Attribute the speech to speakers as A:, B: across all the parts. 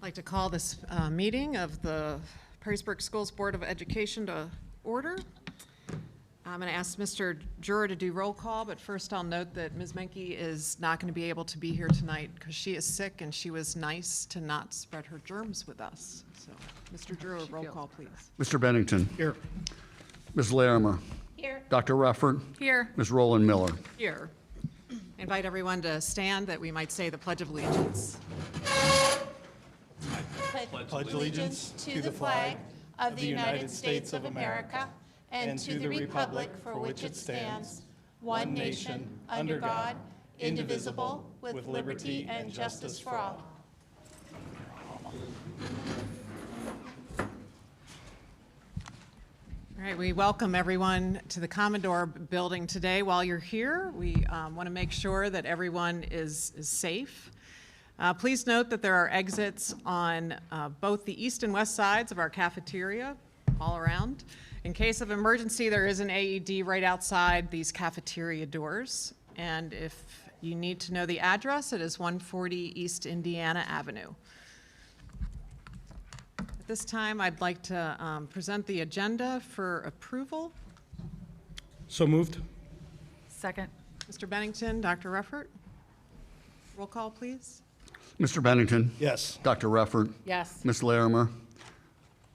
A: I'd like to call this meeting of the Perrysburg Schools Board of Education to order. I'm going to ask Mr. Juror to do roll call, but first I'll note that Ms. Menke is not going to be able to be here tonight because she is sick and she was nice to not spread her germs with us. So, Mr. Juror, roll call, please.
B: Mr. Bennington.
C: Here.
B: Ms. Larimer.
D: Here.
B: Dr. Rufford.
D: Here.
B: Ms. Roland Miller.
A: Here. I invite everyone to stand that we might say the Pledge of Allegiance.
D: Pledge allegiance to the flag of the United States of America and to the republic for which it stands, one nation, under God, indivisible, with liberty and justice for all.
A: All right, we welcome everyone to the Commodore building today. While you're here, we want to make sure that everyone is safe. Please note that there are exits on both the east and west sides of our cafeteria, all around. In case of emergency, there is an AED right outside these cafeteria doors. And if you need to know the address, it is 140 East Indiana Avenue. At this time, I'd like to present the agenda for approval.
C: So moved.
D: Second.
A: Mr. Bennington, Dr. Rufford. Roll call, please.
B: Mr. Bennington.
C: Yes.
B: Dr. Rufford.
D: Yes.
B: Ms. Larimer.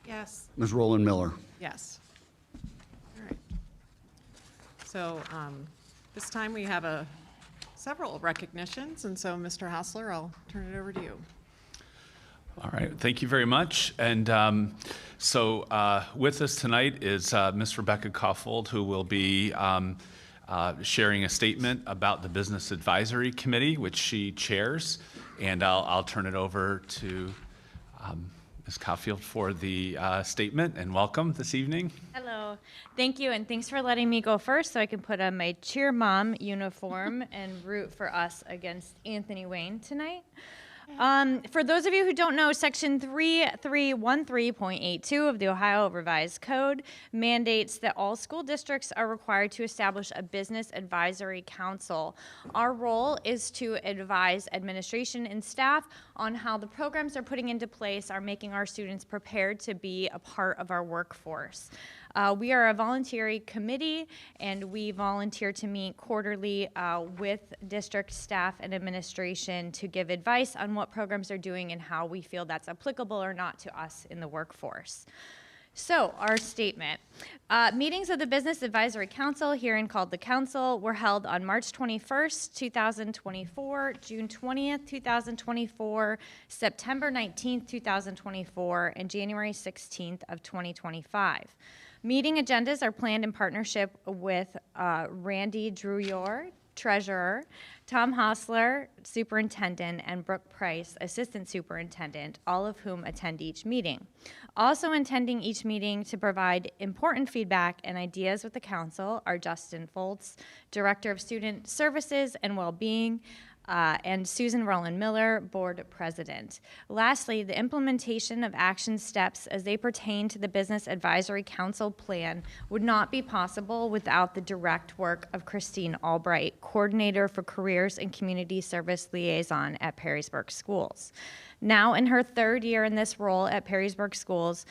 D: Yes.
B: Ms. Roland Miller.
A: Yes. All right. So this time we have several recognitions, and so Mr. Hassler, I'll turn it over to you.
E: All right, thank you very much. And so with us tonight is Ms. Rebecca Koffold, who will be sharing a statement about the Business Advisory Committee, which she chairs. And I'll turn it over to Ms. Caulfield for the statement, and welcome this evening.
F: Hello, thank you, and thanks for letting me go first so I can put on my cheer mom uniform and root for us against Anthony Wayne tonight. For those of you who don't know, Section 3313.82 of the Ohio Revised Code mandates that all school districts are required to establish a business advisory council. Our role is to advise administration and staff on how the programs they're putting into place are making our students prepared to be a part of our workforce. We are a voluntary committee, and we volunteer to meet quarterly with district staff and administration to give advice on what programs they're doing and how we feel that's applicable or not to us in the workforce. So, our statement. Meetings of the Business Advisory Council, herein called the Council, were held on March 21st, 2024, June 20th, 2024, September 19th, 2024, and January 16th of 2025. Meeting agendas are planned in partnership with Randy Druyor, Treasurer, Tom Hassler, Superintendent, and Brooke Price, Assistant Superintendent, all of whom attend each meeting. Also attending each meeting to provide important feedback and ideas with the Council are Justin Foltz, Director of Student Services and Wellbeing, and Susan Roland Miller, Board President. Lastly, the implementation of action steps as they pertain to the Business Advisory Council plan would not be possible without the direct work of Christine Albright, Coordinator for Careers and Community Service Liaison at Perrysburg Schools. Now in her third year in this role at Perrysburg Schools,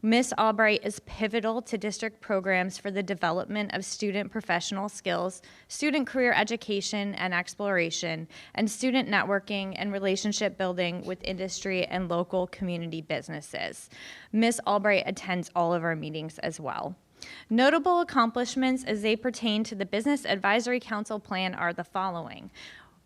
F: Ms. Albright is pivotal to district programs for the development of student professional skills, student career education and exploration, and student networking and relationship building with industry and local community businesses. Ms. Albright attends all of our meetings as well. Notable accomplishments as they pertain to the Business Advisory Council plan are the following.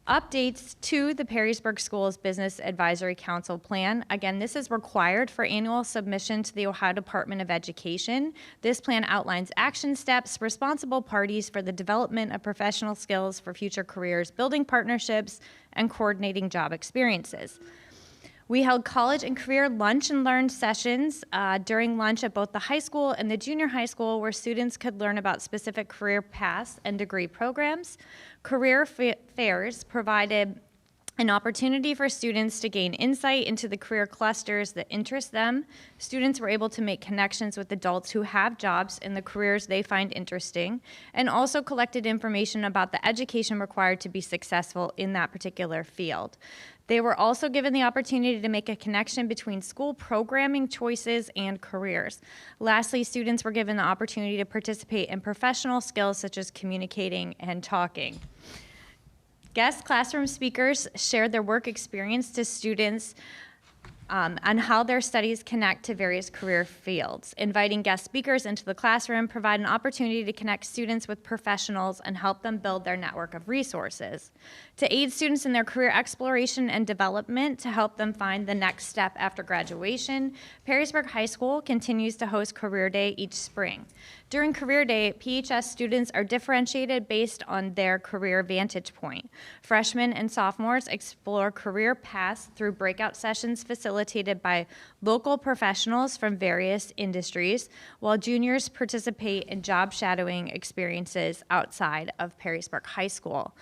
F: Updates to the Perrysburg Schools Business Advisory Council plan. Again, this is required for annual submission to the Ohio Department of Education. This plan outlines action steps, responsible parties for the development of professional skills for future careers, building partnerships, and coordinating job experiences. We held college and career lunch and learn sessions during lunch at both the high school and the junior high school, where students could learn about specific career paths and degree programs. Career fairs provided an opportunity for students to gain insight into the career clusters that interest them. Students were able to make connections with adults who have jobs in the careers they find interesting, and also collected information about the education required to be successful in that particular field. They were also given the opportunity to make a connection between school programming choices and careers. Lastly, students were given the opportunity to participate in professional skills such as communicating and talking. Guest classroom speakers shared their work experience to students on how their studies connect to various career fields. Inviting guest speakers into the classroom provide an opportunity to connect students with professionals and help them build their network of resources. To aid students in their career exploration and development to help them find the next step after graduation, Perrysburg High School continues to host Career Day each spring. During Career Day, PHS students are differentiated based on their career vantage point. Freshmen and sophomores explore career paths through breakout sessions facilitated by local professionals from various industries, while juniors participate in job shadowing experiences outside of Perrysburg High School.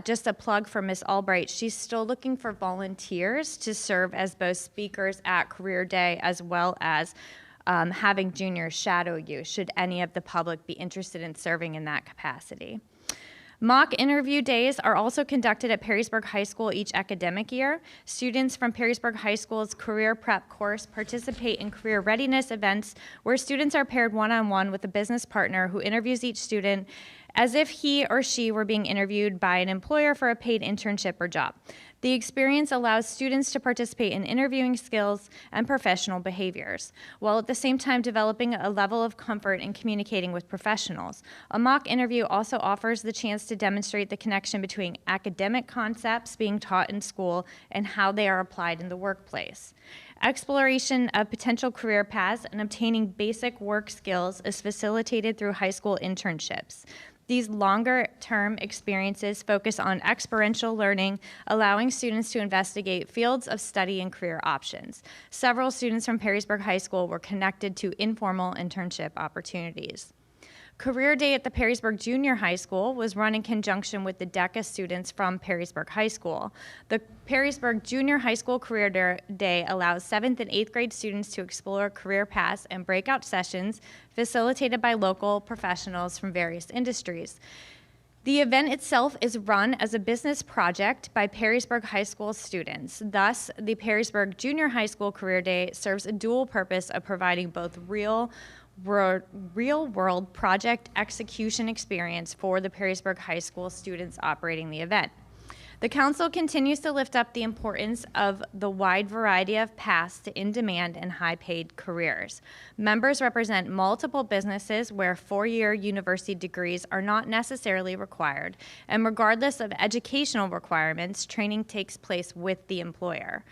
F: Just a plug for Ms. Albright, she's still looking for volunteers to serve as both speakers at Career Day as well as having juniors shadow you, should any of the public be interested in serving in that capacity. Mock interview days are also conducted at Perrysburg High School each academic year. Students from Perrysburg High School's career prep course participate in career readiness events where students are paired one-on-one with a business partner who interviews each student as if he or she were being interviewed by an employer for a paid internship or job. The experience allows students to participate in interviewing skills and professional behaviors, while at the same time developing a level of comfort in communicating with professionals. A mock interview also offers the chance to demonstrate the connection between academic concepts being taught in school and how they are applied in the workplace. Exploration of potential career paths and obtaining basic work skills is facilitated through high school internships. These longer-term experiences focus on experiential learning, allowing students to investigate fields of study and career options. Several students from Perrysburg High School were connected to informal internship opportunities. Career Day at the Perrysburg Junior High School was run in conjunction with the DECA students from Perrysburg High School. The Perrysburg Junior High School Career Day allows 7th and 8th grade students to explore career paths and breakout sessions facilitated by local professionals from various industries. The event itself is run as a business project by Perrysburg High School students. Thus, the Perrysburg Junior High School Career Day serves a dual purpose of providing both real-world project execution experience for the Perrysburg High School students operating the event. The council continues to lift up the importance of the wide variety of paths to in-demand and high-paid careers. Members represent multiple businesses where four-year university degrees are not necessarily required, and regardless of educational requirements, training takes place with the employer.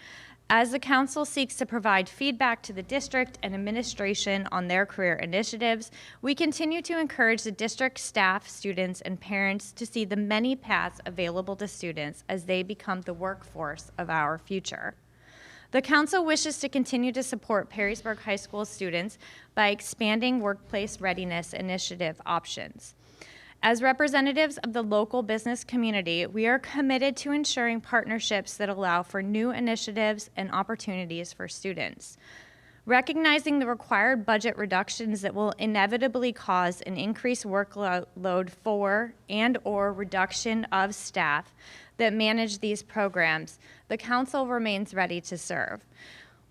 F: As the council seeks to provide feedback to the district and administration on their career initiatives, we continue to encourage the district staff, students, and parents to see the many paths available to students as they become the workforce of our future. The council wishes to continue to support Perrysburg High School students by expanding workplace readiness initiative options. As representatives of the local business community, we are committed to ensuring partnerships that allow for new initiatives and opportunities for students. Recognizing the required budget reductions that will inevitably cause an increased workload for and/or reduction of staff that manage these programs, the council remains ready to serve.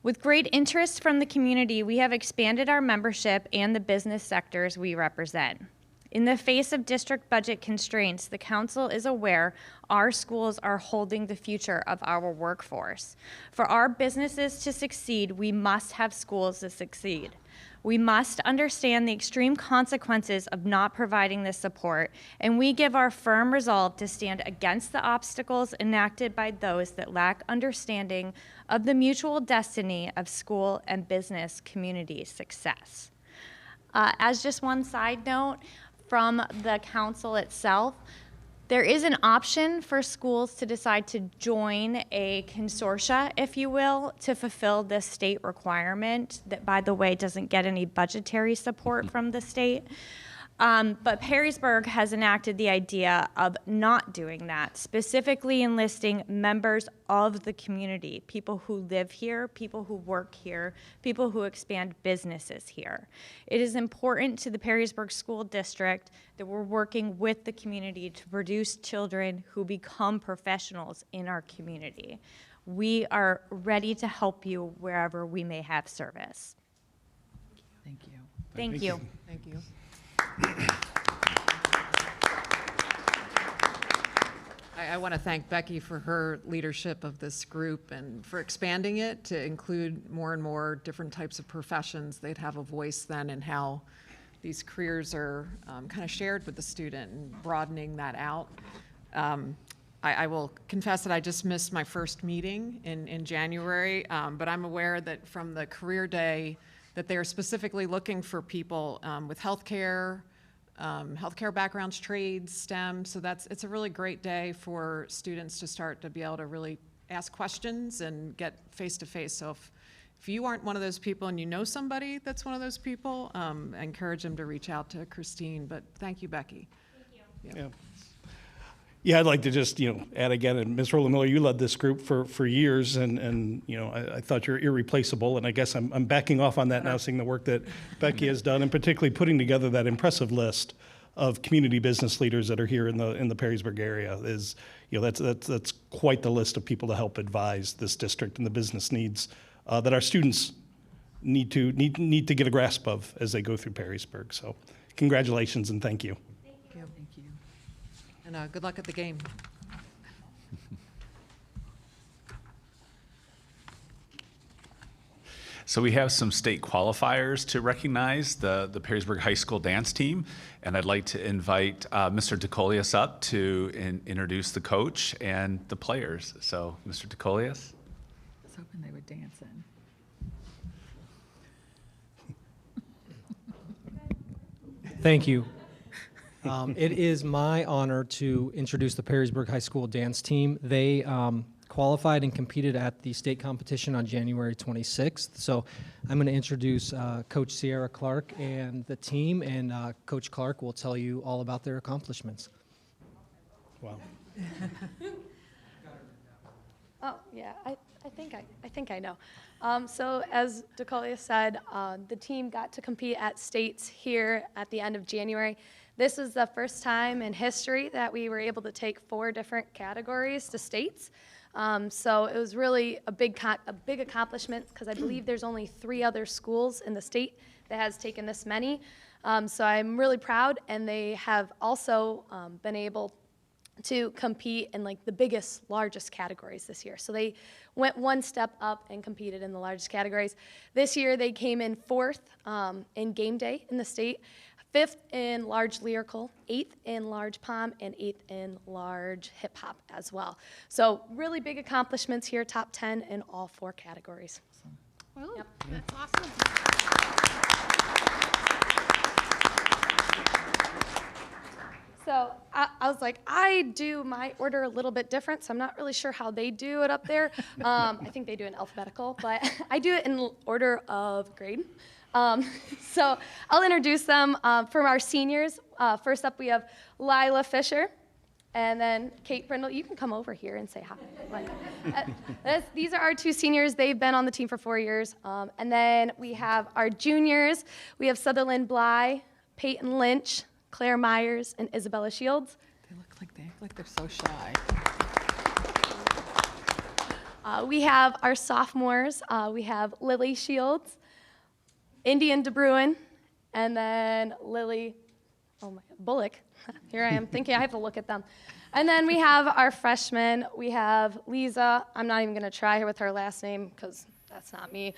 F: With great interest from the community, we have expanded our membership and the business sectors we represent. In the face of district budget constraints, the council is aware our schools are holding the future of our workforce. For our businesses to succeed, we must have schools that succeed. We must understand the extreme consequences of not providing this support, and we give our firm resolve to stand against the obstacles enacted by those that lack understanding of the mutual destiny of school and business community success. As just one side note, from the council itself, there is an option for schools to decide to join a consortia, if you will, to fulfill this state requirement that, by the way, doesn't get any budgetary support from the state. But Perrysburg has enacted the idea of not doing that, specifically enlisting members of the community, people who live here, people who work here, people who expand businesses here. It is important to the Perrysburg School District that we're working with the community to produce children who become professionals in our community. We are ready to help you wherever we may have service.
G: Thank you.
F: Thank you.
A: Thank you. I want to thank Becky for her leadership of this group and for expanding it to include more and more different types of professions. They'd have a voice then in how these careers are kind of shared with the student and broadening that out. I will confess that I just missed my first meeting in January, but I'm aware that from the career day that they're specifically looking for people with healthcare backgrounds, trades, STEM. So it's a really great day for students to start to be able to really ask questions and get face-to-face. So if you aren't one of those people and you know somebody that's one of those people, I encourage them to reach out to Christine. But thank you, Becky.
F: Thank you.
C: Yeah. Yeah, I'd like to just, add again, and Ms. Roland Miller, you led this group for years, and I thought you're irreplaceable, and I guess I'm backing off on that now, seeing the work that Becky has done, and particularly putting together that impressive list of community business leaders that are here in the Perrysburg area. Is that's quite the list of people to help advise this district and the business needs that our students need to get a grasp of as they go through Perrysburg. So, congratulations and thank you.
G: Thank you.
A: And good luck at the game.
E: So we have some state qualifiers to recognize the Perrysburg High School dance team, and I'd like to invite Mr. DeColius up to introduce the coach and the players. So, Mr. DeColius.
G: I was hoping they would dance in.
H: Thank you. It is my honor to introduce the Perrysburg High School dance team. They qualified and competed at the state competition on January 26th. So I'm going to introduce Coach Sierra Clark and the team, and Coach Clark will tell you all about their accomplishments.
C: Wow.
D: Oh, yeah, I think I know. So as DeColia said, the team got to compete at states here at the end of January. This is the first time in history that we were able to take 4 different categories to states. So it was really a big accomplishment because I believe there's only 3 other schools in the state that has taken this many. So I'm really proud, and they have also been able to compete in like the biggest, largest categories this year. So they went one step up and competed in the largest categories. This year they came in 4th in game day in the state, 5th in large lyrical, 8th in large pom, and 8th in large hip hop as well. So really big accomplishments here, top 10 in all 4 categories.
G: Well,
D: Yep.
G: that's awesome.
D: So I was like, I do my order a little bit different, so I'm not really sure how they do it up there. I think they do it in alphabetical, but I do it in order of grade. So I'll introduce them. From our seniors, first up we have Lila Fisher, and then Kate Brindle. You can come over here and say hi. These are our 2 seniors. They've been on the team for 4 years. And then we have our juniors. We have Sutherland Bly, Peyton Lynch, Claire Myers, and Isabella Shields.
G: They act like they're so shy.
D: We have our sophomores. We have Lily Shields, Indian DeBruin, and then Lily Bullock. Here I am thinking I have to look at them. And then we have our freshmen. We have Lisa. I'm not even going to try her with her last name because that's not me.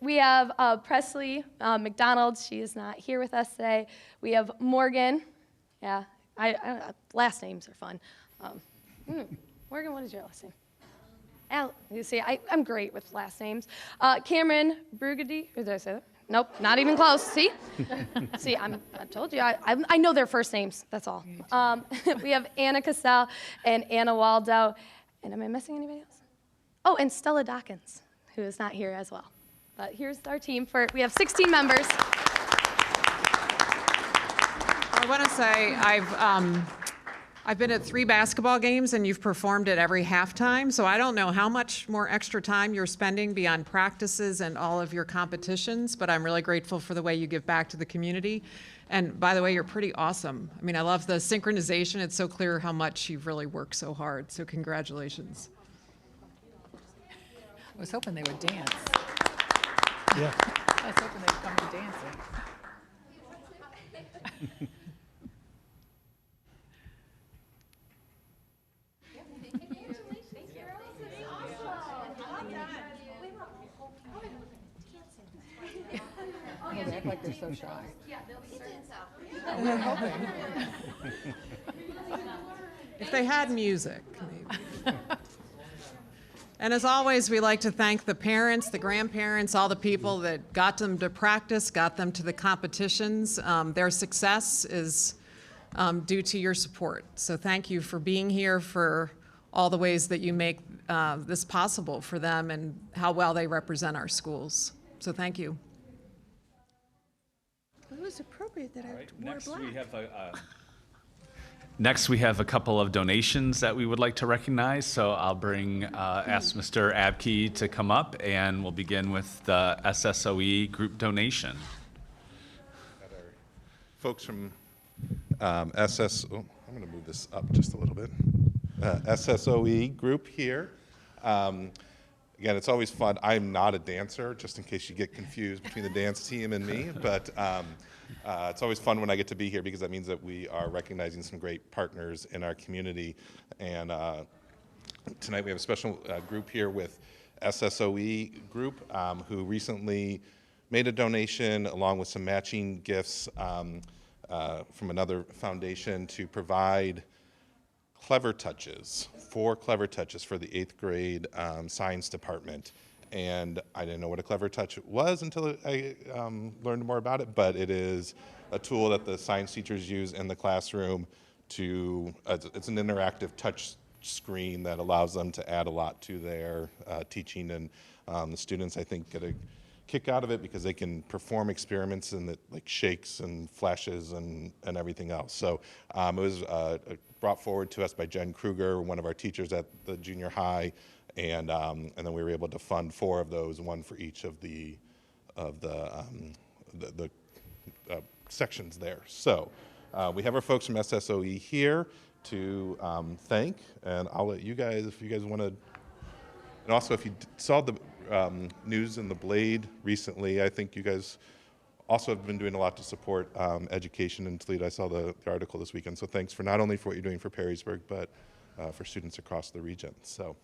D: We have Presley McDonald. She is not here with us today. We have Morgan. Yeah, last names are fun. Morgan, what is your last name? You see, I'm great with last names. Cameron Brugady. Did I say that? Nope, not even close. See? See, I told you. I know their first names. That's all. We have Anna Castell and Anna Waldo. And am I missing anybody else? Oh, and Stella Dawkins, who is not here as well. But here's our team. We have 16 members.
A: I want to say I've been at 3 basketball games, and you've performed at every halftime, so I don't know how much more extra time you're spending beyond practices and all of your competitions, but I'm really grateful for the way you give back to the community. And by the way, you're pretty awesome. I mean, I love the synchronization. It's so clear how much you've really worked so hard, so congratulations.
G: was hoping they would dance.
C: Yeah.
G: I was hoping they'd come to dancing. Oh, they act like they're so shy. Oh, we're hoping.
A: If they had music, maybe. And as always, we like to thank the parents, the grandparents, all the people that got them to practice, got them to the competitions. Their success is due to your support. So thank you for being here, for all the ways that you make this possible for them and how well they represent our schools. So thank you.
D: It was appropriate that I wore
E: Next,
D: black.
E: we have a couple of donations that we would like to recognize. So I'll ask Mr. Abke to come up, and we'll begin with the SSOE group donation.
I: Folks from I'm going to move this up just a little bit. SSOE group here. Again, it's always fun. I'm not a dancer, just in case you get confused between the dance team and me, but it's always fun when I get to be here because that means that we are recognizing some great partners in our community. And tonight we have a special group here with SSOE group who recently made a donation along with some matching gifts from another foundation to provide Clever Touches, 4 Clever Touches for the 8th grade science department. And I didn't know what a Clever Touch was until I learned more about it, but it is a tool that the science teachers use in the classroom to, it's an interactive touch screen that allows them to add a lot to their teaching, and the students, I think, get a kick out of it because they can perform experiments and it like shakes and flashes and everything else. So it was brought forward to us by Jen Kruger, one of our teachers at the junior high, and then we were able to fund 4 of those, 1 for each of the sections there. So we have our folks from SSOE here to thank, and I'll let you guys, if you guys want to, and also if you saw the news in the Blade recently, I think you guys also have been doing a lot to support education in Toledo. I saw the article this weekend, so thanks for not only for what you're doing for Perrysburg, but for students across the region. So.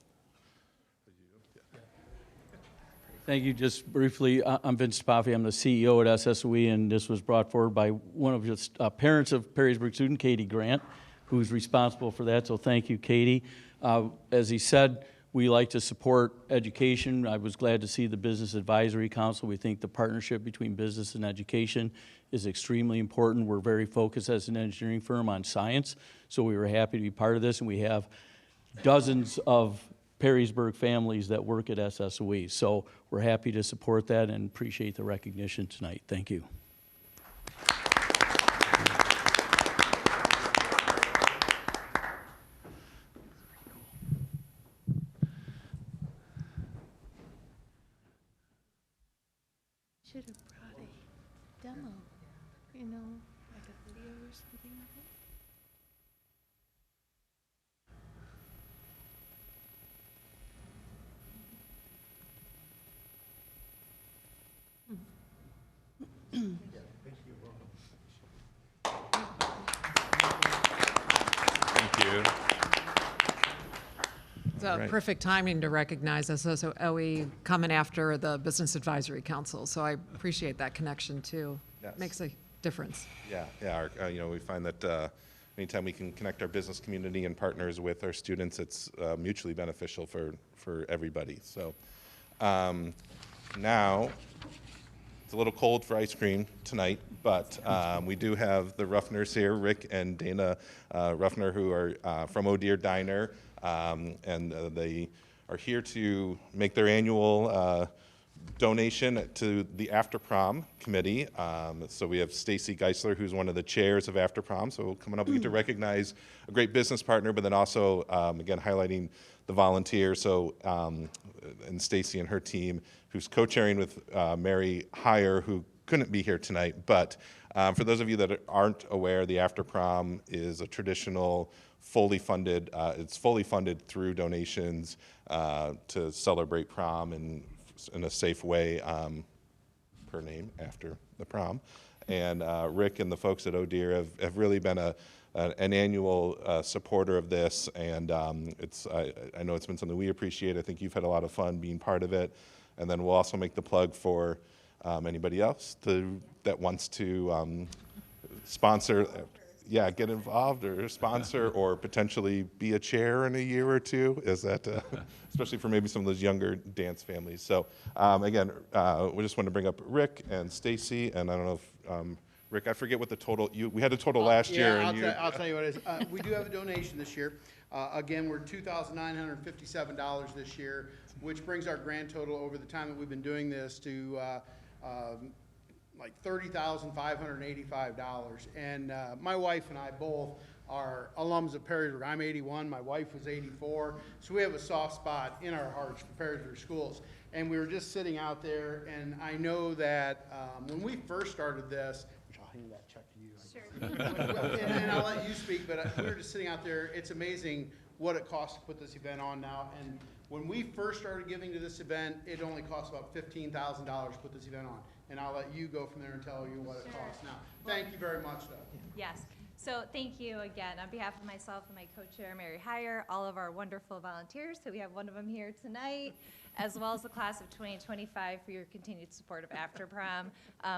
J: Thank you. Just briefly, I'm Vince Spaffi. I'm the CEO at SSOE, and this was brought forward by one of the parents of Perrysburg student, Katie Grant, who's responsible for that. So thank you, Katie. As he said, we like to support education. I was glad to see the Business Advisory Council. We think the partnership between business and education is extremely important. We're very focused as an engineering firm on science, so we were happy to be part of this, and we have dozens of Perrysburg families that work at SSOE. So we're happy to support that and appreciate the recognition tonight. Thank you.
D: Should have brought a demo, you know, like a video or something of it.
I: Thank you.
A: It's a
I: Right.
A: perfect timing to recognize SSOE coming after the Business Advisory Council. So I appreciate that connection too.
I: Yes.
A: Makes a difference.
I: Yeah. You know, we find that anytime we can connect our business community and partners with our students, it's mutually beneficial for everybody. So now it's a little cold for ice cream tonight, but we do have the Ruffners here, Rick and Dana Ruffner, who are from Oh Dear Diner, and they are here to make their annual donation to the After Prom Committee. So we have Stacy Geisler, who's one of the chairs of After Prom. So coming up, we get to recognize a great business partner, but then also, again, highlighting the volunteers. So, and Stacy and her team, who's co-chairing with Mary Heyer, who couldn't be here tonight. But for those of you that aren't aware, the After Prom is a traditional fully funded. It's fully funded through donations to celebrate prom in a safe way, per name after the prom. And Rick and the folks at ODear have really been an annual supporter of this, and I know it's been something we appreciate. I think you've had a lot of fun being part of it. And then we'll also make the plug for anybody else that wants to sponsor, get involved or sponsor or potentially be a chair in a year or two. Is that, especially for maybe some of those younger dance families. So again, we just want to bring up Rick and Stacy, and I don't know if, Rick, I forget what the total, we had a total last year.
K: Yeah,
I: And
K: I'll tell you what it is. We do have a donation this year. Again, we're $2,957 this year, which brings our grand total over the time that we've been doing this to like $30,585. And my wife and I both are alums of Perrysburg. I'm 81, my wife was 84, so we have a soft spot in our hearts for Perrysburg schools. And we were just sitting out there, and I know that when we first started this, which I'll hand that check to you. Sure. and I'll let you speak, but we were just sitting out there. It's amazing what it costs to put this event on now. And when we first started giving to this event, it only cost about $15,000 to put this event on. And I'll let you go from there and tell you what it costs now. Thank you very much, though.
L: Yes. So thank you again on behalf of myself and my co-chair, Mary Heyer, all of our wonderful volunteers. So we have one of them here tonight, as well as the class of 2025 for your continued support of After Prom.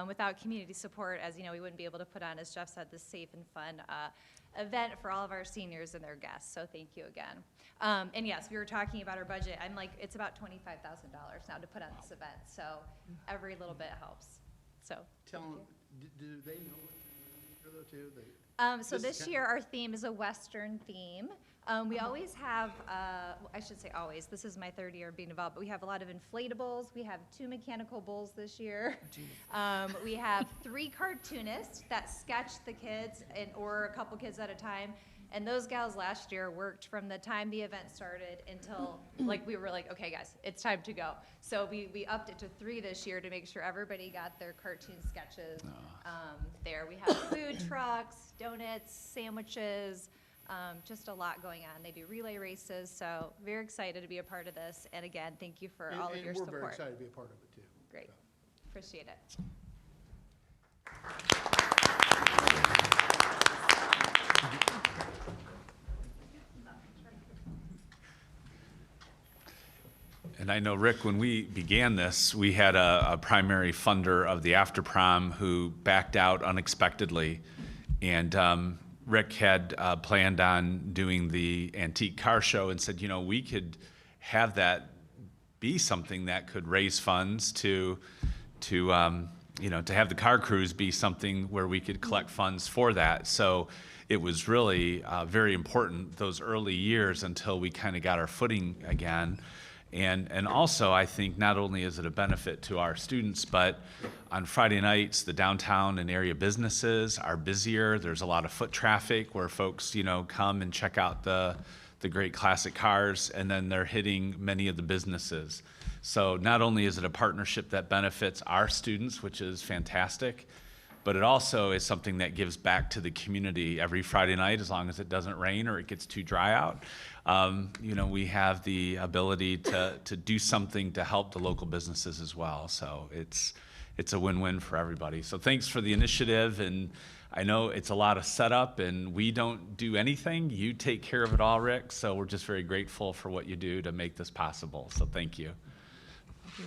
L: Without community support, as you know, we wouldn't be able to put on, as Jeff said, this safe and fun event for all of our seniors and their guests. So thank you again. And yes, we were talking about our budget. I'm like, it's about $25,000 now to put on this event. So every little bit helps. So
K: Tell them, do they know what you're doing for though, too?
L: So this year, our theme is a Western theme. We always have, I should say always, this is my third year being involved, but we have a lot of inflatables. We have 2 mechanical bulls this year. We have 3 cartoonists that sketch the kids, or a couple kids at a time. And those gals last year worked from the time the event started until, like, we were like, okay, guys, it's time to go. So we upped it to 3 this year to make sure everybody got their cartoon sketches there. We have food trucks, donuts, sandwiches, just a lot going on. They do relay races, so very excited to be a part of this. And again, thank you for all of your support.
K: We're very excited to be a part of it, too.
L: Great. Appreciate it.
E: And I know, Rick, when we began this, we had a primary funder of the After Prom who backed out unexpectedly. And Rick had planned on doing the antique car show and said, you know, we could have that be something that could raise funds to have the car cruise be something where we could collect funds for that. So it was really very important those early years until we kind of got our footing again. And also, I think not only is it a benefit to our students, but on Friday nights, the downtown and area businesses are busier. There's a lot of foot traffic where folks, come and check out the great classic cars, and then they're hitting many of the businesses. So not only is it a partnership that benefits our students, which is fantastic, but it also is something that gives back to the community every Friday night, as long as it doesn't rain or it gets too dry out. We have the ability to do something to help the local businesses as well. So it's a win-win for everybody. So thanks for the initiative, and I know it's a lot of setup, and we don't do anything. You take care of it all, Rick. So we're just very grateful for what you do to make this possible. So thank you.
A: Thank you.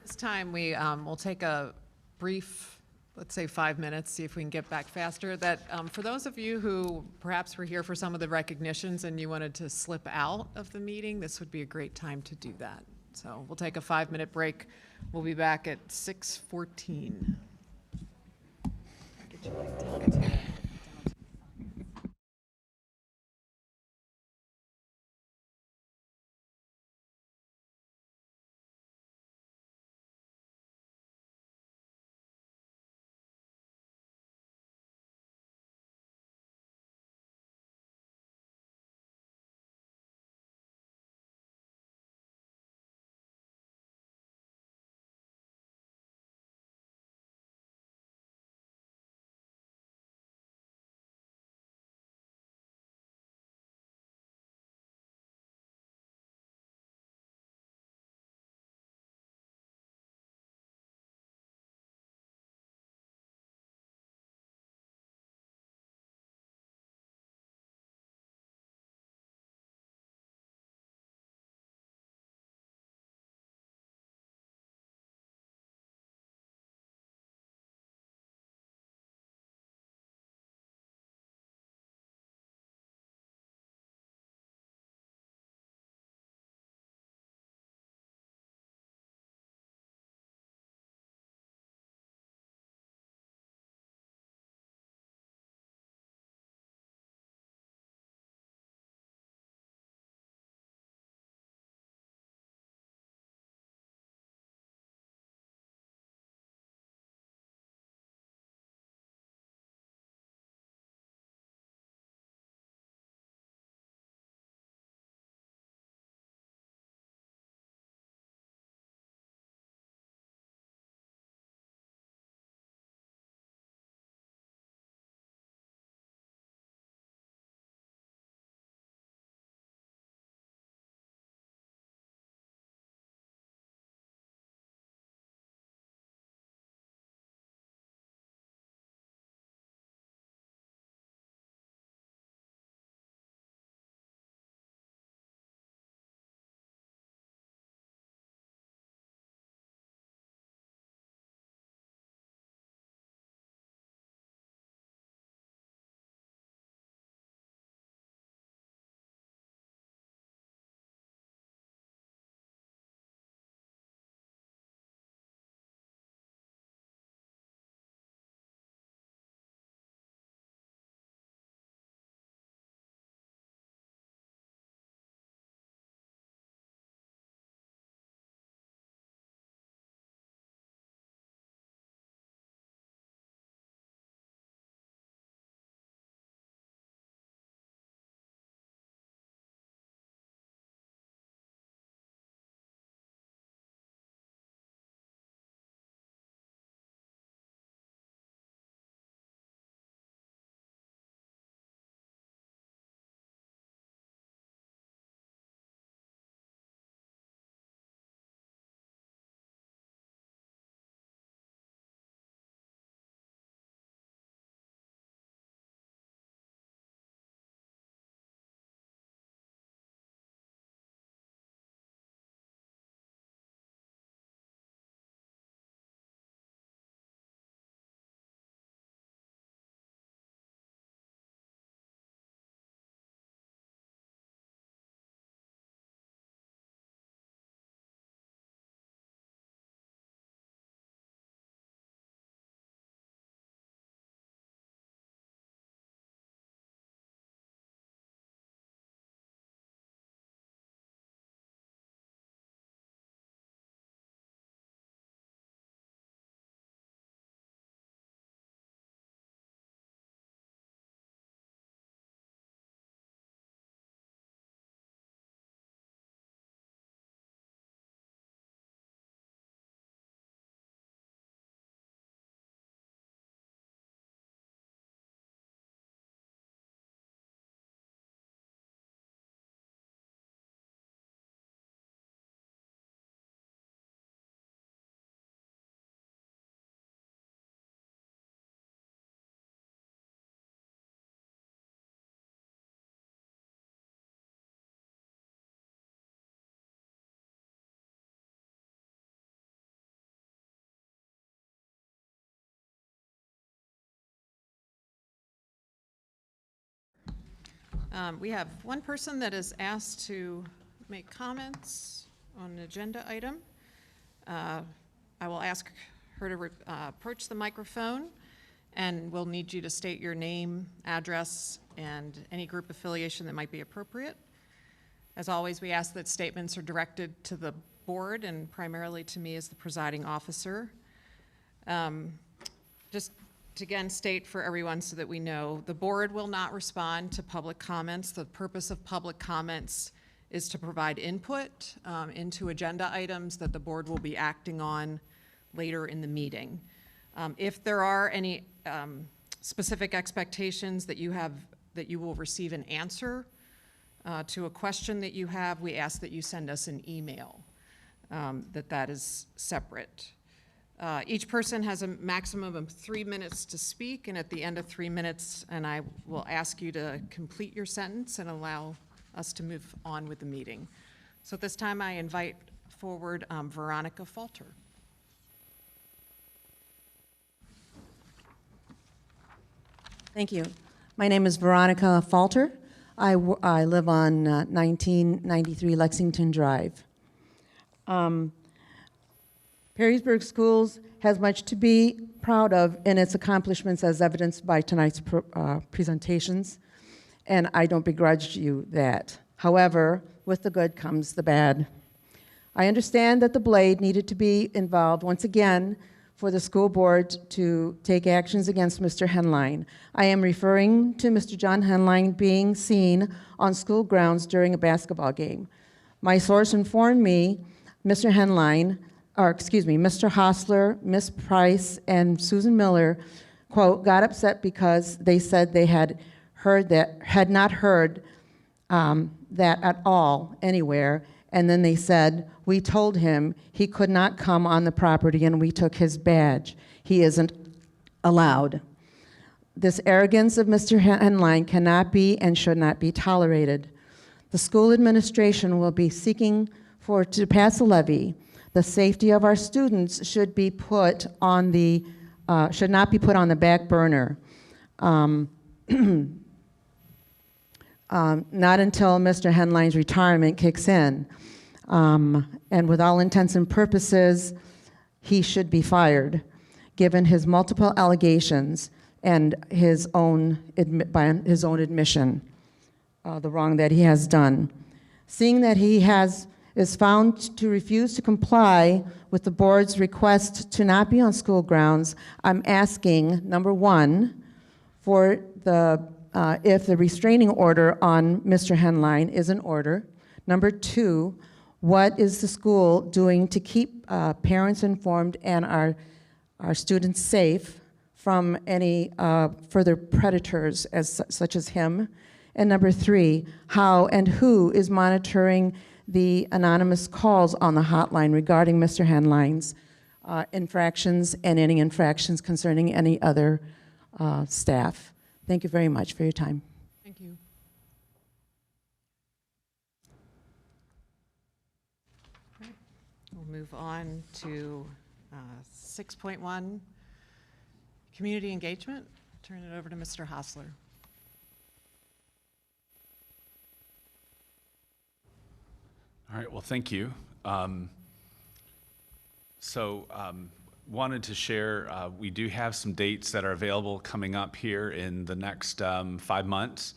A: This time we will take a brief, let's say 5 minutes, see if we can get back faster. That for those of you who perhaps were here for some of the recognitions and you wanted to slip out of the meeting, this would be a great time to do that. So we'll take a 5-minute break. We'll be back at 6:14. Get you like down to We have one person that is asked to make comments on an agenda item. I will ask her to approach the microphone, and we'll need you to state your name, address, and any group affiliation that might be appropriate. As always, we ask that statements are directed to the board and primarily to me as the presiding officer. Just to again state for everyone so that we know, the board will not respond to public comments. The purpose of public comments is to provide input into agenda items that the board will be acting on later in the meeting. If there are any specific expectations that you have, that you will receive an answer to a question that you have, we ask that you send us an email, that is separate. Each person has a maximum of 3 minutes to speak, and at the end of 3 minutes, and I will ask you to complete your sentence and allow us to move on with the meeting. So at this time, I invite forward Veronica Falter.
M: Thank you. My name is Veronica Falter. I live on 1993 Lexington Drive. Perrysburg Schools has much to be proud of in its accomplishments as evidenced by tonight's presentations, and I don't begrudge you that. However, with the good comes the bad. I understand that the blade needed to be involved once again for the school board to take actions against Mr. Henline. I am referring to Mr. John Henline being seen on school grounds during a basketball game. My source informed me Mr. Henline, Mr. Hostler, Ms. Price, and Susan Miller, quote, got upset because they said they had not heard that at all anywhere, and then they said, we told him he could not come on the property and we took his badge. He isn't allowed. This arrogance of Mr. Henline cannot be and should not be tolerated. The school administration will be seeking to pass a levy. The safety of our students should be put on the, should not be put on the back burner. Not until Mr. Henline's retirement kicks in. And with all intents and purposes, he should be fired, given his multiple allegations and his own by his own admission, the wrong that he has done. Seeing that he is found to refuse to comply with the board's request to not be on school grounds, I'm asking, number one, for if the restraining order on Mr. Henline is in order. Number two, what is the school doing to keep parents informed and our students safe from any further predators such as him? And number three, how and who is monitoring the anonymous calls on the hotline regarding Mr. Henline's infractions and any infractions concerning any other staff? Thank you very much for your time.
A: Thank you. Okay. We'll move on to 6.1, community engagement. Turn it over to Mr. Hostler.
E: All right, well, thank you. Wanted to share, we do have some dates that are available coming up here in the next 5 months.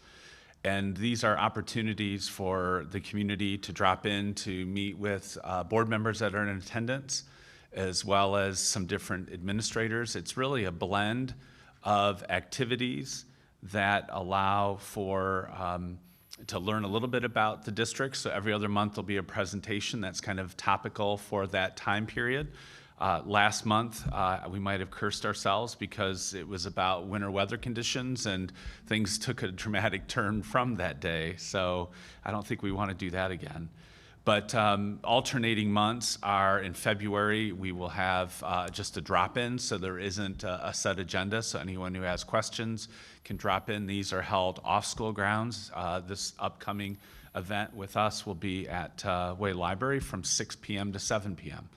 E: And these are opportunities for the community to drop in to meet with board members that are in attendance, as well as some different administrators. It's really a blend of activities that allow for to learn a little bit about the district. So every other month there'll be a presentation that's kind of topical for that time period. Last month, we might have cursed ourselves because it was about winter weather conditions and things took a dramatic turn from that day. So I don't think we want to do that again. But alternating months are in February, we will have just a drop-in, so there isn't a set agenda, so anyone who has questions can drop in. These are held off school grounds. This upcoming event with us will be at Way Library from 6 p.m. to 7 p.m.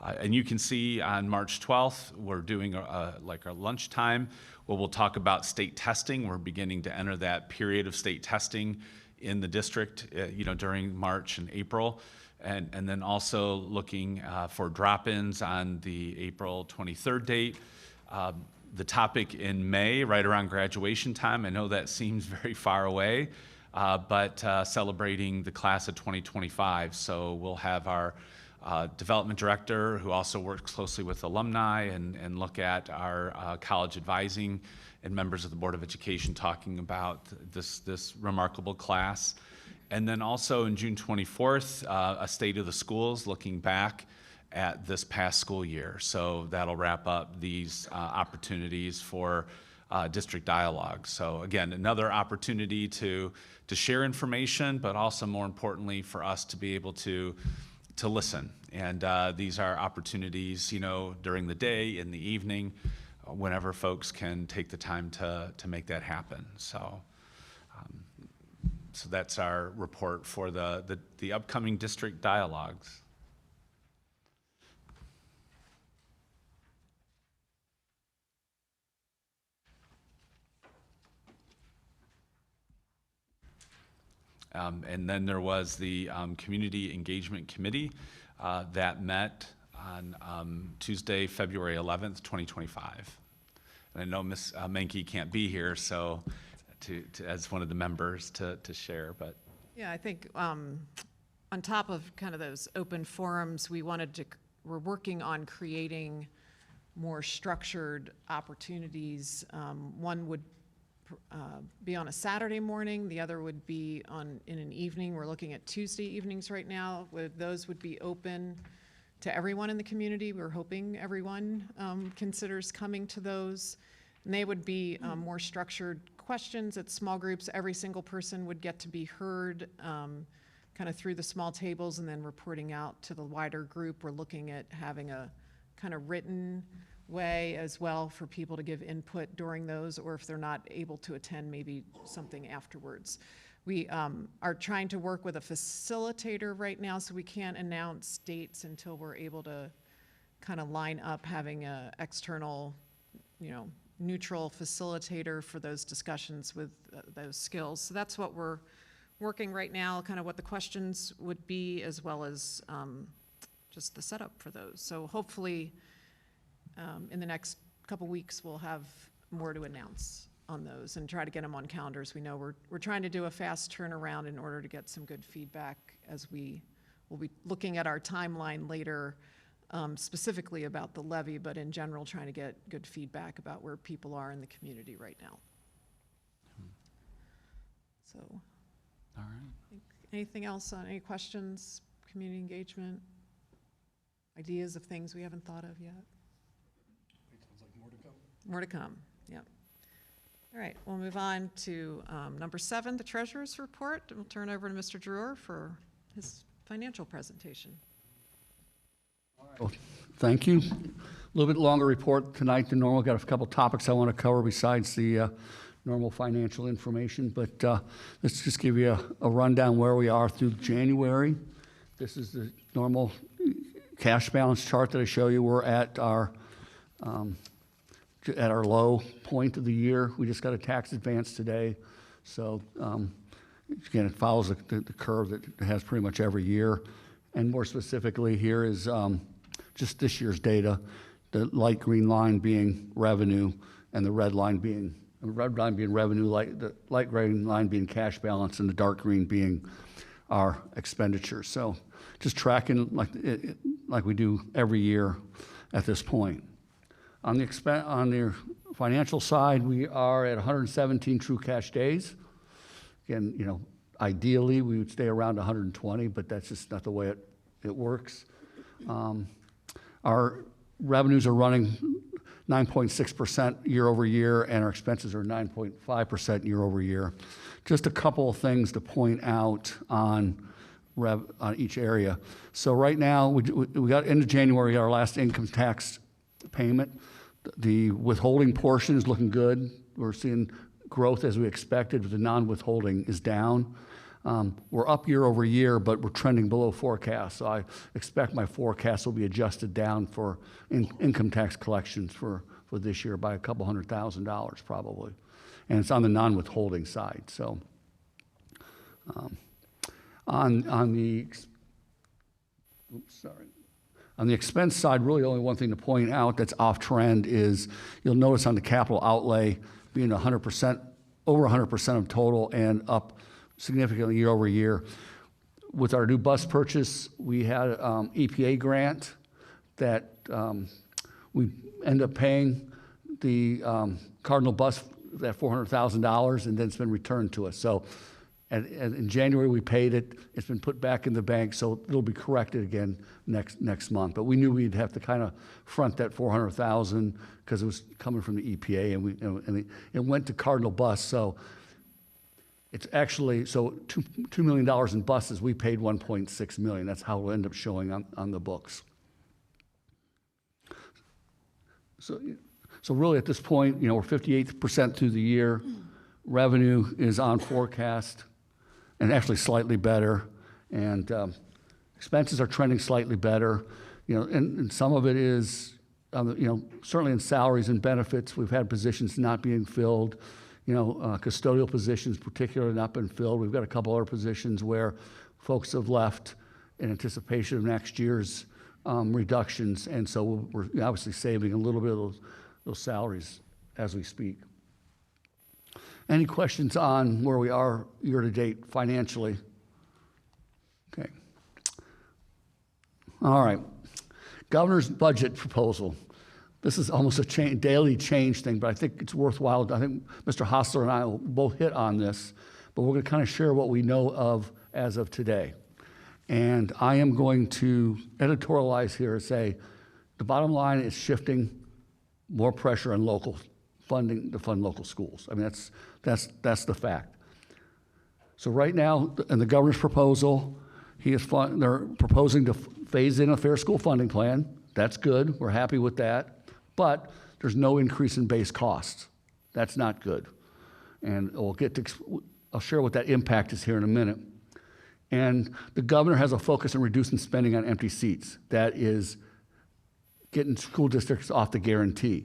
E: And you can see on March 12th, we're doing like our lunchtime, where we'll talk about state testing. We're beginning to enter that period of state testing in the district, during March and April. And then also looking for drop-ins on the April 23rd date. The topic in May, right around graduation time, I know that seems very far away, but celebrating the class of 2025. So we'll have our development director, who also works closely with alumni, and look at our college advising and members of the Board of Education talking about this remarkable class. And then also in June 24th, a State of the Schools, looking back at this past school year. So that'll wrap up these opportunities for district dialogue. So again, another opportunity to share information, but also more importantly for us to be able to listen. And these are opportunities, during the day, in the evening, whenever folks can take the time to make that happen. So that's our report for the upcoming district dialogues. And then there was the Community Engagement Committee that met on Tuesday, February 11th, 2025. And I know Ms. Menke can't be here, so as one of the members to share, but.
A: Yeah, I think on top of kind of those open forums, we're working on creating more structured opportunities. One would be on a Saturday morning, the other would be in an evening. We're looking at Tuesday evenings right now. Those would be open to everyone in the community. We're hoping everyone considers coming to those. And they would be more structured questions at small groups. Every single person would get to be heard kind of through the small tables and then reporting out to the wider group. We're looking at having a kind of written way as well for people to give input during those, or if they're not able to attend, maybe something afterwards. We are trying to work with a facilitator right now, so we can't announce dates until we're able to kind of line up having an external, neutral facilitator for those discussions with those skills. So that's what we're working right now, kind of what the questions would be, as well as just the setup for those. So hopefully in the next couple weeks, we'll have more to announce on those and try to get them on calendars. We know we're trying to do a fast turnaround in order to get some good feedback, as we will be looking at our timeline later, specifically about the levy, but in general, trying to get good feedback about where people are in the community right now. So,
E: all right.
A: Anything else on any questions, community engagement, ideas of things we haven't thought of yet? More to come, yeah. All right, we'll move on to number 7, the treasurer's report. And we'll turn over to Mr. Drewer for his financial presentation.
B: Well, thank you. A little bit longer report tonight than normal. Got a couple topics I want to cover besides the normal financial information, but let's just give you a rundown where we are through January. This is the normal cash balance chart that I show you. We're at our low point of the year. We just got a tax advance today. So again, it follows the curve that it has pretty much every year. And more specifically here is just this year's data, the light green line being revenue and the red line being revenue, the light green line being cash balance, and the dark green being our expenditures. So just tracking like we do every year at this point. On the financial side, we are at 117 true cash days. Again, ideally we would stay around 120, but that's just not the way it works. Our revenues are running 9.6% year over year, and our expenses are 9.5% year over year. Just a couple of things to point out on each area. So right now, we got into January, our last income tax payment. The withholding portion is looking good. We're seeing growth as we expected, but the non-withholding is down. We're up year over year, but we're trending below forecast. So I expect my forecast will be adjusted down for income tax collections for this year by a couple $100,000 probably. And it's on the non-withholding side. So on the expense side, really only one thing to point out that's off trend is you'll notice on the capital outlay being 100%, over 100% of total and up significantly year over year. With our new bus purchase, we had an EPA grant that we end up paying the Cardinal bus that $400,000, and then it's been returned to us. So in January, we paid it. It's been put back in the bank, so it'll be corrected again next month. But we knew we'd have to kind of front that $400,000 because it was coming from the EPA, and it went to Cardinal bus. So it's actually $2 million in buses. We paid $1.6 million. That's how it'll end up showing on the books. So really at this point, we're 58% through the year. Revenue is on forecast and actually slightly better. And expenses are trending slightly better. And some of it is, certainly in salaries and benefits, we've had positions not being filled. Custodial positions particularly not been filled. We've got a couple other positions where folks have left in anticipation of next year's reductions. And so we're obviously saving a little bit of those salaries as we speak. Any questions on where we are year to date financially? Okay. All right. Governor's budget proposal. This is almost a daily change thing, but I think it's worthwhile. I think Mr. Hostler and I will both hit on this, but we're going to kind of share what we know of as of today. And I am going to editorialize here and say the bottom line is shifting more pressure on local funding to fund local schools. I mean, that's the fact. So right now, in the governor's proposal, they're proposing to phase in a fair school funding plan. That's good. We're happy with that. But there's no increase in base costs. That's not good. And I'll share what that impact is here in a minute. And the governor has a focus on reducing spending on empty seats. That is getting school districts off the guarantee.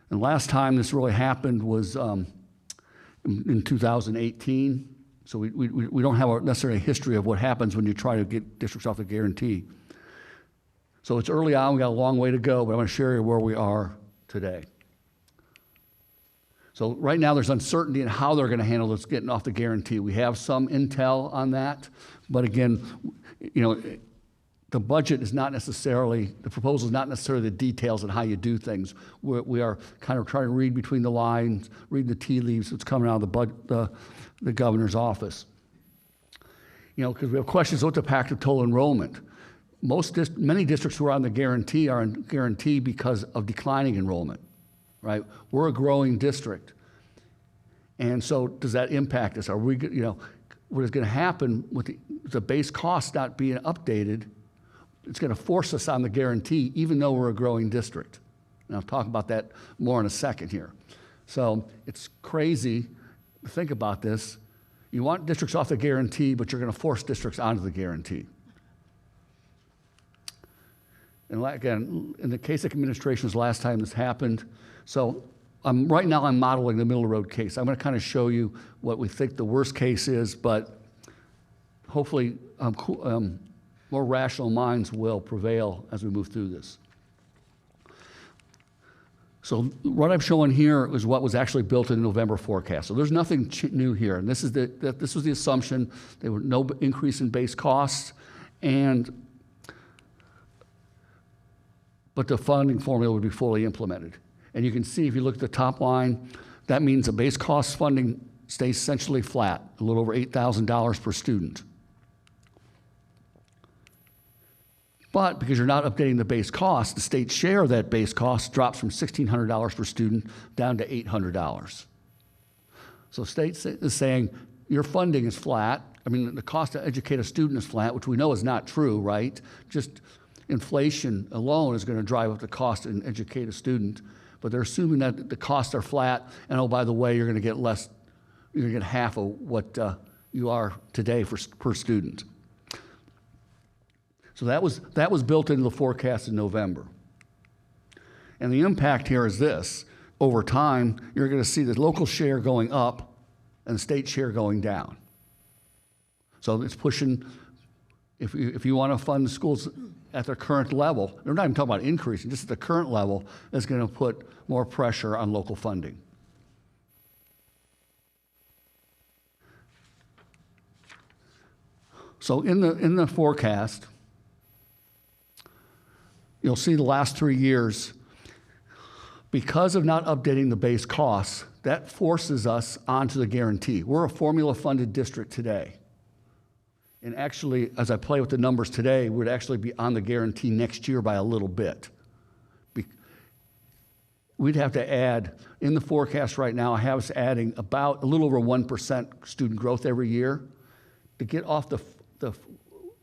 B: And last time this really happened was in 2018. So we don't have necessarily a history of what happens when you try to get districts off the guarantee. So it's early on, we got a long way to go, but I want to share where we are today. So right now there's uncertainty in how they're going to handle this getting off the guarantee. We have some intel on that, but again, the budget is not necessarily, the proposal is not necessarily the details on how you do things. We are kind of trying to read between the lines, read the tea leaves that's coming out of the governor's office. Because we have questions about the impact of total enrollment. Many districts who are on the guarantee are on guarantee because of declining enrollment, right? We're a growing district. And so does that impact us? Are we, what is going to happen with the base cost not being updated, it's going to force us on the guarantee even though we're a growing district. And I'll talk about that more in a second here. So it's crazy to think about this. You want districts off the guarantee, but you're going to force districts onto the guarantee. And again, in the Kasich administration was the last time this happened. So right now I'm modeling the middle of the road case. I'm going to kind of show you what we think the worst case is, but hopefully more rational minds will prevail as we move through this. So what I'm showing here is what was actually built in the November forecast. So there's nothing new here. And this was the assumption. There were no increase in base costs, but the funding formula would be fully implemented. And you can see if you look at the top line, that means the base cost funding stays essentially flat, a little over $8,000 per student. But because you're not updating the base cost, the state share of that base cost drops from $1,600 per student down to $800. So state is saying your funding is flat. I mean, the cost to educate a student is flat, which we know is not true, right? Just inflation alone is going to drive up the cost and educate a student. But they're assuming that the costs are flat, and oh, by the way, you're going to get less you're going to get half of what you are today per student. So that was built into the forecast in November. And the impact here is this. Over time, you're going to see the local share going up and the state share going down. So it's pushing, if you want to fund schools at their current level, they're not even talking about increasing, just at the current level, is going to put more pressure on local funding. So in the forecast, you'll see the last 3 years, because of not updating the base costs, that forces us onto the guarantee. We're a formula-funded district today. And actually, as I play with the numbers today, we'd actually be on the guarantee next year by a little bit. We'd have to add, in the forecast right now, I have us adding about a little over 1% student growth every year. To get off the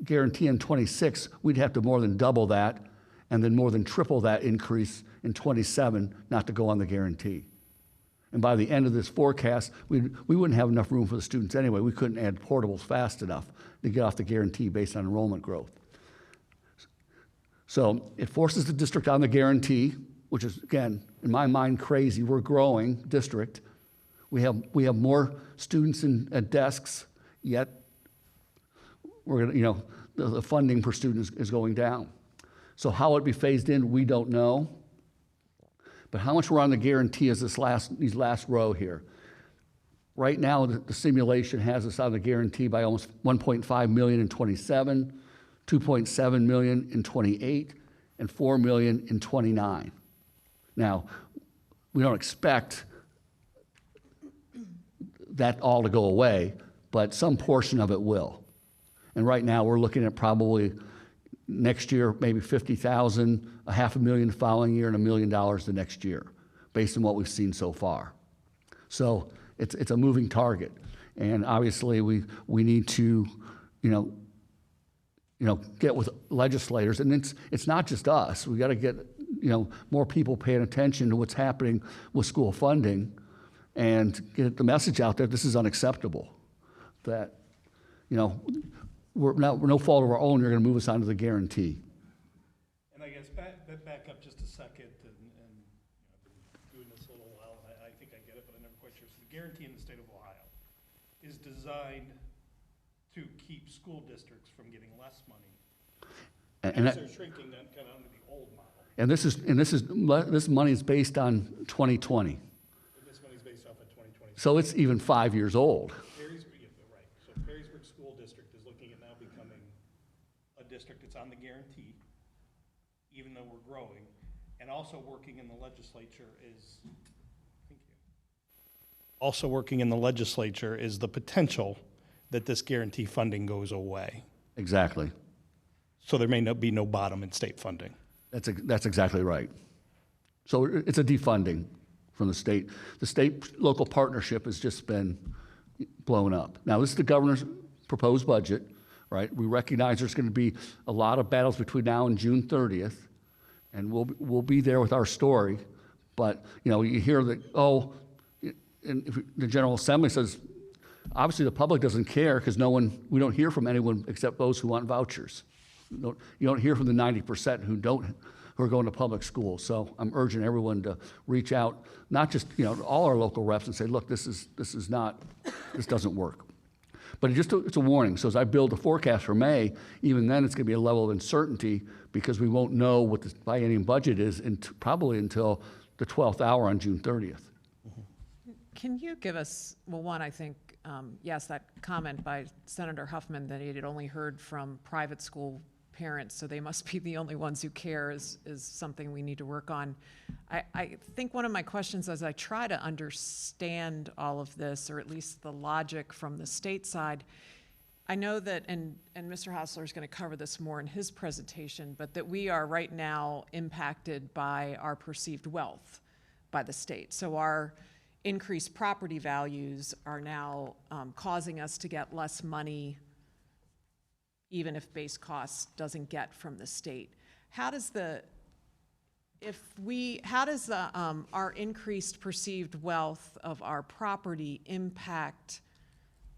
B: guarantee in 26, we'd have to more than double that, and then more than triple that increase in 27 not to go on the guarantee. And by the end of this forecast, we wouldn't have enough room for the students anyway. We couldn't add portables fast enough to get off the guarantee based on enrollment growth. So it forces the district on the guarantee, which is, again, in my mind, crazy. We're a growing district. We have more students at desks, yet we're gonna, the funding per student is going down. So how it be phased in, we don't know. But how much we're on the guarantee is these last row here. Right now, the simulation has us on the guarantee by almost 1.5 million in 27, 2.7 million in 28, and 4 million in 29. Now, we don't expect that all to go away, but some portion of it will. And right now, we're looking at probably next year, maybe 50,000, $500,000 the following year, and $1 million the next year, based on what we've seen so far. So it's a moving target, and obviously we need to, get with legislators, and it's not just us. We got to get more people paying attention to what's happening with school funding, and get the message out there. This is unacceptable. That we're no fault of our own. You're going to move us onto the guarantee.
C: And I guess back up just a second, and I've been doing this a little while, and I think I get it, but I'm never quite sure. So the guarantee in the state of Ohio is designed to keep school districts from getting less money. And they're shrinking that kind of under the old model.
B: And this money is based on 2020.
C: And this money's based off of 2020.
B: So it's even 5 years old.
C: Right. So Perrysburg School District is looking at now becoming a district that's on the guarantee, even though we're growing, and also working in the legislature is, thank you. Also working in the legislature is the potential that this guarantee funding goes away.
B: Exactly.
C: So there may be no bottom in state funding.
B: That's exactly right. So it's a defunding from the state. The state-local partnership has just been blown up. Now, this is the governor's proposed budget, right? We recognize there's going to be a lot of battles between now and June 30th, and we'll be there with our story. But you hear that, and if the General Assembly says, obviously the public doesn't care because we don't hear from anyone except those who want vouchers. You don't hear from the 90% who are going to public schools. So I'm urging everyone to reach out, not just all our local reps, and say, look, this doesn't work. But it's a warning. So as I build a forecast for May, even then it's going to be a level of uncertainty because we won't know what the biennium budget is probably until the 12th hour on June 30th.
A: Can you give us, well, one, I think, yes, that comment by Senator Huffman that he had only heard from private school parents, so they must be the only ones who care, is something we need to work on. I think one of my questions as I try to understand all of this, or at least the logic from the state side, I know that, and Mr. Hassler is going to cover this more in his presentation, but that we are right now impacted by our perceived wealth by the state. So our increased property values are now causing us to get less money even if base costs doesn't get from the state. How does how does our increased perceived wealth of our property impact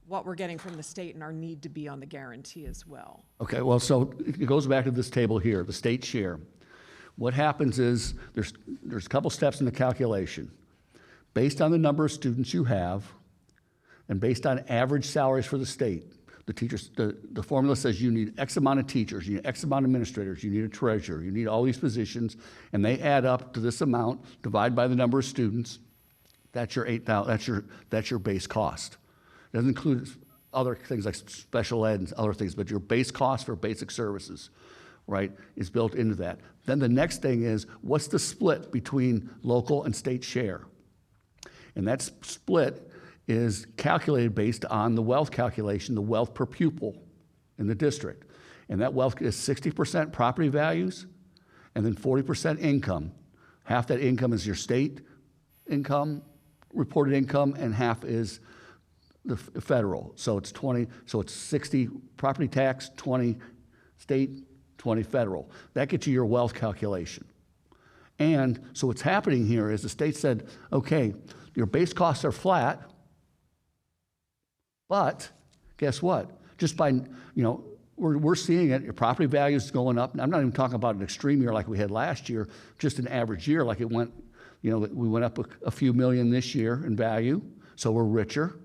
A: what we're getting from the state and our need to be on the guarantee as well?
B: Okay, well, so it goes back to this table here, the state share. What happens is there's a couple steps in the calculation. Based on the number of students you have and based on average salaries for the state, the formula says you need X amount of teachers, you need X amount of administrators, you need a treasurer, you need all these positions, and they add up to this amount, divide by the number of students. That's your 8,000. That's your base cost. It doesn't include other things like special ed and other things, but your base cost for basic services, right, is built into that. Then the next thing is, what's the split between local and state share? And that split is calculated based on the wealth calculation, the wealth per pupil in the district. And that wealth is 60% property values and then 40% income. Half that income is your state income, reported income, and half is the federal. So it's 20, so it's 60 property tax, 20 state, 20 federal. That gets you your wealth calculation. And so what's happening here is the state said, okay, your base costs are flat, but guess what? Just by, we're seeing it, your property value is going up. I'm not even talking about an extreme year like we had last year, just an average year like it went, we went up a few million this year in value, so we're richer,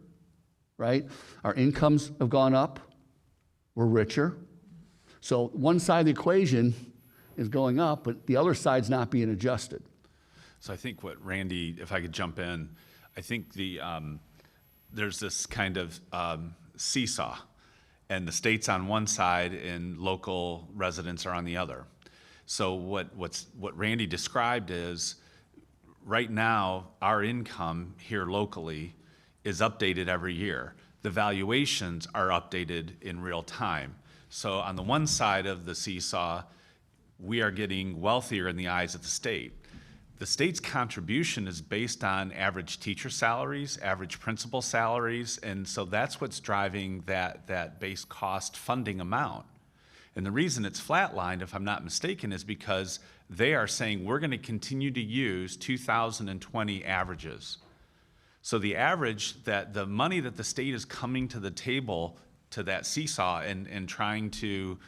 B: right? Our incomes have gone up, we're richer. So one side of the equation is going up, but the other side's not being adjusted.
E: So I think what Randy, if I could jump in, I think there's this kind of seesaw, and the state's on one side and local residents are on the other. So what Randy described is, right now, our income here locally is updated every year. The valuations are updated in real time. So on the one side of the seesaw, we are getting wealthier in the eyes of the state. The state's contribution is based on average teacher salaries, average principal salaries, and so that's what's driving that base cost funding amount. And the reason it's flatlined, if I'm not mistaken, is because they are saying we're going to continue to use 2020 averages. So the average, that the money that the state is coming to the table to that seesaw and trying to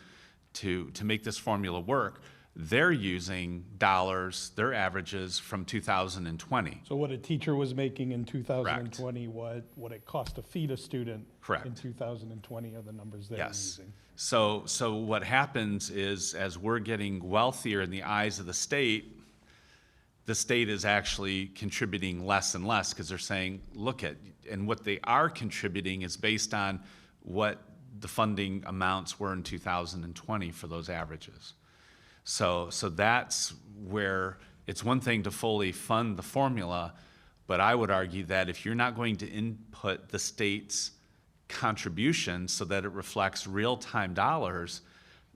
E: make this formula work, they're using dollars, their averages from 2020.
C: So what a teacher was making in 2020, what it cost to feed a student in 2020 are the numbers they're using.
E: So what happens is, as we're getting wealthier in the eyes of the state is actually contributing less and less because they're saying, and what they are contributing is based on what the funding amounts were in 2020 for those averages. So that's where it's one thing to fully fund the formula, but I would argue that if you're not going to input the state's contribution so that it reflects real-time dollars,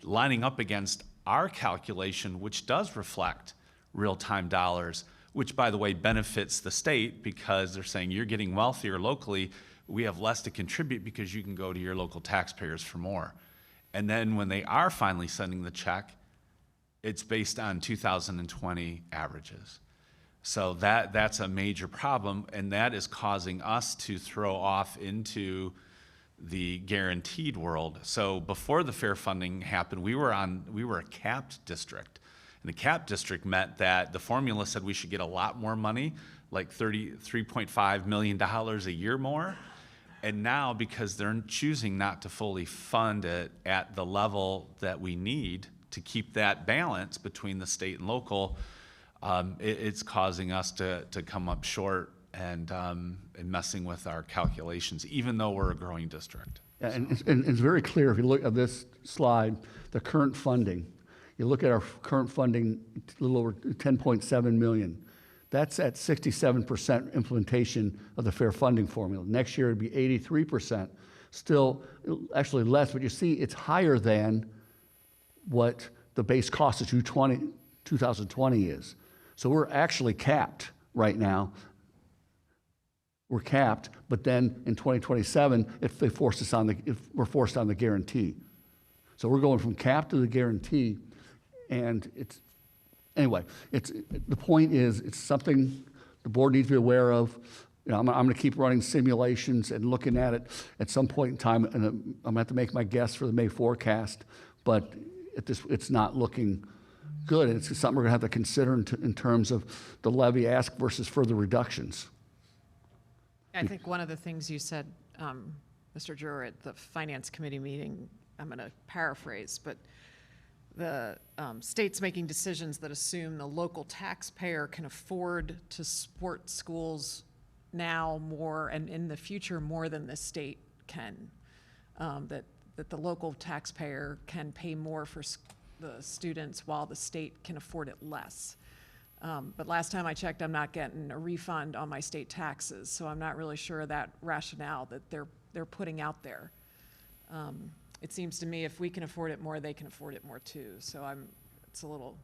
E: lining up against our calculation, which does reflect real-time dollars, which, by the way, benefits the state because they're saying you're getting wealthier locally, we have less to contribute because you can go to your local taxpayers for more. And then when they are finally sending the check, it's based on 2020 averages. So that's a major problem, and that is causing us to throw off into the guaranteed world. So before the fair funding happened, we were a capped district. And the capped district meant that the formula said we should get a lot more money, like $33.5 million a year more. And now, because they're choosing not to fully fund it at the level that we need to keep that balance between the state and local, it's causing us to come up short and messing with our calculations, even though we're a growing district.
B: Yeah, and it's very clear if you look at this slide, the current funding. You look at our current funding, a little over 10.7 million. That's at 67% implementation of the fair funding formula. Next year it'd be 83%. Still, actually less, but you see it's higher than what the base cost of 2020 is. So we're actually capped right now. We're capped, but then in 2027, if we're forced on the guarantee. So we're going from cap to the guarantee, and anyway, the point is, it's something the board needs to be aware of. You know, I'm going to keep running simulations and looking at it at some point in time, and I'm going to have to make my guess for the May forecast, but it's not looking good, and it's something we're going to have to consider in terms of the levy ask versus further reductions.
A: I think one of the things you said, Mr. Drewer, at the Finance Committee meeting, I'm going to paraphrase, but the state's making decisions that assume the local taxpayer can afford to support schools now more and in the future more than the state can. That the local taxpayer can pay more for the students while the state can afford it less. But last time I checked, I'm not getting a refund on my state taxes, so I'm not really sure of that rationale that they're putting out there. It seems to me if we can afford it more, they can afford it more too. So it's a little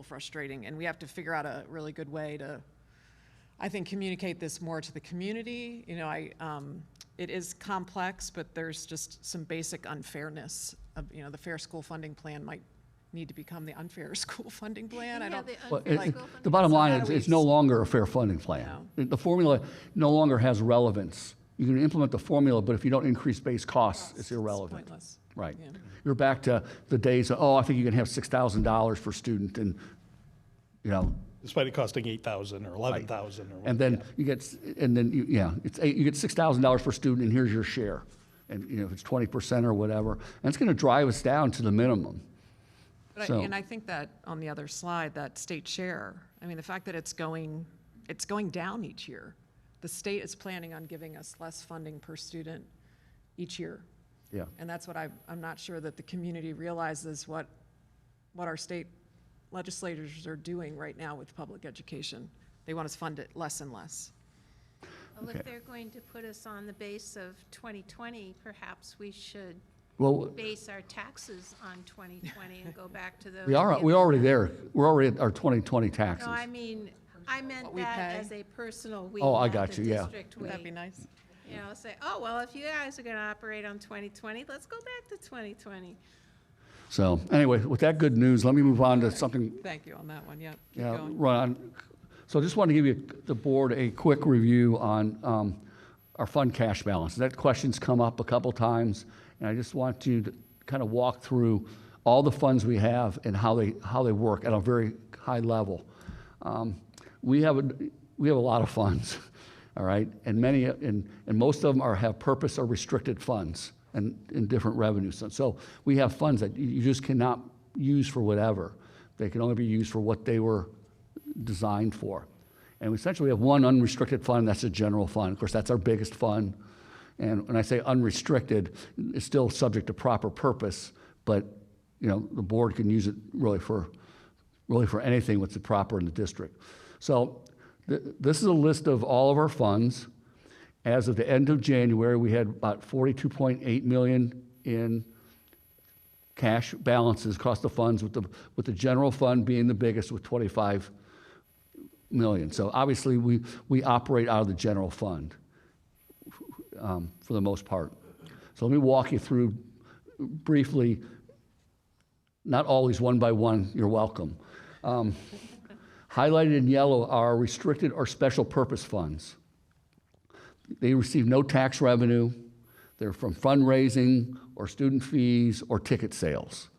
A: frustrating, and we have to figure out a really good way to, I think, communicate this more to the community. You know, it is complex, but there's just some basic unfairness of, you know, the Fair School Funding Plan might need to become the unfair school funding plan. I don't
B: Well,
A: feel like
B: the bottom line
A: how
B: is
A: do we
B: it's no longer a fair funding plan. The formula no longer has relevance. You can implement the formula, but if you don't increase base costs, it's irrelevant.
A: It's pointless.
B: Right.
A: Yeah.
B: You're back to the days of, I think you can have $6,000 per student, and, you know.
C: Despite it costing $8,000 or $11,000 or whatever.
B: And then you get, you get $6,000 per student, and here's your share. And, you know, if it's 20% or whatever, and it's going to drive us down to the minimum.
A: But and I think that on the other slide, that state share, I mean, the fact that it's going down each year. The state is planning on giving us less funding per student each year.
B: Yeah.
A: And that's what I'm not sure that the community realizes what our state legislators are doing right now with public education. They want us to fund it less and less.
D: Well, if they're going to put us on the base of 2020, perhaps we should base our taxes on 2020 and go back to those.
B: We're already there. We're already at our 2020 taxes.
D: No, I mean, I meant
A: we
D: that
A: pay?
D: as a personal we.
B: Oh, I
D: not
B: got
D: the
B: you, yeah.
D: district
A: Would that
D: we.
A: be nice?
D: You know, say, oh, well, if you guys are going to operate on 2020, let's go back to 2020.
B: So anyway, with that good news, let me move on to something.
A: Thank you on that one, Keep
B: Yeah,
A: going.
B: run on. So I just want to give you, the board, a quick review on our fund cash balance. That question's come up a couple times, and I just want you to kind of walk through all the funds we have and how they work at a very high level. We have a lot of funds, all right, and most of them have purpose or restricted funds and in different revenues. So we have funds that you just cannot use for whatever. They can only be used for what they were designed for. And we essentially have one unrestricted fund, that's a general fund. Of course, that's our biggest fund. And when I say unrestricted, it's still subject to proper purpose, but you know, the board can use it really for anything that's proper in the district. So this is a list of all of our funds. As of the end of January, we had about $42.8 million in cash balances across the funds, with the general fund being the biggest with $25 million. So obviously, we operate out of the general fund for the most part. So let me walk you through briefly, not always one by one, you're welcome. Highlighted in yellow are restricted or special purpose funds. They receive no tax revenue. They're from fundraising or student fees or ticket sales.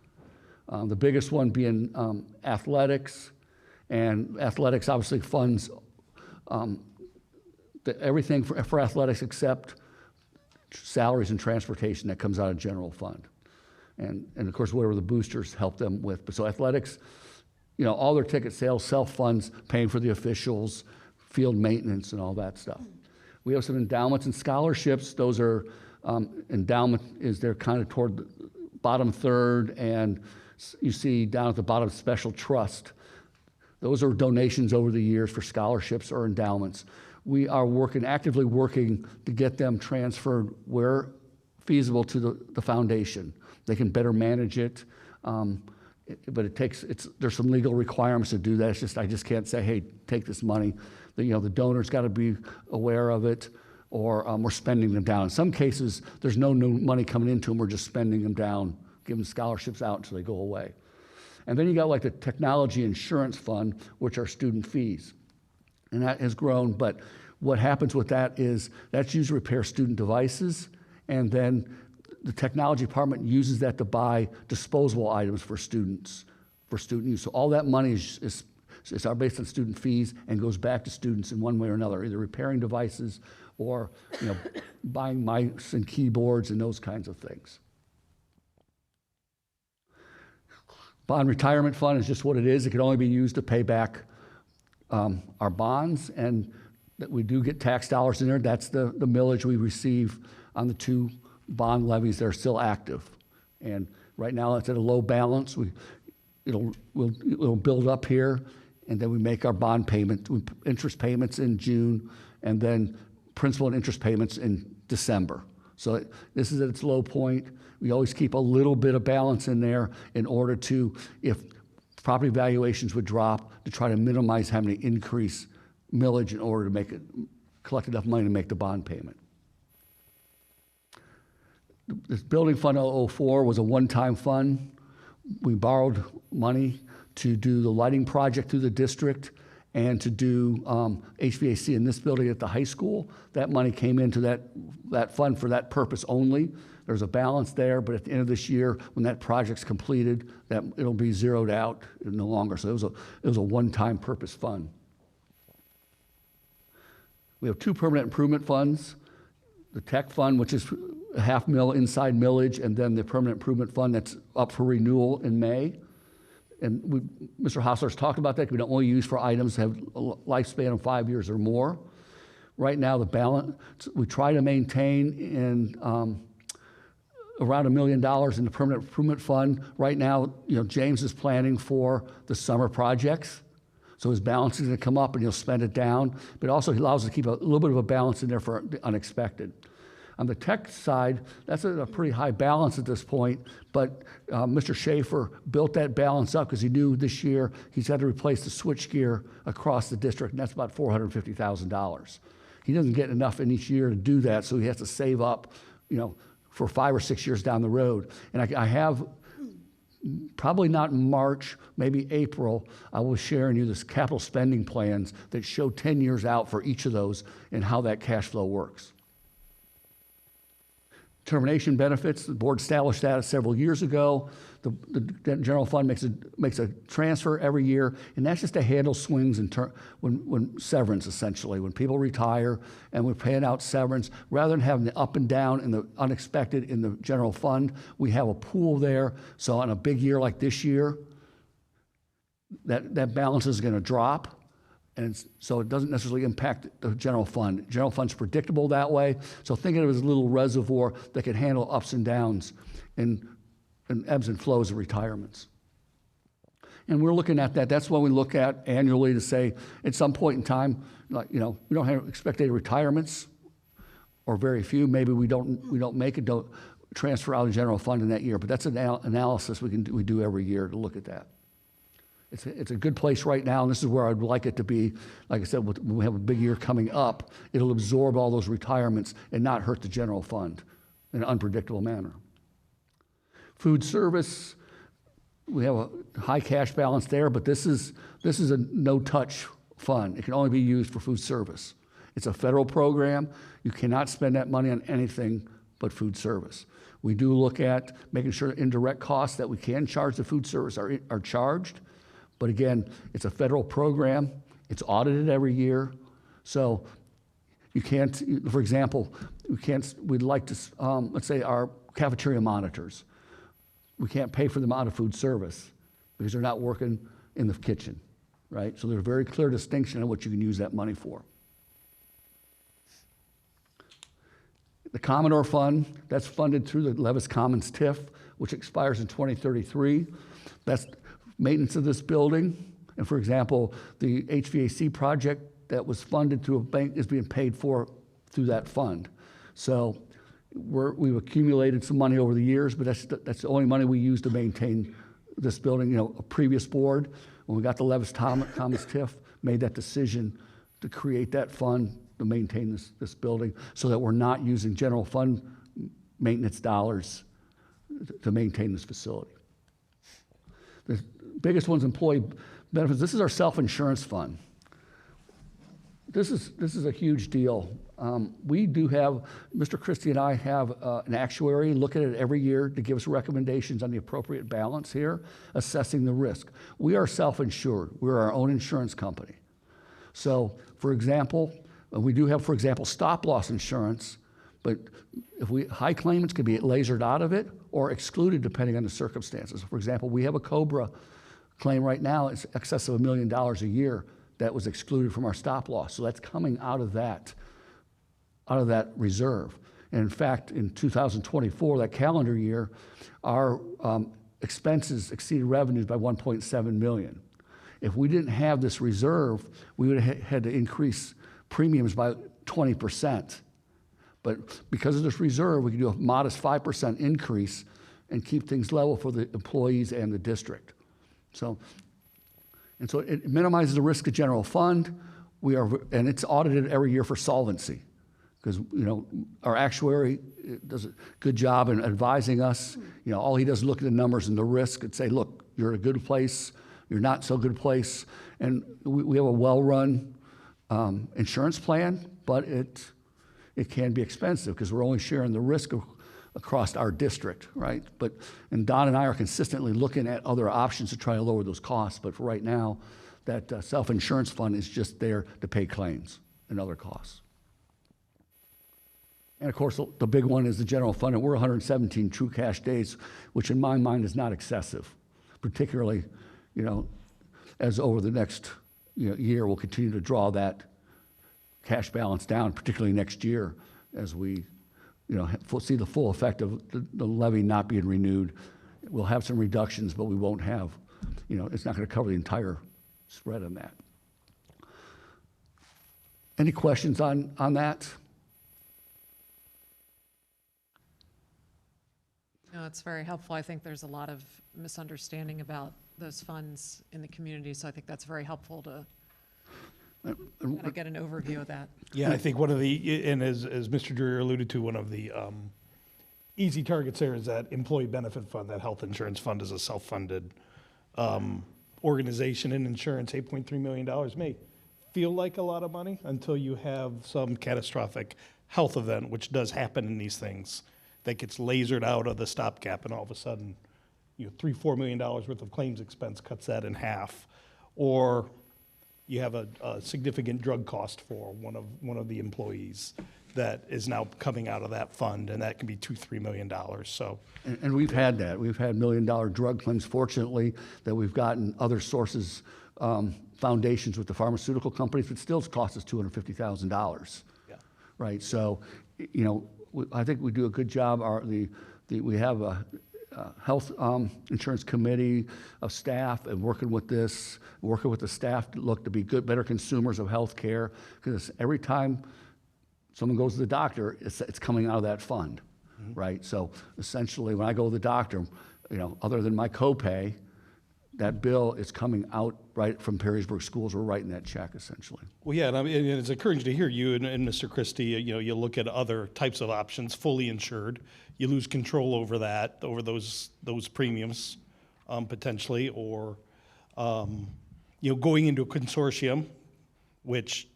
B: The biggest one being athletics, and athletics obviously funds everything for athletics except salaries and transportation that comes out of general fund. And of course, whatever the boosters help them with. But so athletics, you know, all their ticket sales, self-funds, paying for the officials, field maintenance, and all that stuff. We have some endowments and scholarships. Those are, they're kind of toward the bottom third, and you see down at the bottom, special trust. Those are donations over the years for scholarships or endowments. We are actively working to get them transferred where feasible to the foundation. They can better manage it, but there's some legal requirements to do that. I just can't say, hey, take this money. The donor's got to be aware of it, or we're spending them down. In some cases, there's no new money coming into them. We're just spending them down, giving scholarships out until they go away. And then you got like the technology insurance fund, which are student fees. And that has grown, but what happens with that is that's used to repair student devices, and then the technology department uses that to buy disposable items for students, for student use. So all that money is based on student fees and goes back to students in one way or another, either repairing devices or buying mice and keyboards and those kinds of things. Bond retirement fund is just what it is. It can only be used to pay back our bonds, and that we do get tax dollars in there. That's the millage we receive on the 2 bond levies that are still active. And right now it's at a low balance. It'll build up here, and then we make our bond payment, interest payments in June, and then principal and interest payments in December. So this is at its low point. We always keep a little bit of balance in there in order to, if property valuations would drop, to try to minimize having to increase millage in order to collect enough money to make the bond payment. This building fund 004 was a one-time fund. We borrowed money to do the lighting project through the district and to do HVAC in this building at the high school. That money came into that fund for that purpose only. There's a balance there, but at the end of this year, when that project's completed, that it'll be zeroed out no longer. So it was a one-time purpose fund. We have 2 permanent improvement funds. The tech fund, which is $500,000 inside millage, and then the permanent improvement fund that's up for renewal in May. And Mr. Hostler's talked about that. We don't only use for items that have a lifespan of 5 years or more. Right now, the balance, we try to maintain in around $1 million in the permanent improvement fund. Right now, James is planning for the summer projects. So his balance is going to come up and he'll spend it down, but also he allows us to keep a little bit of a balance in there for the unexpected. On the tech side, that's a pretty high balance at this point, but Mr. Schaefer built that balance up because he knew this year he's had to replace the switchgear across the district, and that's about $450,000. He doesn't get enough in each year to do that, so he has to save up, for 5 or 6 years down the road. And I have, probably not in March, maybe April, I was sharing you this capital spending plans that show 10 years out for each of those and how that cash flow works. Termination benefits, the board established that several years ago. The general fund makes a transfer every year, and that's just to handle swings when severance, essentially, when people retire and we're paying out severance. Rather than having the up and down and the unexpected in the general fund, we have a pool there. So on a big year like this year, that balance is going to drop. And so it doesn't necessarily impact the general fund. General fund's predictable that way. So think of it as a little reservoir that can handle ups and downs and ebbs and flows of retirements. And we're looking at that. That's what we look at annually to say at some point in time, we don't have expected retirements or very few. Maybe we don't make it, don't transfer out of the general fund in that year. But that's an analysis we do every year to look at that. It's a good place right now, and this is where I'd like it to be. Like I said, when we have a big year coming up, it'll absorb all those retirements and not hurt the general fund in an unpredictable manner. Food service, we have a high cash balance there, but this is a no-touch fund. It can only be used for food service. It's a federal program. You cannot spend that money on anything but food service. We do look at making sure indirect costs that we can charge the food service are charged. But again, it's a federal program. It's audited every year. So you can't, for example, we'd like to, let's say our cafeteria monitors. We can't pay for them out of food service because they're not working in the kitchen, right? So there's a very clear distinction of what you can use that money for. The Commodore Fund, that's funded through the Levis Commons TIF, which expires in 2033. That's maintenance of this building. And for example, the HVAC project that was funded through a bank is being paid for through that fund. So we've accumulated some money over the years, but that's the only money we use to maintain this building. A previous board, when we got the Levis Commons TIF, made that decision to create that fund to maintain this building so that we're not using general fund maintenance dollars to maintain this facility. biggest one's employee benefits. This is our self-insurance fund. This is a huge deal. We do have, Mr. Christie and I have an actuary look at it every year to give us recommendations on the appropriate balance here, assessing the risk. We are self-insured. We're our own insurance company. So, for example, we do have, for example, stop-loss insurance, but high claimants can be lasered out of it or excluded depending on the circumstances. For example, we have a COBRA claim right now. It's excess of $1 million a year that was excluded from our stop-loss. So that's coming out of that reserve. And in fact, in 2024, that calendar year, our expenses exceeded revenues by $1.7 million. If we didn't have this reserve, we would have had to increase premiums by 20%. But because of this reserve, we can do a modest 5% increase and keep things level for the employees and the district. So it minimizes the risk of general fund. And it's audited every year for solvency, because our actuary does a good job in advising us. All he does is look at the numbers and the risk and say, look, you're in a good place, you're not so good place. And we have a well-run insurance plan, but it can be expensive because we're only sharing the risk across our district, right? And Don and I are consistently looking at other options to try to lower those costs. But for right now, that self-insurance fund is just there to pay claims and other costs. And of course, the big one is the general fund, and we're 117 true cash days, which in my mind is not excessive, particularly, as over the next year, we'll continue to draw that cash balance down, particularly next year, as we see the full effect of the levy not being renewed. We'll have some reductions, but we won't have, it's not going to cover the entire spread on that. Any questions on that?
A: No, it's very helpful. I think there's a lot of misunderstanding about those funds in the community, so I think that's very helpful to kind of get an overview of that.
C: Yeah, I think one of the, and as Mr. Dreyer alluded to, one of the easy targets there is that employee benefit fund. That health insurance fund is a self-funded organization, and insurance, $8.3 million may feel like a lot of money until you have some catastrophic health event, which does happen in these things, that gets lasered out of the stopgap, and all of a sudden, $3-4 million worth of claims expense cuts that in half. Or you have a significant drug cost for one of the employees that is now coming out of that fund, and that can be $2-3 million. So,
B: and we've had that. We've had $1 million drug claims, fortunately, that we've gotten other sources, foundations with the pharmaceutical companies, but still costs us $250,000.
C: Yeah.
B: Right. So, I think we do a good job. We have a health insurance committee of staff and working with the staff to look to be better consumers of health care, because every time someone goes to the doctor, it's coming out of that fund, right? So essentially, when I go to the doctor, other than my copay, that bill is coming out right from Perrysburg Schools. We're writing that check, essentially.
C: Well, yeah, and it's encouraging to hear you and Mr. Christie, you look at other types of options, fully insured. You lose control over that, over those premiums, potentially, or, going into a consortium, which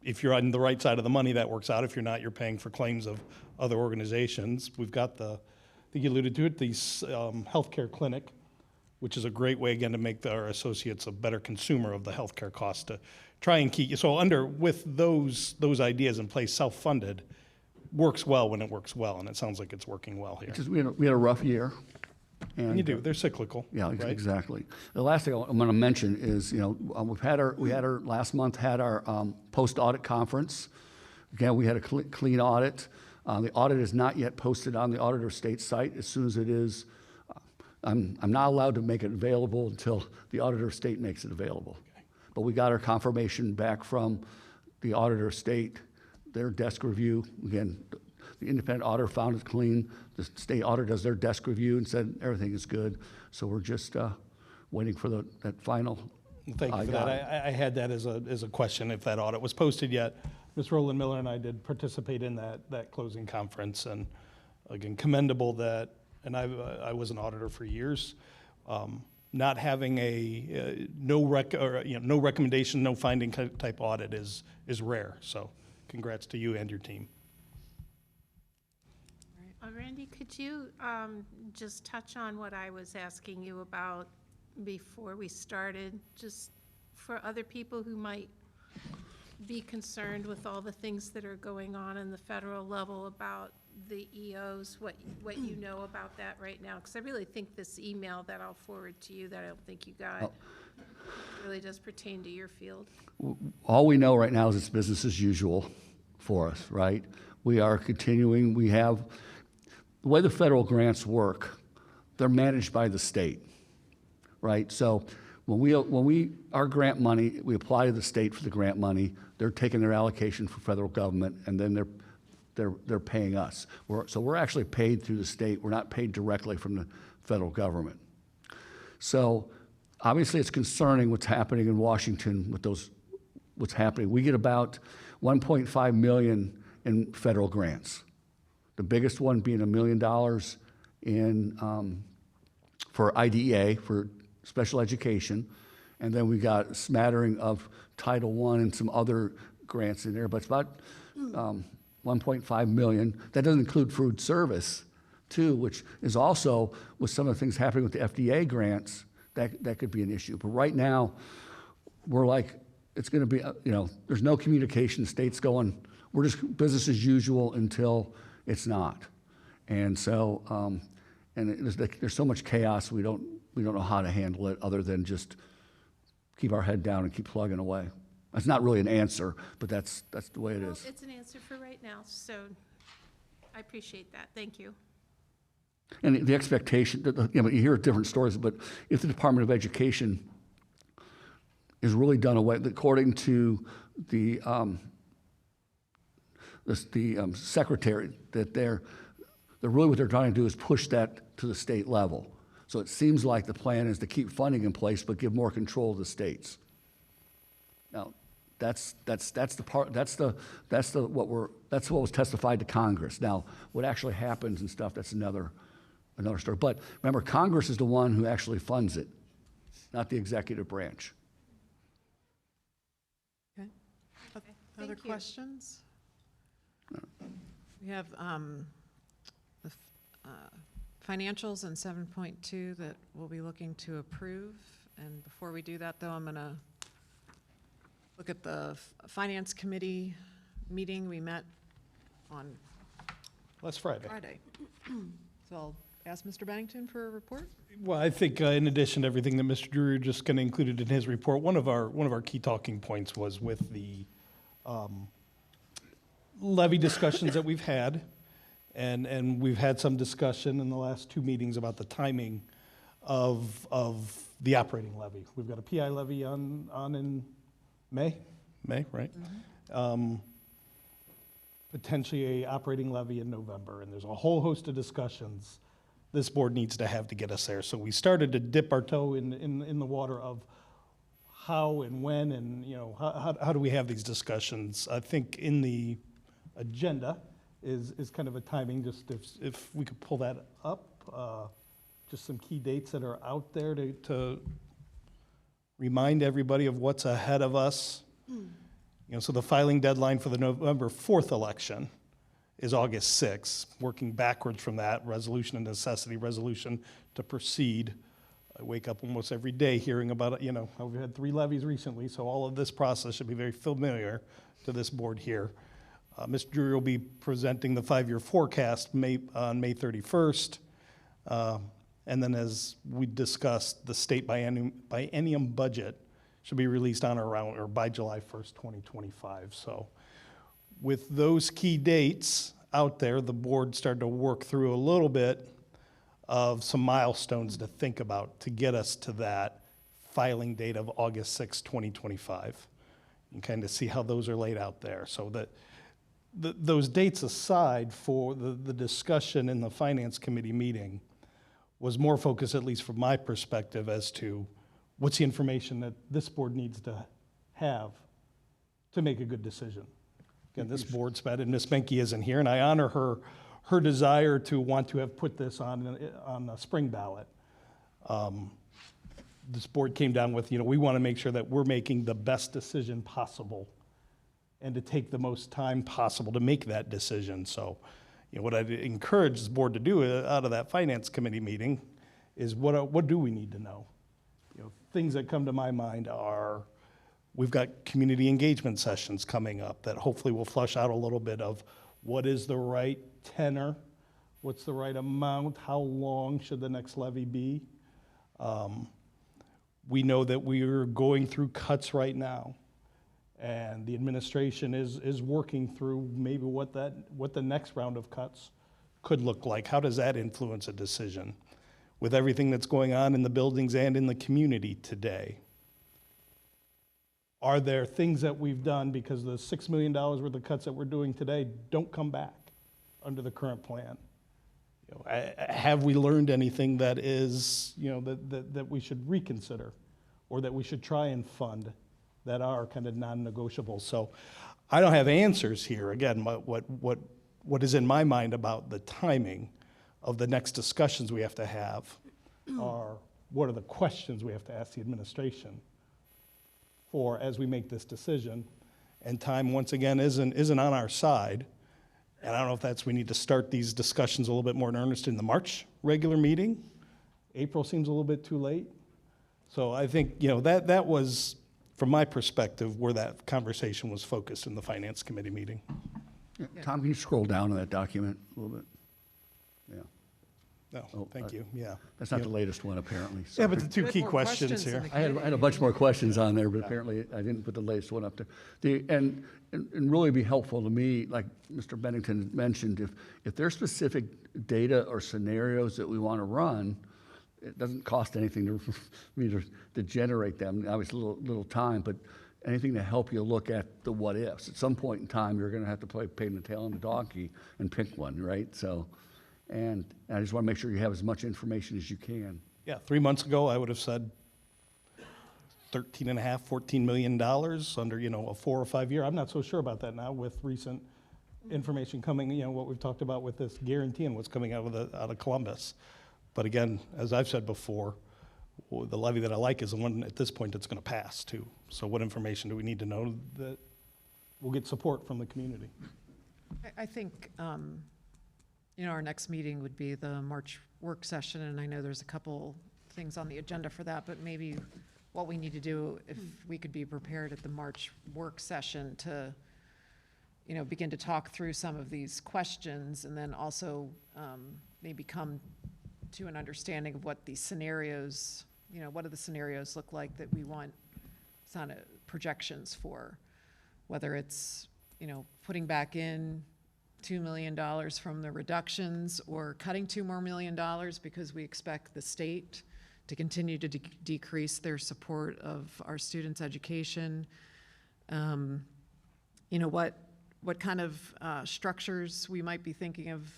C: if you're on the right side of the money, that works out. If you're not, you're paying for claims of other organizations. We've got I think you alluded to it, the healthcare clinic, which is a great way, again, to make our associates a better consumer of the healthcare cost, to try and keep, with those ideas in place, self-funded, works well when it works well, and it sounds like it's working well here.
B: We had a rough year.
C: And you do, they're cyclical.
B: Yeah,
C: right?
B: Exactly. The last thing I'm going to mention is, last month had our post-audit conference. Again, we had a clean audit. The audit is not yet posted on the Auditor State site. As soon as it is, I'm not allowed to make it available until the Auditor State makes it available. Okay. But we got our confirmation back from the Auditor State, their desk review. Again, the independent auditor found it clean. The state auditor does their desk review and said everything is good. So we're just waiting for that final.
C: Thank you for that. I had that as a question, if that audit was posted yet. Ms. Roland Miller and I did participate in that closing conference, and again, commendable that, and I was an auditor for years. not having a no recommendation, no finding type audit is rare. So congrats to you and your team.
D: Randy, could you just touch on what I was asking you about before we started, just for other people who might be concerned with all the things that are going on in the federal level about the EOs, what you know about that right now? Because I really think this email that I'll forward to you that I don't think you got really does pertain to your field.
B: All we know right now is it's business as usual for us, right? We are continuing. We have, the way the federal grants work, they're managed by the state, right? So our grant money, we apply to the state for the grant money, they're taking their allocation for federal government, and then they're paying us. So we're actually paid through the state. We're not paid directly from the federal government. So obviously it's concerning what's happening in Washington with what's happening. We get about $1.5 million in federal grants. The biggest one being $1 million for IDEA, for special education. And then we got a smattering of Title I and some other grants in there, but it's about 1.5 million. That doesn't include food service, too, which is also, with some of the things happening with the FDA grants, that could be an issue. But right now, we're like, it's going to be, there's no communication. The state's going, we're just business as usual until it's not. And so, there's so much chaos, we don't know how to handle it other than just keep our head down and keep plugging away. That's not really an answer, but that's the way it is.
D: It's an answer for right now, so I appreciate that. Thank you.
B: And the expectation, you hear different stories, but if the Department of Education is really done away, according to the secretary, that they're really what they're trying to do is push that to the state level. So it seems like the plan is to keep funding in place, but give more control to the states. Now, that's what was testified to Congress. Now, what actually happens and stuff, that's another story. But remember, Congress is the one who actually funds it, not the executive branch.
A: Okay. Other questions? We have the financials in 7.2 that we'll be looking to approve. And before we do that, though, I'm going to look at the Finance Committee meeting we met on
C: Last Friday.
A: So I'll ask Mr. Bennington for a report.
C: Well, I think in addition to everything that Mr. Drury just kind of included in his report, one of our key talking points was with the levy discussions that we've had, and we've had some discussion in the last two meetings about the timing of the operating levy. We've got a PI levy on in May, right? Mm-hmm. Potentially a operating levy in November, and there's a whole host of discussions this board needs to have to get us there. So we started to dip our toe in the water of how and when, and how do we have these discussions. I think in the agenda is kind of a timing, just if we could pull that up, just some key dates that are out there to remind everybody of what's ahead of us. So the filing deadline for the November 4th election is August 6th. Working backwards from that, resolution and necessity resolution to proceed. I wake up almost every day hearing about it. We've had 3 levies recently, so all of this process should be very familiar to this board here. Mr. Drury will be presenting the 5-year forecast on May 31st. And then, as we discussed, the state biennium budget should be released on or around or by July 1st, 2025. So with those key dates out there, the board started to work through a little bit of some milestones to think about to get us to that filing date of August 6, 2025. And kind of see how those are laid out there. So that those dates aside, for the discussion in the Finance Committee meeting was more focused, at least from my perspective, as to what's the information that this board needs to have to make a good decision. Again, this board's met, and Ms. Menke isn't here, and I honor her desire to want to have put this on a spring ballot. this board came down with, we want to make sure that we're making the best decision possible and to take the most time possible to make that decision. So, what I'd encourage this board to do out of that finance committee meeting is what do we need to know? Things that come to my mind are, we've got community engagement sessions coming up that hopefully will flush out a little bit of what is the right tenor, what's the right amount, how long should the next levy be? We know that we are going through cuts right now, and the administration is working through maybe what the next round of cuts could look like. How does that influence a decision? With everything that's going on in the buildings and in the community today, are there things that we've done because the $6 million worth of cuts that we're doing today don't come back under the current plan? Have we learned anything that is, that we should reconsider or that we should try and fund that are kind of non-negotiable? So I don't have answers here. Again, what is in my mind about the timing of the next discussions we have to have are, what are the questions we have to ask the administration for as we make this decision? And time, once again, isn't on our side. And I don't know if that's, we need to start these discussions a little bit more in earnest in the March regular meeting. April seems a little bit too late. So I think, that was, from my perspective, where that conversation was focused in the Finance Committee meeting.
B: Yeah, Tom, can you scroll down to that document a little bit? Yeah.
C: No, thank you, yeah.
B: That's not the latest one, apparently.
C: Yeah, but the
B: Sorry.
C: two
A: We had
C: key
A: more
C: questions
A: questions
C: here.
A: in the
B: I had a bunch more questions on there, but apparently I didn't put the latest one up there. And really be helpful to me, like Mr. Bennington mentioned, if there's specific data or scenarios that we want to run, it doesn't cost anything to me to generate them. Obviously, a little time, but anything to help you look at the what ifs. At some point in time, you're going to have to play pain in the tail on the donkey and pick one, right? So, and I just want to make sure you have as much information as you can.
C: Yeah, 3 months ago, I would have said $13.5, $14 million under, a 4 or 5 year. I'm not so sure about that now with recent information coming, what we've talked about with this guarantee and what's coming out of Columbus. But again, as I've said before, the levy that I like is the one at this point that's going to pass too. So what information do we need to know that will get support from the community?
A: I think, our next meeting would be the March work session, and I know there's a couple things on the agenda for that, but maybe what we need to do, if we could be prepared at the March work session to, begin to talk through some of these questions, and then also maybe come to an understanding of what these scenarios, what do the scenarios look like that we want kind of projections for, whether it's, putting back in $2 million from the reductions or cutting $2 more million because we expect the state to continue to decrease their support of our students' education. What kind of structures we might be thinking of.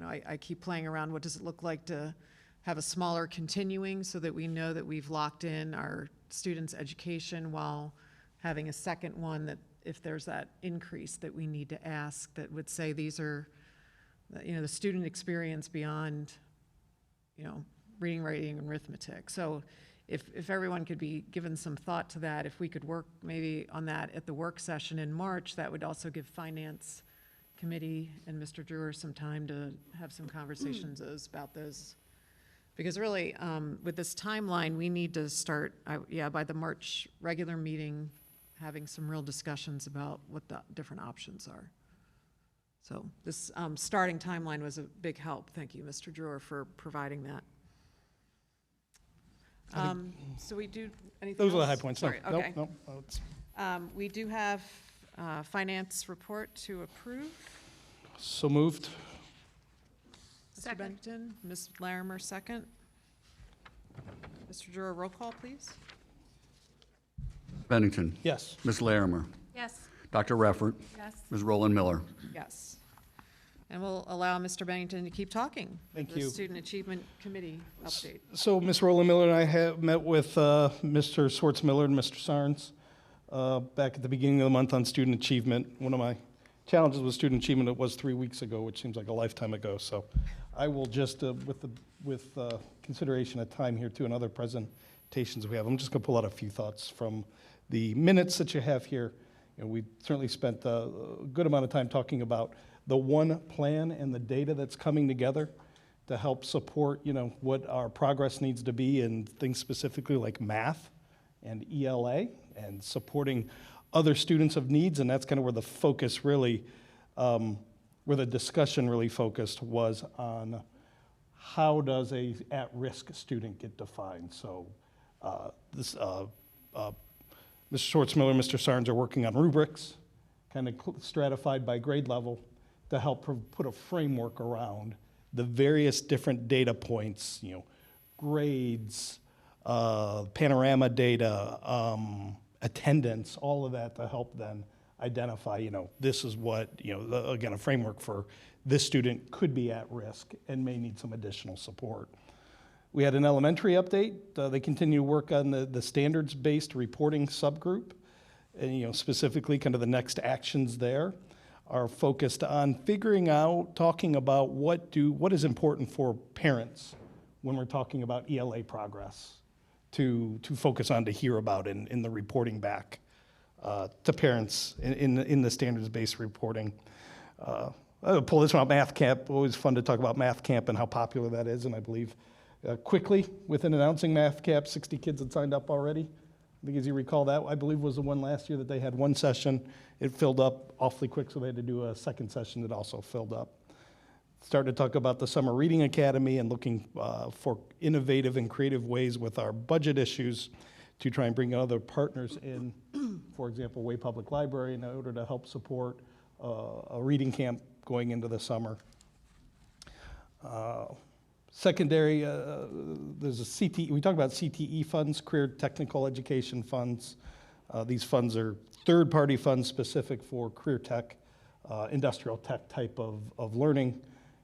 A: I keep playing around, what does it look like to have a smaller continuing so that we know that we've locked in our students' education while having a second one that if there's that increase that we need to ask that would say these are, the student experience beyond, reading, writing, and arithmetic. So if everyone could be given some thought to that, if we could work maybe on that at the work session in March, that would also give Finance Committee and Mr. Drewer some time to have some conversations about those. Because really, with this timeline, we need to start, by the March regular meeting, having some real discussions about what the different options are. So this starting timeline was a big help. Thank you, Mr. Drewer, for providing that. So we do anything
C: Those
A: else?
C: are the high points.
A: Sorry,
C: No,
A: okay.
C: no, it's
A: We do have finance report to approve.
C: so moved.
A: Mr. Bennington, Ms. Larimer, second. Mr. Drewer, roll call, please.
B: Bennington.
C: Yes.
B: Ms. Larimer.
L: Yes.
B: Dr. Reffert.
L: Yes.
B: Ms. Roland Miller.
A: Yes. And we'll allow Mr. Bennington to keep talking.
C: Thank
A: with the
C: you.
A: Student Achievement Committee update.
C: So Ms. Roland Miller and I have met with Mr. Swartz Miller and Mr. Sarnes back at the beginning of the month on student achievement. One of my challenges with student achievement, it was 3 weeks ago, which seems like a lifetime ago. So I will just, with consideration of time here too, and other presentations we have. I'm just going to pull out a few thoughts from the minutes that you have here. We certainly spent a good amount of time talking about the one plan and the data that's coming together to help support, what our progress needs to be in things specifically like math and ELA and supporting other students of needs. And that's kind of where the focus really, where the discussion really focused was on how does a at-risk student get defined. So Mr. Schwartzmiller, Mr. Sarnes are working on rubrics, kind of stratified by grade level, to help put a framework around the various different data points, grades, panorama data, attendance, all of that to help then identify, this is what, again, a framework for this student could be at risk and may need some additional support. We had an elementary update. They continue to work on the standards-based reporting subgroup, and specifically kind of the next actions there are focused on figuring out, talking about what is important for parents when we're talking about ELA progress to focus on, to hear about in the reporting back to parents in the standards-based reporting. I'll pull this one out, Math Camp. Always fun to talk about Math Camp and how popular that is, and I believe quickly, within announcing Math Camp, 60 kids had signed up already. I think as you recall, that I believe was the one last year that they had one session. It filled up awfully quick, so they had to do a second session that also filled up. Started to talk about the Summer Reading Academy and looking for innovative and creative ways with our budget issues to try and bring other partners in, for example, Way Public Library, in order to help support a reading camp going into the summer. Secondary, there's a CTE, we talk about CTE funds, Career Technical Education Funds. These funds are third-party funds specific for career tech, industrial tech type of learning,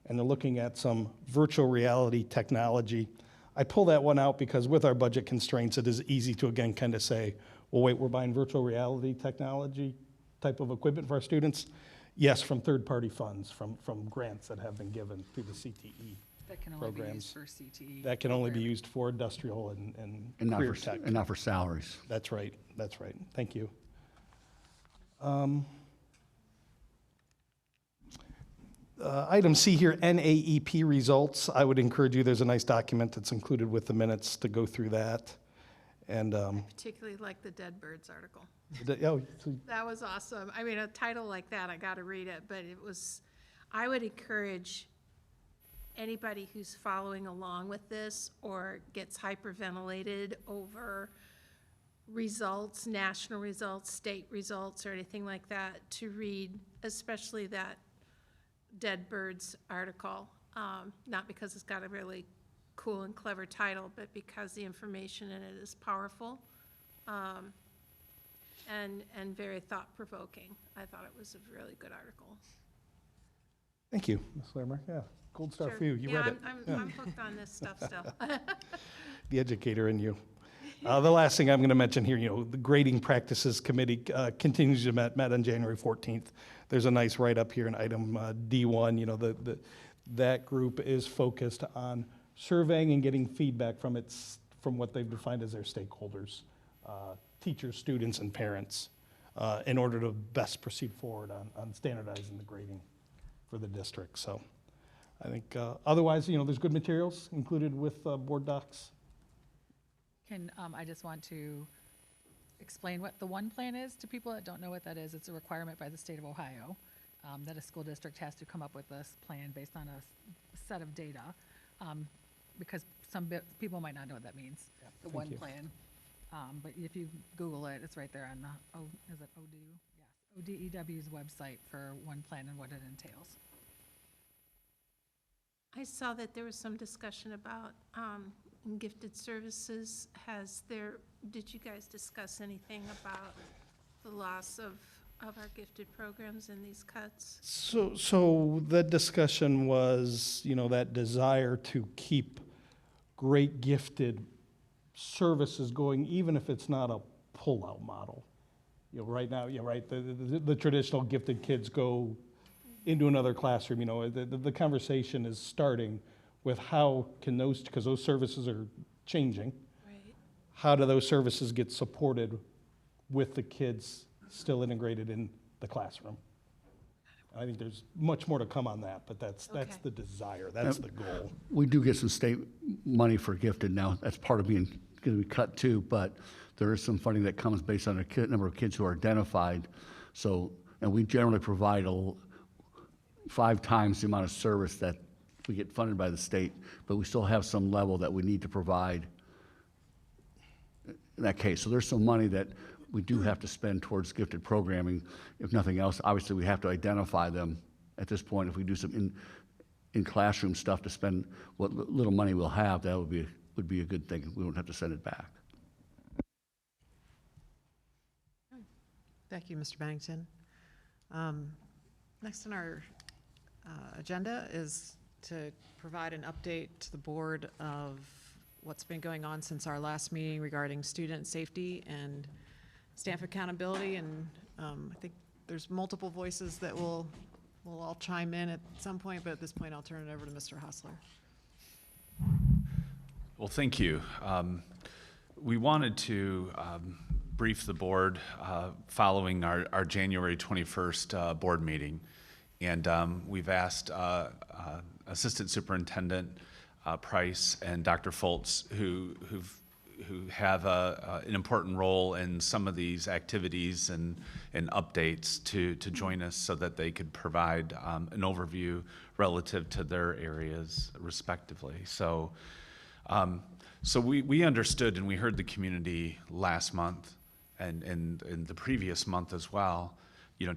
C: and they're looking at some virtual reality technology. I pull that one out because with our budget constraints, it is easy to, again, kind of say, well, wait, we're buying virtual reality technology type of equipment for our students? Yes, from third-party funds, from grants that have been given through the CTE.
N: That can only be used for CTE.
C: That can only be used for industrial and
B: not
C: career
B: for,
C: tech.
B: and not for salaries.
C: That's right. That's right. Thank you. Item C here, NAEP results. I would encourage you, there's a nice document that's included with the minutes to go through that. And
D: I particularly like the Dead Birds article.
C: So
D: That was awesome. I mean, a title like that, I got to read it, but I would encourage anybody who's following along with this or gets hyperventilated over results, national results, state results, or anything like that, to read especially that Dead Birds article. Not because it's got a really cool and clever title, but because the information in it is powerful and very thought-provoking. I thought it was a really good article.
C: thank you, Ms. Larimer. Yeah, gold star
D: Sure.
C: for you. You read it.
D: I'm hooked on this stuff still.
C: The educator in you. The last thing I'm going to mention here, the Grading Practices Committee continues to met on January 14th. There's a nice write-up here in item D1. That group is focused on surveying and getting feedback from what they've defined as their stakeholders, teachers, students, and parents, in order to best proceed forward on standardizing the grading for the district. So I think otherwise, there's good materials included with board docs.
N: I just want to explain what the one plan is to people that don't know what that is. It's a requirement by the state of Ohio that a school district has to come up with this plan based on a set of data, because some people might not know what that means, the
C: thank
N: one
C: you.
N: plan. But if you Google it, it's right there on the, is it ODU? Yes, ODEW's website for one plan and what it entails.
D: I saw that there was some discussion about gifted services. Did you guys discuss anything about the loss of our gifted programs in these cuts?
C: So the discussion was, that desire to keep great gifted services going, even if it's not a pull-out model. Right now, the traditional gifted kids go into another classroom. The conversation is starting with how can because those services are changing.
D: Right.
C: how do those services get supported with the kids still integrated in the classroom? I think there's much more to come on that, but that's the desire, that's the goal.
B: We do get some state money for gifted now. That's part of being going to be cut too, but there is some funding that comes based on the number of kids who are identified. So, and we generally provide 5 times the amount of service that we get funded by the state, but we still have some level that we need to provide in that case. So there's some money that we do have to spend towards gifted programming. If nothing else, obviously we have to identify them at this point. If we do some in classroom stuff to spend what little money we'll have, that would be a good thing. We won't have to send it back.
A: Thank you, Mr. Bennington. Next on our agenda is to provide an update to the board of what's been going on since our last meeting regarding student safety and staff accountability. And I think there's multiple voices that will all chime in at some point, but at this point I'll turn it over to Mr. Hustler.
E: Well, thank you. We wanted to brief the board following our January 21st board meeting. And we've asked Assistant Superintendent Price and Dr. Foltz, who have an important role in some of these activities and updates to join us so that they could provide an overview relative to their areas respectively. So, we understood and we heard the community last month and the previous month as well,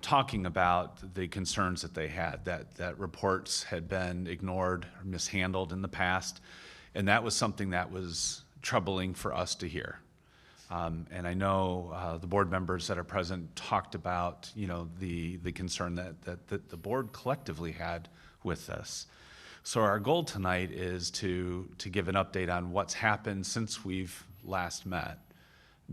E: talking about the concerns that they had, that reports had been ignored or mishandled in the past. And that was something that was troubling for us to hear. And I know the board members that are present talked about, the concern that the board collectively had with this. So our goal tonight is to give an update on what's happened since we've last met,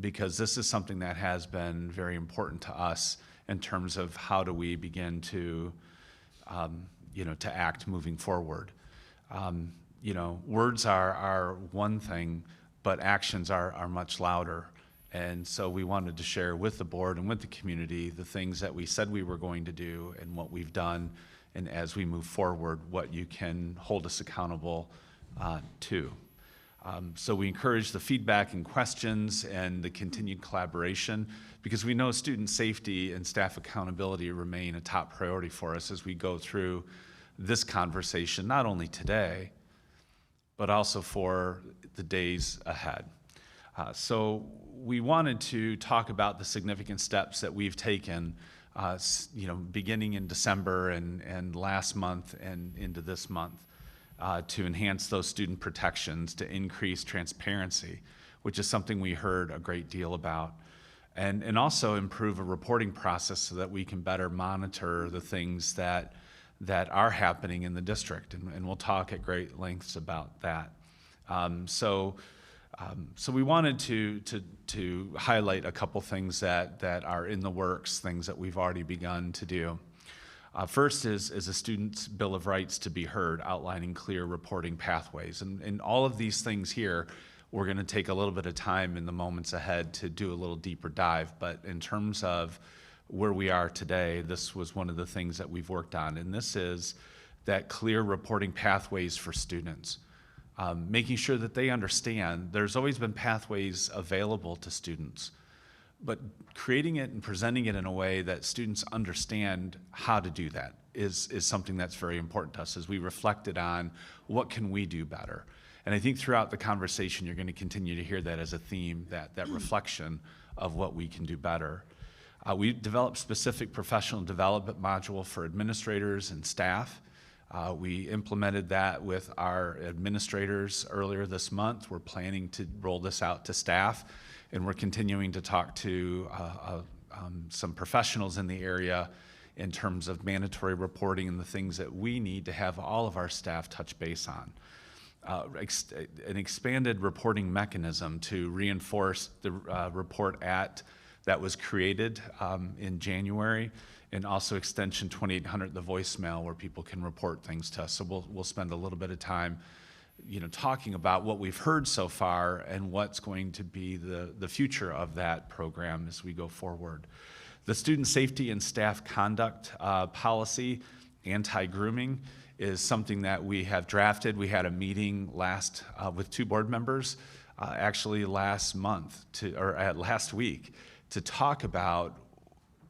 E: because this is something that has been very important to us in terms of how do we begin to, to act moving forward. Words are one thing, but actions are much louder. And so we wanted to share with the board and with the community the things that we said we were going to do and what we've done, and as we move forward, what you can hold us accountable to. So we encourage the feedback and questions and the continued collaboration, because we know student safety and staff accountability remain a top priority for us as we go through this conversation, not only today, but also for the days ahead. So we wanted to talk about the significant steps that we've taken, beginning in December and last month and into this month, to enhance those student protections, to increase transparency, which is something we heard a great deal about, and also improve a reporting process so that we can better monitor the things that are happening in the district, and we'll talk at great lengths about that. So we wanted to highlight a couple things that are in the works, things that we've already begun to do. First is a student's Bill of Rights to be heard, outlining clear reporting pathways. And all of these things here, we're going to take a little bit of time in the moments ahead to do a little deeper dive. But in terms of where we are today, this was one of the things that we've worked on. And this is that clear reporting pathways for students. Making sure that they understand there's always been pathways available to students, but creating it and presenting it in a way that students understand how to do that is something that's very important to us as we reflected on what can we do better. And I think throughout the conversation, you're going to continue to hear that as a theme, that reflection of what we can do better. We developed specific professional development module for administrators and staff. We implemented that with our administrators earlier this month. We're planning to roll this out to staff, and we're continuing to talk to some professionals in the area in terms of mandatory reporting and the things that we need to have all of our staff touch base on. An expanded reporting mechanism to reinforce the report that was created in January, and also extension 2800, the voicemail, where people can report things to us. So we'll spend a little bit of time talking about what we've heard so far and what's going to be the future of that program as we go forward. The student safety and staff conduct policy, anti-grooming, is something that we have drafted. We had a meeting with 2 board members, actually last week, to talk about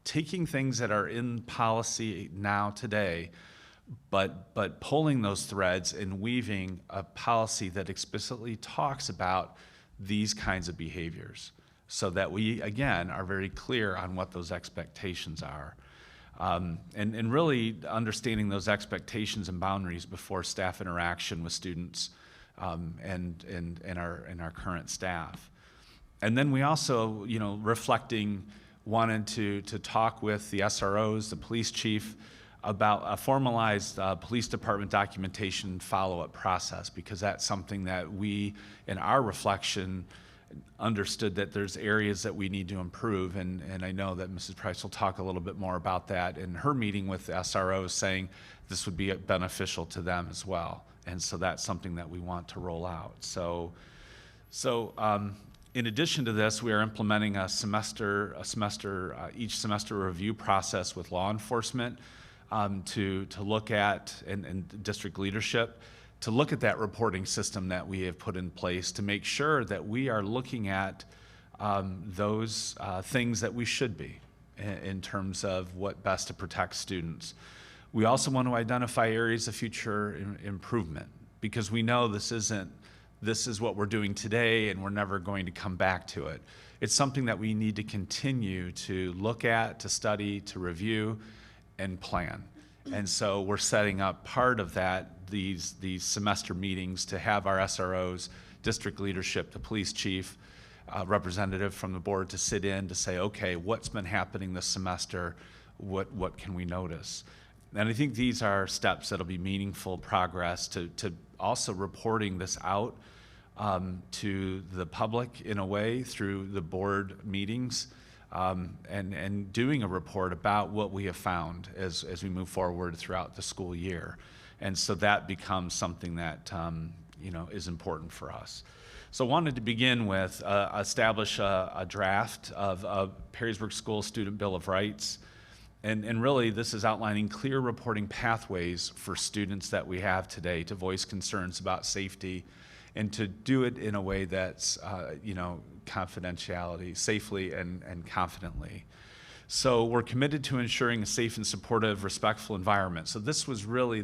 E: taking things that are in policy now today, but pulling those threads and weaving a policy that explicitly talks about these kinds of behaviors, so that we, again, are very clear on what those expectations are. And really understanding those expectations and boundaries before staff interaction with students and our current staff. And then we also, reflecting, wanted to talk with the SROs, the police chief, about a formalized police department documentation follow-up process, because that's something that we, in our reflection, understood that there's areas that we need to improve, and I know that Mrs. Price will talk a little bit more about that in her meeting with the SROs, saying this would be beneficial to them as well, and so that's something that we want to roll out. So in addition to this, we are implementing each semester review process with law enforcement to look at, and district leadership, to look at that reporting system that we have put in place to make sure that we are looking at those things that we should be in terms of what best to protect students. We also want to identify areas of future improvement, because we know this is what we're doing today and we're never going to come back to it. It's something that we need to continue to look at, to study, to review, and plan. And so we're setting up part of that, these semester meetings, to have our SROs, district leadership, the police chief, representative from the board to sit in to say, okay, what's been happening this semester? What can we notice? And I think these are steps that'll be meaningful progress to also reporting this out to the public in a way through the board meetings, and doing a report about what we have found as we move forward throughout the school year. And so that becomes something that is important for us. So I wanted to begin with establish a draft of Perrysburg School Student Bill of Rights. And really, this is outlining clear reporting pathways for students that we have today to voice concerns about safety, and to do it in a way that's, confidentiality, safely and confidently. So we're committed to ensuring a safe and supportive, respectful environment. So this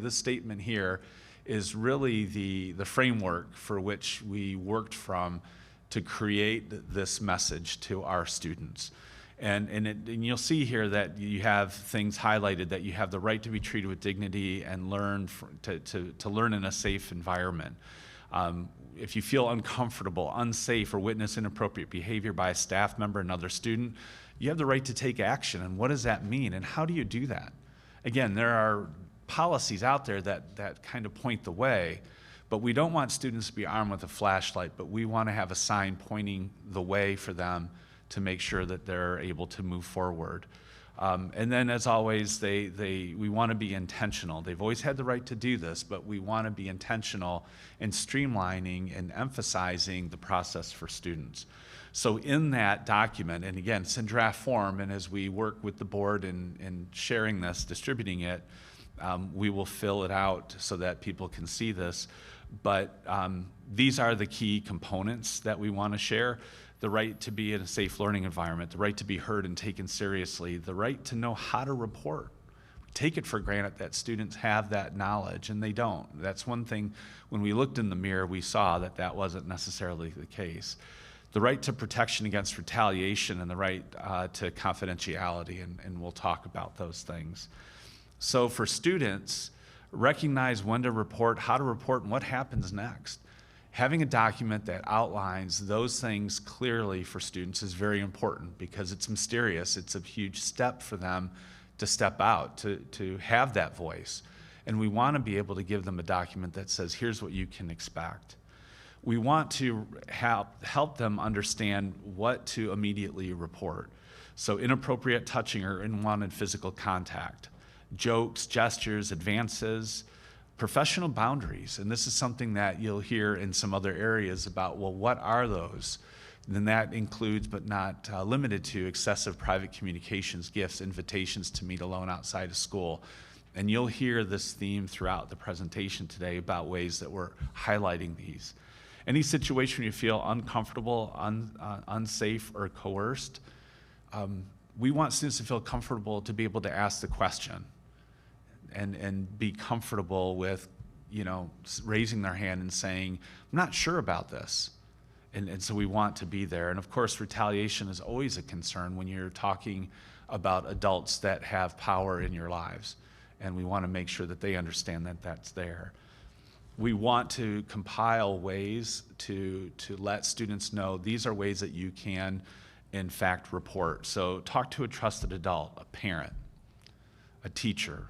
E: statement here is really the framework for which we worked from to create this message to our students. And you'll see here that you have things highlighted, that you have the right to be treated with dignity and to learn in a safe environment. If you feel uncomfortable, unsafe, or witness inappropriate behavior by a staff member, another student, you have the right to take action. And what does that mean? And how do you do that? Again, there are policies out there that kind of point the way, but we don't want students to be armed with a flashlight, but we want to have a sign pointing the way for them to make sure that they're able to move forward. And then, as always, we want to be intentional. They've always had the right to do this, but we want to be intentional in streamlining and emphasizing the process for students. So in that document, and again, it's in draft form, and as we work with the board in sharing this, distributing it, we will fill it out so that people can see this. But these are the key components that we want to share. The right to be in a safe learning environment, the right to be heard and taken seriously, the right to know how to report. We take it for granted that students have that knowledge, and they don't. That's one thing, when we looked in the mirror, we saw that wasn't necessarily the case. The right to protection against retaliation, and the right to confidentiality, and we'll talk about those things. So for students, recognize when to report, how to report, and what happens next. Having a document that outlines those things clearly for students is very important, because it's mysterious. It's a huge step for them to step out, to have that voice. And we want to be able to give them a document that says, here's what you can expect. We want to help them understand what to immediately report. So inappropriate touching or unwanted physical contact, jokes, gestures, advances, Professional boundaries, and this is something that you'll hear in some other areas about, well, what are those? Then that includes, but not limited to, excessive private communications, gifts, invitations to meet alone outside of school. And you'll hear this theme throughout the presentation today about ways that we're highlighting these. Any situation you feel uncomfortable, unsafe, or coerced, we want students to feel comfortable to be able to ask the question and be comfortable with, raising their hand and saying, I'm not sure about this. And so we want to be there. And of course, retaliation is always a concern when you're talking about adults that have power in your lives. And we want to make sure that they understand that that's there. We want to compile ways to let students know these are ways that you can, in fact, report. So talk to a trusted adult, a parent, a teacher,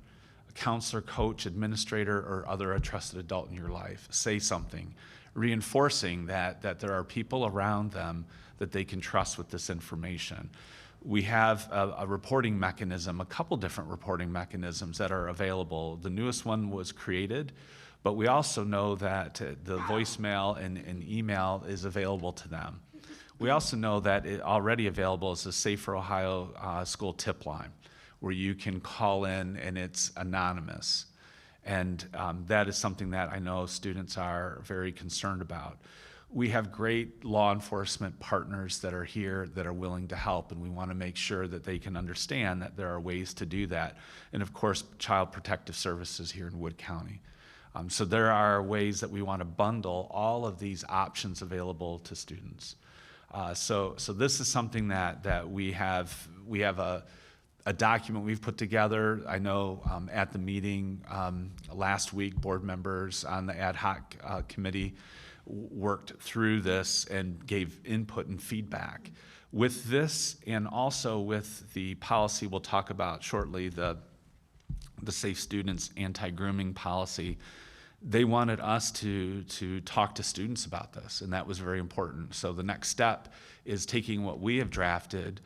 E: a counselor, coach, administrator, or other trusted adult in your life. Say something, reinforcing that there are people around them that they can trust with this information. We have a reporting mechanism, a couple different reporting mechanisms that are available. The newest one was created, but we also know that the voicemail and email is available to them. We also know that it already available is the Safer Ohio School tip line, where you can call in and it's anonymous. And that is something that I know students are very concerned about. We have great law enforcement partners that are here that are willing to help, and we want to make sure that they can understand that there are ways to do that. And of course, Child Protective Services here in Wood County. So there are ways that we want to bundle all of these options available to students. So this is something that we have a document we've put together. I know at the meeting last week, board members on the ad hoc committee worked through this and gave input and feedback. With this, and also with the policy we'll talk about shortly, the Safe Students Anti-Grooming Policy, they wanted us to talk to students about this, and that was very important. So the next step is taking what we have drafted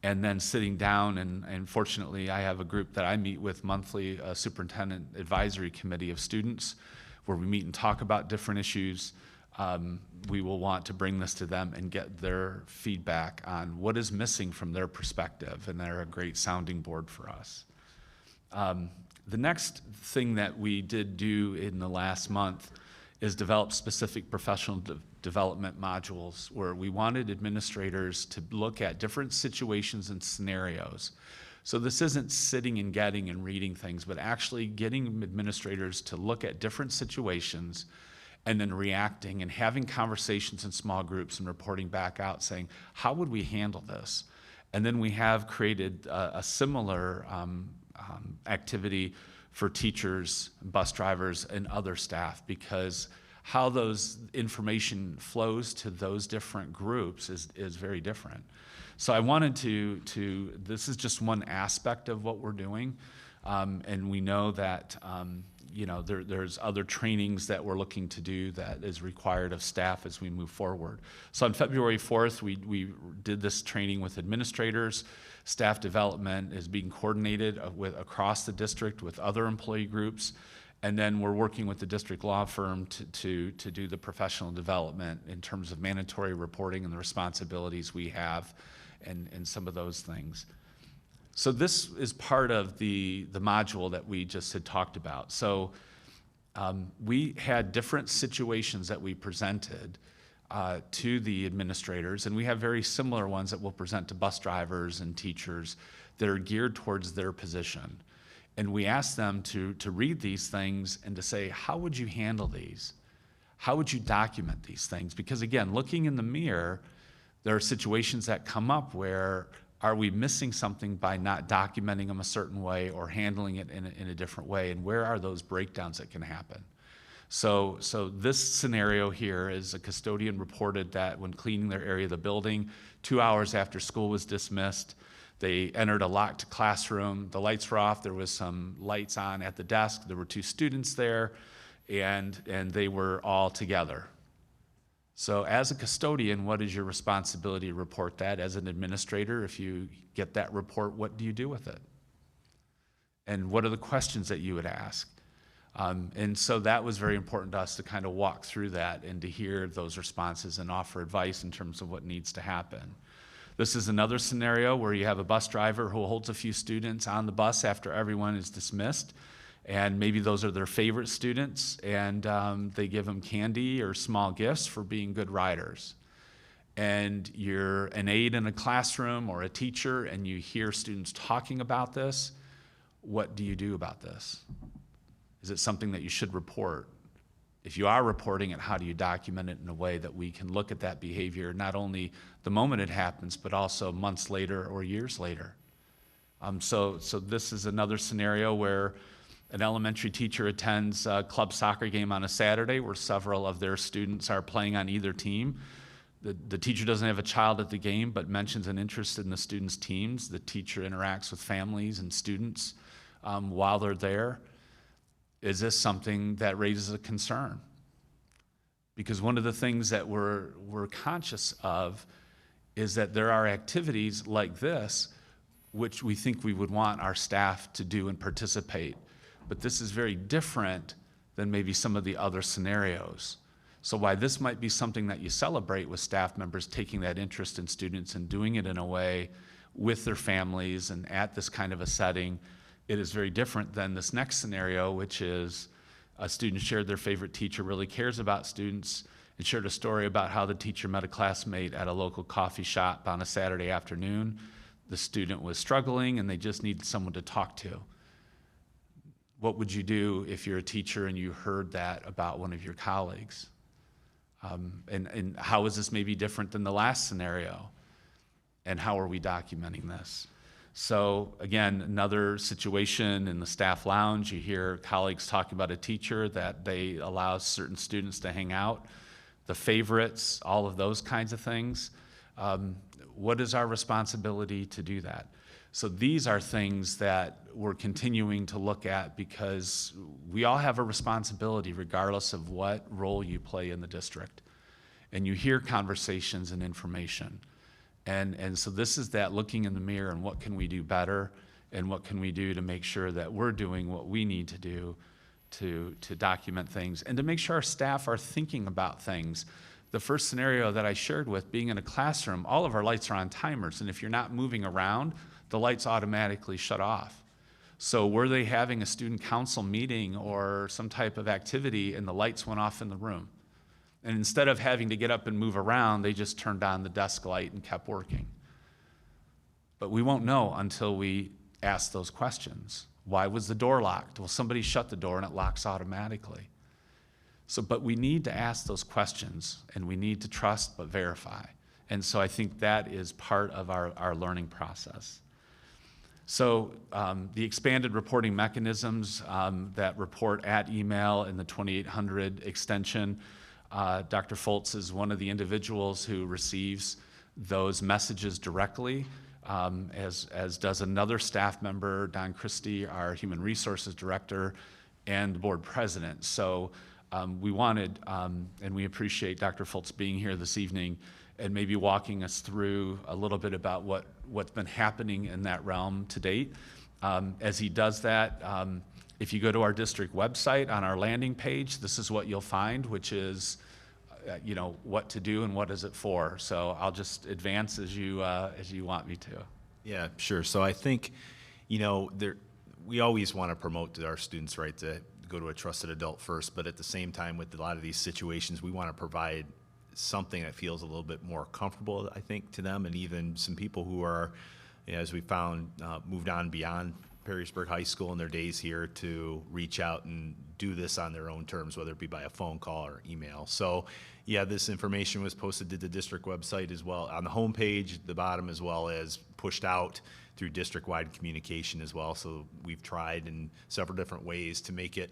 E: and then sitting down, and fortunately I have a group that I meet with monthly, a superintendent advisory committee of students, where we meet and talk about different issues. We will want to bring this to them and get their feedback on what is missing from their perspective, and they're a great sounding board for us. The next thing that we did do in the last month is develop specific professional development modules, where we wanted administrators to look at different situations and scenarios. So this isn't sitting and getting and reading things, but actually getting administrators to look at different situations and then reacting and having conversations in small groups and reporting back out saying, how would we handle this? And then we have created a similar activity for teachers, bus drivers, and other staff, because how those information flows to those different groups is very different. So I wanted to this is just one aspect of what we're doing, and we know that there's other trainings that we're looking to do that is required of staff as we move forward. So on February 4th, we did this training with administrators. Staff development is being coordinated across the district with other employee groups. And then we're working with the district law firm to do the professional development in terms of mandatory reporting and the responsibilities we have and some of those things. So this is part of the module that we just had talked about. So we had different situations that we presented to the administrators, and we have very similar ones that we'll present to bus drivers and teachers that are geared towards their position. And we asked them to read these things and to say, how would you handle these? How would you document these things? Because again, looking in the mirror, there are situations that come up where are we missing something by not documenting them a certain way or handling it in a different way? And where are those breakdowns that can happen? So this scenario here is a custodian reported that when cleaning their area of the building, 2 hours after school was dismissed, they entered a locked classroom. The lights were off. There was some lights on at the desk. There were 2 students there, and they were all together. So as a custodian, what is your responsibility to report that? As an administrator, if you get that report, what do you do with it? And what are the questions that you would ask? And so that was very important to us to kind of walk through that and to hear those responses and offer advice in terms of what needs to happen. This is another scenario where you have a bus driver who holds a few students on the bus after everyone is dismissed, and maybe those are their favorite students, and they give them candy or small gifts for being good riders. And you're an aide in a classroom or a teacher, and you hear students talking about this. What do you do about this? Is it something that you should report? If you are reporting it, how do you document it in a way that we can look at that behavior, not only the moment it happens, but also months later or years later? So this is another scenario where an elementary teacher attends a club soccer game on a Saturday where several of their students are playing on either team. The teacher doesn't have a child at the game, but mentions an interest in the students' teams. The teacher interacts with families and students while they're there. Is this something that raises a concern? Because one of the things that we're conscious of is that there are activities like this which we think we would want our staff to do and participate. But this is very different than maybe some of the other scenarios. So while this might be something that you celebrate with staff members taking that interest in students and doing it in a way with their families and at this kind of a setting, it is very different than this next scenario, which is a student shared their favorite teacher, really cares about students, and shared a story about how the teacher met a classmate at a local coffee shop on a Saturday afternoon. The student was struggling and they just needed someone to talk to. What would you do if you're a teacher and you heard that about one of your colleagues? And how is this maybe different than the last scenario? And how are we documenting this? So again, another situation in the staff lounge, you hear colleagues talking about a teacher that they allow certain students to hang out, the favorites, all of those kinds of things. What is our responsibility to do that? So these are things that we're continuing to look at because we all have a responsibility regardless of what role you play in the district. And you hear conversations and information. And so this is that looking in the mirror and what can we do better and what can we do to make sure that we're doing what we need to do to document things and to make sure our staff are thinking about things. The first scenario that I shared with, being in a classroom, all of our lights are on timers, and if you're not moving around, the lights automatically shut off. So were they having a student council meeting or some type of activity and the lights went off in the room? And instead of having to get up and move around, they just turned on the desk light and kept working. But we won't know until we ask those questions. Why was the door locked? Well, somebody shut the door and it locks automatically. So, but we need to ask those questions and we need to trust but verify. And so I think that is part of our learning process. So the expanded reporting mechanisms that report at email in the 2800 extension, Dr. Foltz is one of the individuals who receives those messages directly, as does another staff member, Don Christie, our Human Resources Director, and the board president. So we wanted, and we appreciate Dr. Foltz being here this evening and maybe walking us through a little bit about what's been happening in that realm to date. As he does that, if you go to our district website on our landing page, this is what you'll find, which is what to do and what is it for. So I'll just advance as you want me to.
O: Yeah, sure. So I think, we always want to promote to our students, right, to go to a trusted adult first, but at the same time, with a lot of these situations, we want to provide something that feels a little bit more comfortable, I think, to them, and even some people who are, as we found, moved on beyond Perrysburg High School in their days here to reach out and do this on their own terms, whether it be by a phone call or email. So, yeah, this information was posted to the district website as well, on the homepage, the bottom, as well as pushed out through district-wide communication as well. So we've tried in several different ways to make it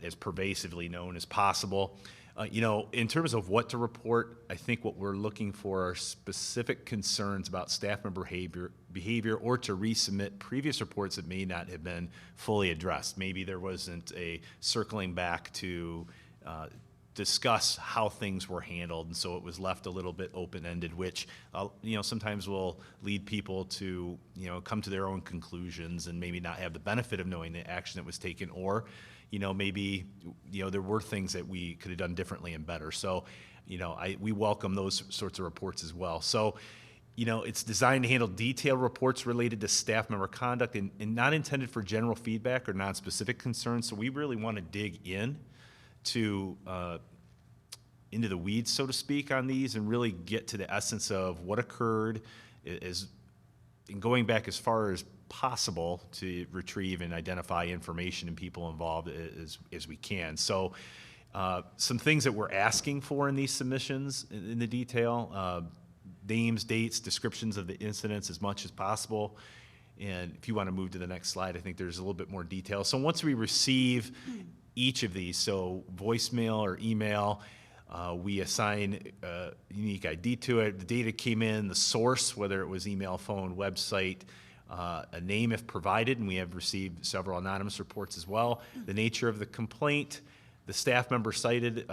O: as pervasively known as possible. In terms of what to report, I think what we're looking for are specific concerns about staff member behavior or to resubmit previous reports that may not have been fully addressed. Maybe there wasn't a circling back to discuss how things were handled, and so it was left a little bit open-ended, which sometimes will lead people to come to their own conclusions and maybe not have the benefit of knowing the action that was taken, or maybe, there were things that we could have done differently and better. So, we welcome those sorts of reports as well. So, it's designed to handle detailed reports related to staff member conduct and not intended for general feedback or non-specific concerns. So we really want to dig in to into the weeds, so to speak, on these and really get to the essence of what occurred, and going back as far as possible to retrieve and identify information and people involved as we can. So some things that we're asking for in these submissions in the detail, names, dates, descriptions of the incidents as much as possible. And if you want to move to the next slide, I think there's a little bit more detail. So once we receive each of these, so voicemail or email, we assign a unique ID to it. The data came in, the source, whether it was email, phone, website, a name if provided, and we have received several anonymous reports as well, the nature of the complaint, the staff member cited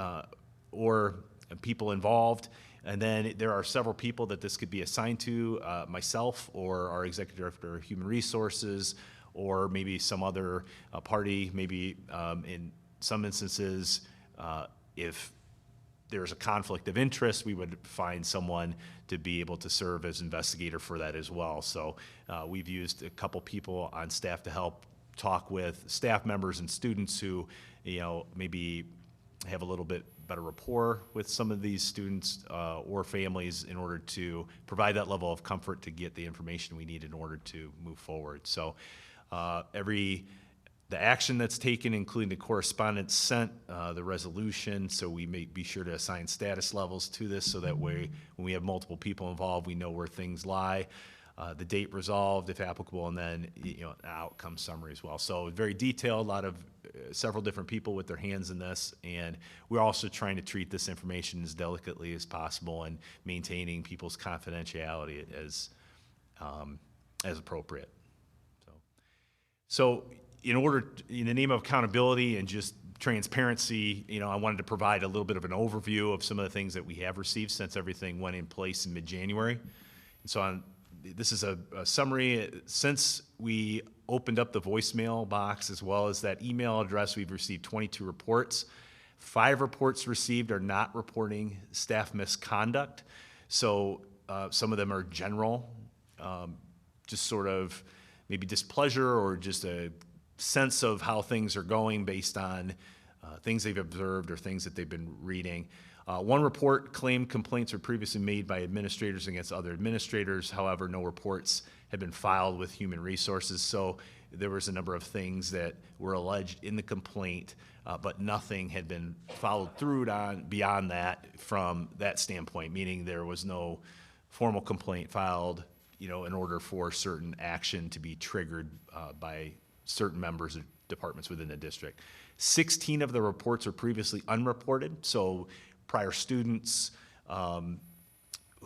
O: or people involved, and then there are several people that this could be assigned to, myself or our Executive Director of Human Resources, or maybe some other party, maybe in some instances, if there's a conflict of interest, we would find someone to be able to serve as investigator for that as well. So we've used a couple people on staff to help talk with staff members and students who, maybe have a little bit better rapport with some of these students or families in order to provide that level of comfort to get the information we need in order to move forward. So the action that's taken, including the correspondence sent, the resolution, so we may be sure to assign status levels to this so that way when we have multiple people involved, we know where things lie. The date resolved, if applicable, and then an outcome summary as well. So very detailed, a lot of several different people with their hands in this, and we're also trying to treat this information as delicately as possible and maintaining people's confidentiality as appropriate. So in the name of accountability and just transparency, I wanted to provide a little bit of an overview of some of the things that we have received since everything went in place in mid-January. And so this is a summary. Since we opened up the voicemail box as well as that email address, we've received 22 reports. 5 reports received are not reporting staff misconduct. So some of them are general, just sort of maybe displeasure or just a sense of how things are going based on things they've observed or things that they've been reading. One report claimed complaints were previously made by administrators against other administrators. However, no reports had been filed with Human Resources. So there was a number of things that were alleged in the complaint, but nothing had been followed through on beyond that from that standpoint, meaning there was no formal complaint filed, in order for certain action to be triggered by certain members of departments within the district. 16 of the reports are previously unreported, so prior students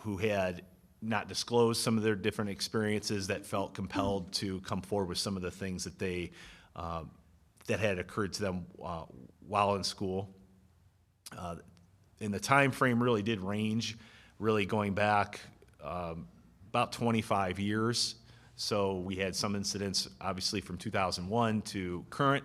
O: who had not disclosed some of their different experiences that felt compelled to come forward with some of the things that they that had occurred to them while in school. And the time frame really did range, really going back about 25 years. So we had some incidents, obviously, from 2001 to current.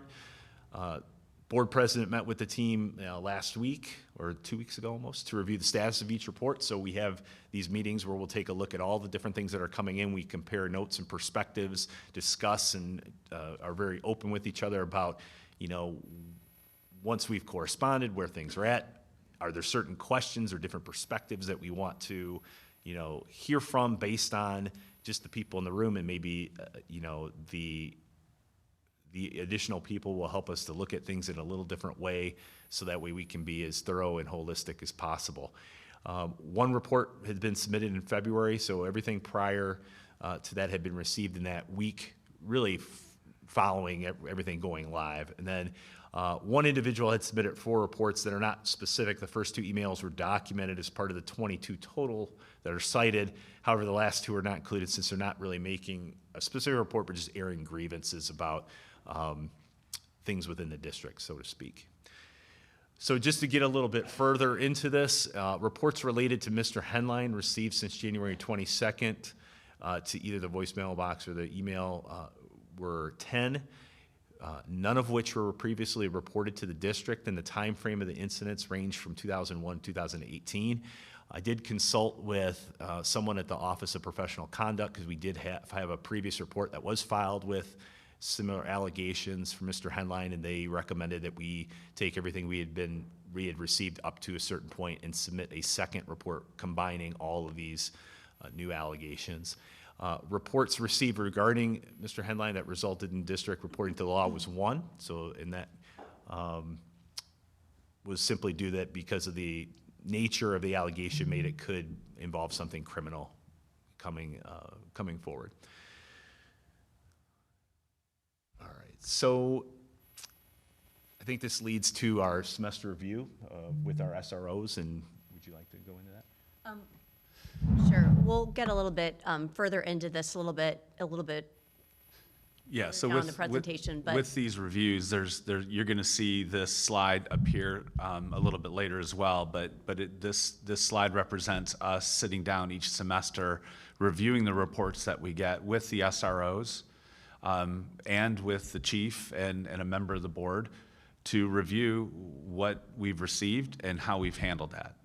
O: Board president met with the team last week, or 2 weeks ago almost, to review the status of each report. So we have these meetings where we'll take a look at all the different things that are coming in. We compare notes and perspectives, discuss, and are very open with each other about, once we've corresponded, where things are at. Are there certain questions or different perspectives that we want to hear from based on just the people in the room, and maybe, the additional people will help us to look at things in a little different way so that way we can be as thorough and holistic as possible. One report had been submitted in February, so everything prior to that had been received in that week, really following everything going live. And then one individual had submitted 4 reports that are not specific. The first 2 emails were documented as part of the 22 total that are cited. However, the last 2 are not included since they're not really making a specific report, but just airing grievances about things within the district, so to speak. So just to get a little bit further into this, reports related to Mr. Henline received since January 22nd to either the voicemail box or the email were 10. none of which were previously reported to the district, and the time frame of the incidents ranged from 2001 to 2018. I did consult with someone at the Office of Professional Conduct because we did have a previous report that was filed with similar allegations from Mr. Henline, and they recommended that we take everything we had received up to a certain point and submit a second report combining all of these new allegations. Reports received regarding Mr. Henline that resulted in district reporting to the law was one. So, and that was simply due that because of the nature of the allegation made it could involve something criminal coming forward. All right, so I think this leads to our semester review with our SROs, and would you like to go into that?
P: Sure. We'll get a little bit further into this a little bit.
E: Yeah. So
P: down the presentation, but
E: with these reviews, you're going to see this slide appear a little bit later as well. But this slide represents us sitting down each semester, reviewing the reports that we get with the SROs and with the chief and a member of the board to review what we've received and how we've handled that.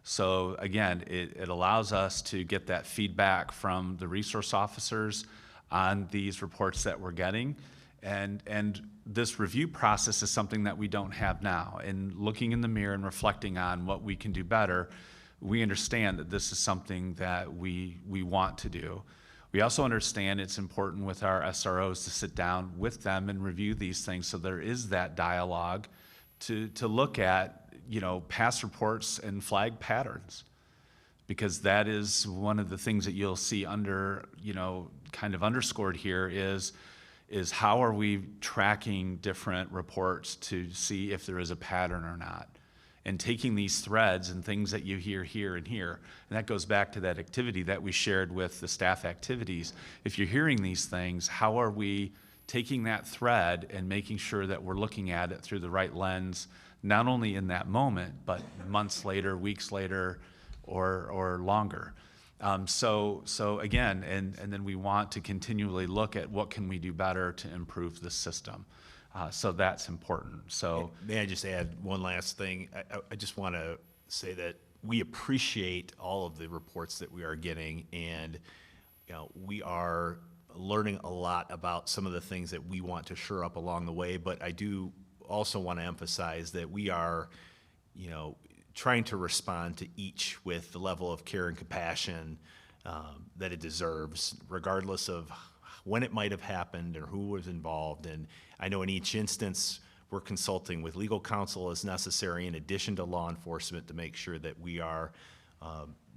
E: So again, it allows us to get that feedback from the resource officers on these reports that we're getting. And this review process is something that we don't have now. And looking in the mirror and reflecting on what we can do better, we understand that this is something that we want to do. We also understand it's important with our SROs to sit down with them and review these things so there is that dialogue to look at past reports and flag patterns, because that is one of the things that you'll see under, kind of underscored here is how are we tracking different reports to see if there is a pattern or not, and taking these threads and things that you hear here and here. And that goes back to that activity that we shared with the staff activities. If you're hearing these things, how are we taking that thread and making sure that we're looking at it through the right lens, not only in that moment, but months later, weeks later, or longer. So again, and then we want to continually look at what can we do better to improve the system. So that's important. So
O: may I just add one last thing? I just want to say that we appreciate all of the reports that we are getting, and we are learning a lot about some of the things that we want to shore up along the way. But I do also want to emphasize that we are, trying to respond to each with the level of care and compassion that it deserves, regardless of when it might have happened or who was involved. And I know in each instance, we're consulting with legal counsel as necessary, in addition to law enforcement, to make sure that we are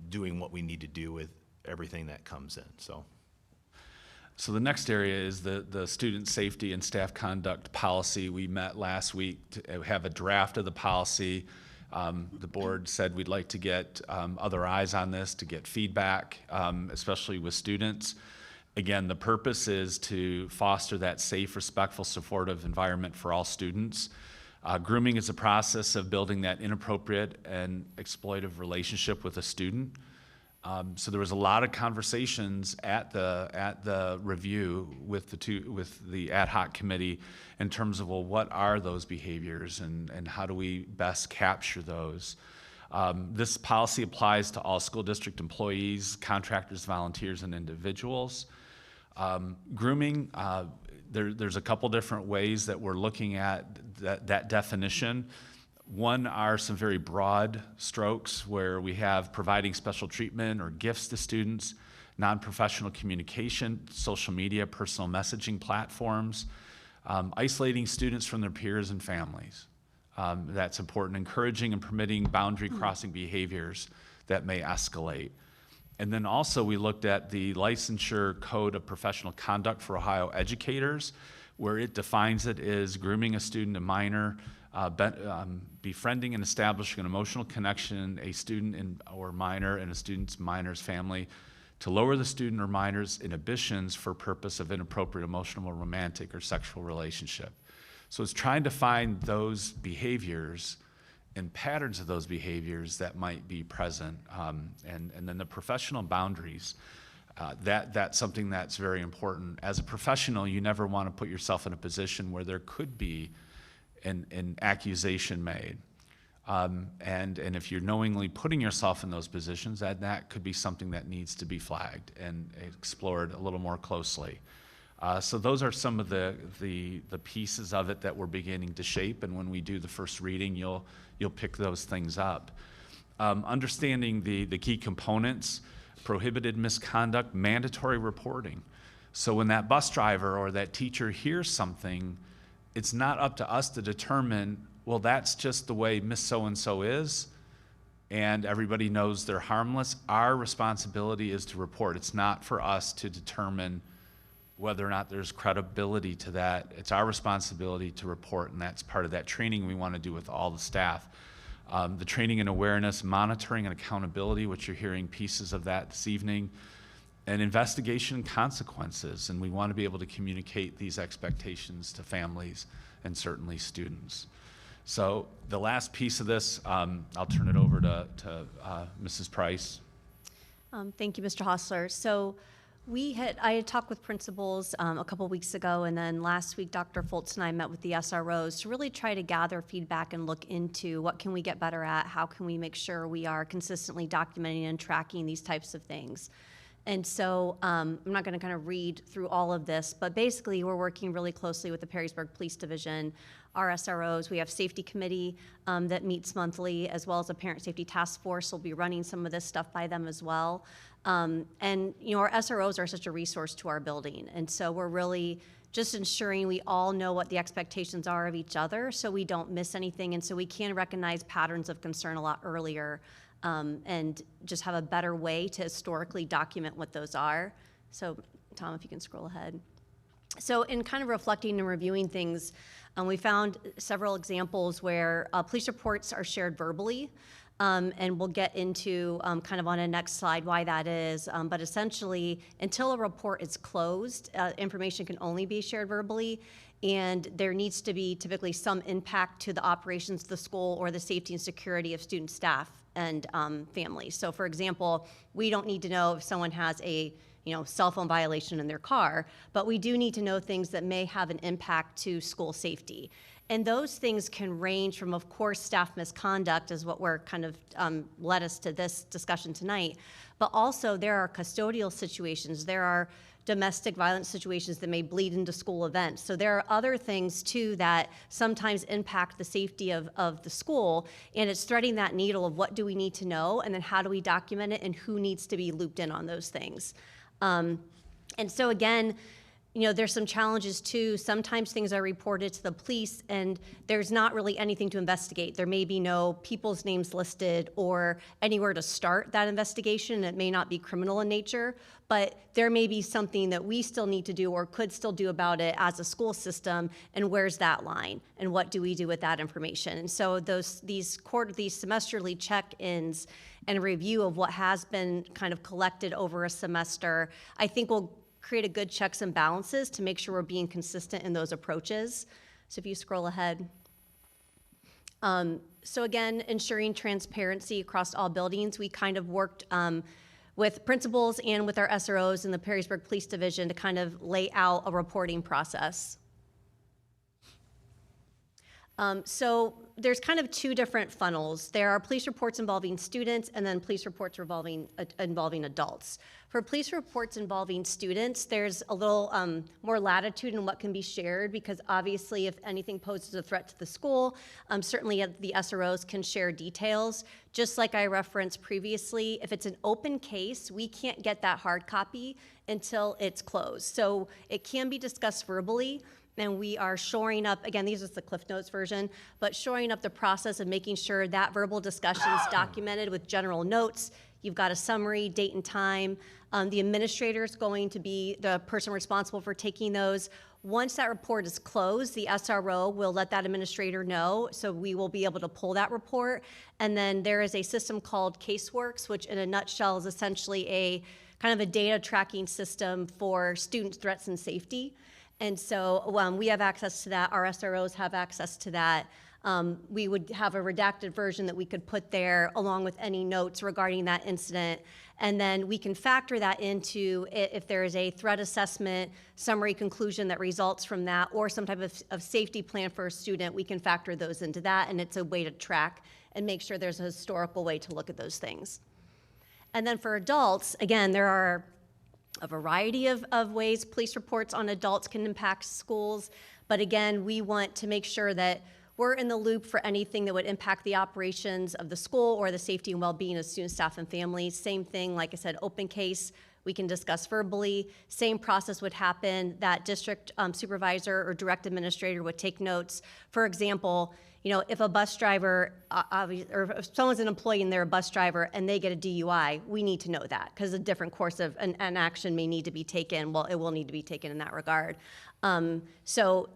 O: doing what we need to do with everything that comes in.
E: So the next area is the student safety and staff conduct policy. We met last week to have a draft of the policy. The board said we'd like to get other eyes on this, to get feedback, especially with students. Again, the purpose is to foster that safe, respectful, supportive environment for all students. Grooming is a process of building that inappropriate and exploitive relationship with a student. So there was a lot of conversations at the review with the ad hoc committee in terms of, well, what are those behaviors and how do we best capture those? This policy applies to all school district employees, contractors, volunteers, and individuals. Grooming, there's a couple different ways that we're looking at that definition. One are some very broad strokes where we have providing special treatment or gifts to students, non-professional communication, social media, personal messaging platforms, isolating students from their peers and families. That's important. Encouraging and permitting boundary crossing behaviors that may escalate. And then also we looked at the Licensure Code of Professional Conduct for Ohio educators, where it defines it as grooming a student, a minor, befriending and establishing an emotional connection, a student or minor and a student's minor's family, to lower the student or minor's inhibitions for purpose of inappropriate emotional, romantic, or sexual relationship. So it's trying to find those behaviors and patterns of those behaviors that might be present, and then the professional boundaries. That's something that's very important. As a professional, you never want to put yourself in a position where there could be an accusation made. And if you're knowingly putting yourself in those positions, that could be something that needs to be flagged and explored a little more closely. So those are some of the pieces of it that we're beginning to shape, and when we do the first reading, you'll pick those things up. Understanding the key components: prohibited misconduct, mandatory reporting. So when that bus driver or that teacher hears something, it's not up to us to determine, well, that's just the way Miss So-and-so is, and everybody knows they're harmless. Our responsibility is to report. It's not for us to determine whether or not there's credibility to that. It's our responsibility to report, and that's part of that training we want to do with all the staff. The training and awareness, monitoring and accountability, which you're hearing pieces of that this evening, and investigation and consequences. And we want to be able to communicate these expectations to families and certainly students. So the last piece of this, I'll turn it over to Mrs. Price.
P: Thank you, Mr. Hostler. So I had talked with principals a couple weeks ago, and then last week Dr. Foltz and I met with the SROs to really try to gather feedback and look into what can we get better at, how can we make sure we are consistently documenting and tracking these types of things. And so I'm not going to kind of read through all of this, but basically we're working really closely with the Perrysburg Police Division, our SROs. We have safety committee that meets monthly, as well as a parent safety task force. We'll be running some of this stuff by them as well. And you know, our SROs are such a resource to our building, and so we're really just ensuring we all know what the expectations are of each other, so we don't miss anything, and so we can recognize patterns of concern a lot earlier, and just have a better way to historically document what those are. So Tom, if you can scroll ahead. So in kind of reflecting and reviewing things, we found several examples where police reports are shared verbally. And we'll get into kind of on a next slide why that is. But essentially, until a report is closed, information can only be shared verbally, and there needs to be typically some impact to the operations of the school or the safety and security of student, staff, and families. So for example, we don't need to know if someone has a cell phone violation in their car, but we do need to know things that may have an impact to school safety. And those things can range from, of course, staff misconduct is what we're kind of led us to this discussion tonight, but also there are custodial situations, there are domestic violence situations that may bleed into school events. So there are other things too that sometimes impact the safety of the school, and it's threading that needle of what do we need to know, and then how do we document it, and who needs to be looped in on those things. And so again, there's some challenges too. Sometimes things are reported to the police and there's not really anything to investigate. There may be no people's names listed or anywhere to start that investigation. It may not be criminal in nature, but there may be something that we still need to do or could still do about it as a school system, and where's that line? And what do we do with that information? And so these semesterly check-ins and review of what has been kind of collected over a semester, I think will create a good checks and balances to make sure we're being consistent in those approaches. So if you scroll ahead. So again, ensuring transparency across all buildings. We kind of worked with principals and with our SROs in the Perrysburg Police Division to kind of lay out a reporting process. So there's kind of two different funnels. There are police reports involving students and then police reports involving adults. For police reports involving students, there's a little more latitude in what can be shared, because obviously if anything poses a threat to the school, certainly the SROs can share details. Just like I referenced previously, if it's an open case, we can't get that hard copy until it's closed. So it can be discussed verbally, and we are shoring up, again, these are the Cliff Notes version, but shoring up the process of making sure that verbal discussion is documented with general notes. You've got a summary, date and time. The administrator is going to be the person responsible for taking those. Once that report is closed, the SRO will let that administrator know, so we will be able to pull that report. And then there is a system called CaseWorks, which in a nutshell is essentially a kind of a data tracking system for student threats and safety. And so we have access to that, our SROs have access to that. We would have a redacted version that we could put there along with any notes regarding that incident. And then we can factor that into if there is a threat assessment, summary conclusion that results from that, or some type of safety plan for a student, we can factor those into that, and it's a way to track and make sure there's a historical way to look at those things. And then for adults, again, there are a variety of ways police reports on adults can impact schools, but again, we want to make sure that we're in the loop for anything that would impact the operations of the school or the safety and well-being of students, staff, and families. Same thing, like I said, open case, we can discuss verbally. Same process would happen. That district supervisor or direct administrator would take notes. For example, if a bus driver, or if someone's an employee and they're a bus driver and they get a DUI, we need to know that because a different course of an action may need to be taken. Well, it will need to be taken in that regard. So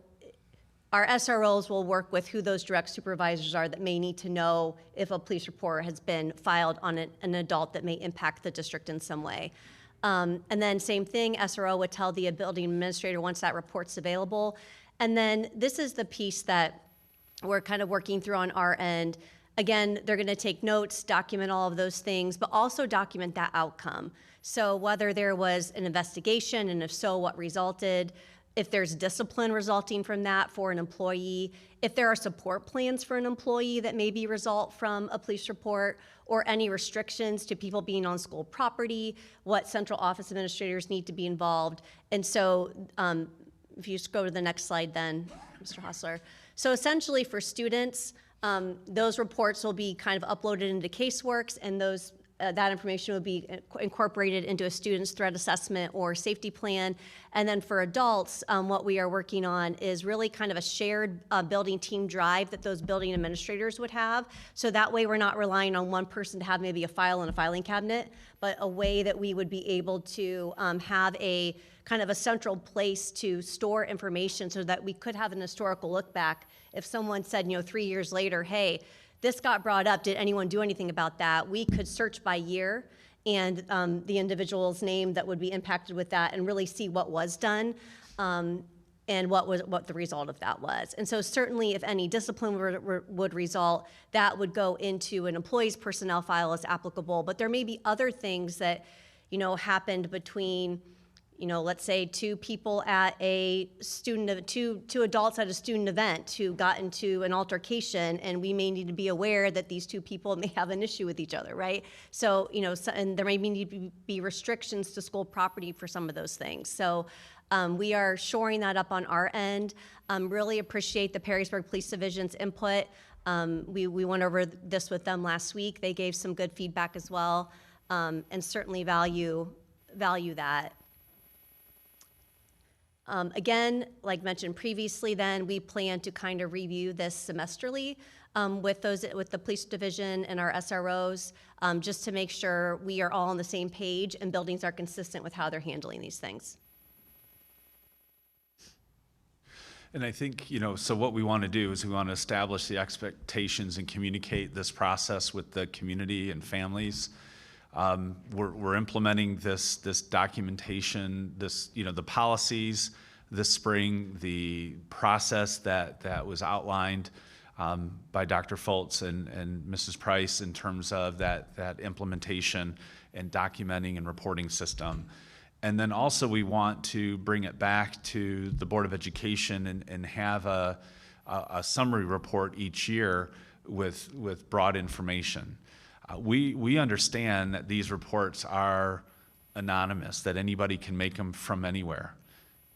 P: our SROs will work with who those direct supervisors are that may need to know if a police report has been filed on an adult that may impact the district in some way. And then same thing, SRO would tell the building administrator once that report's available. And then this is the piece that we're kind of working through on our end. Again, they're gonna take notes, document all of those things, but also document that outcome. So whether there was an investigation, and if so, what resulted, if there's discipline resulting from that for an employee, if there are support plans for an employee that maybe result from a police report, or any restrictions to people being on school property, what central office administrators need to be involved. And so if you just go to the next slide then, Mr. Hostler. So essentially for students, those reports will be kind of uploaded into Caseworks, and those that information will be incorporated into a student's threat assessment or safety plan. And then for adults, what we are working on is really kind of a shared building team drive that those building administrators would have. So that way we're not relying on one person to have maybe a file in a filing cabinet, but a way that we would be able to have a kind of a central place to store information so that we could have an historical look back. If someone said, 3 years later, hey, this got brought up, did anyone do anything about that? We could search by year and the individual's name that would be impacted with that and really see what was done and what the result of that was. And so certainly if any discipline would result, that would go into an employee's personnel file as applicable, but there may be other things that happened between let's say two people at a student, two adults at a student event who got into an altercation, and we may need to be aware that these two people may have an issue with each other, right? So, and there may need to be restrictions to school property for some of those things. So we are shoring that up on our end. Really appreciate the Perrysburg Police Division's input. We went over this with them last week. They gave some good feedback as well, and certainly value that. Again, like mentioned previously then, we plan to kind of review this semesterly with the police division and our SROs, just to make sure we are all on the same page and buildings are consistent with how they're handling these things.
E: And I think, so what we want to do is we want to establish the expectations and communicate this process with the community and families. We're implementing this documentation, the policies this spring, the process that was outlined by Dr. Foltz and Mrs. Price in terms of that implementation and documenting and reporting system. And then also we want to bring it back to the Board of Education and have a summary report each year with broad information. We understand that these reports are anonymous, that anybody can make them from anywhere.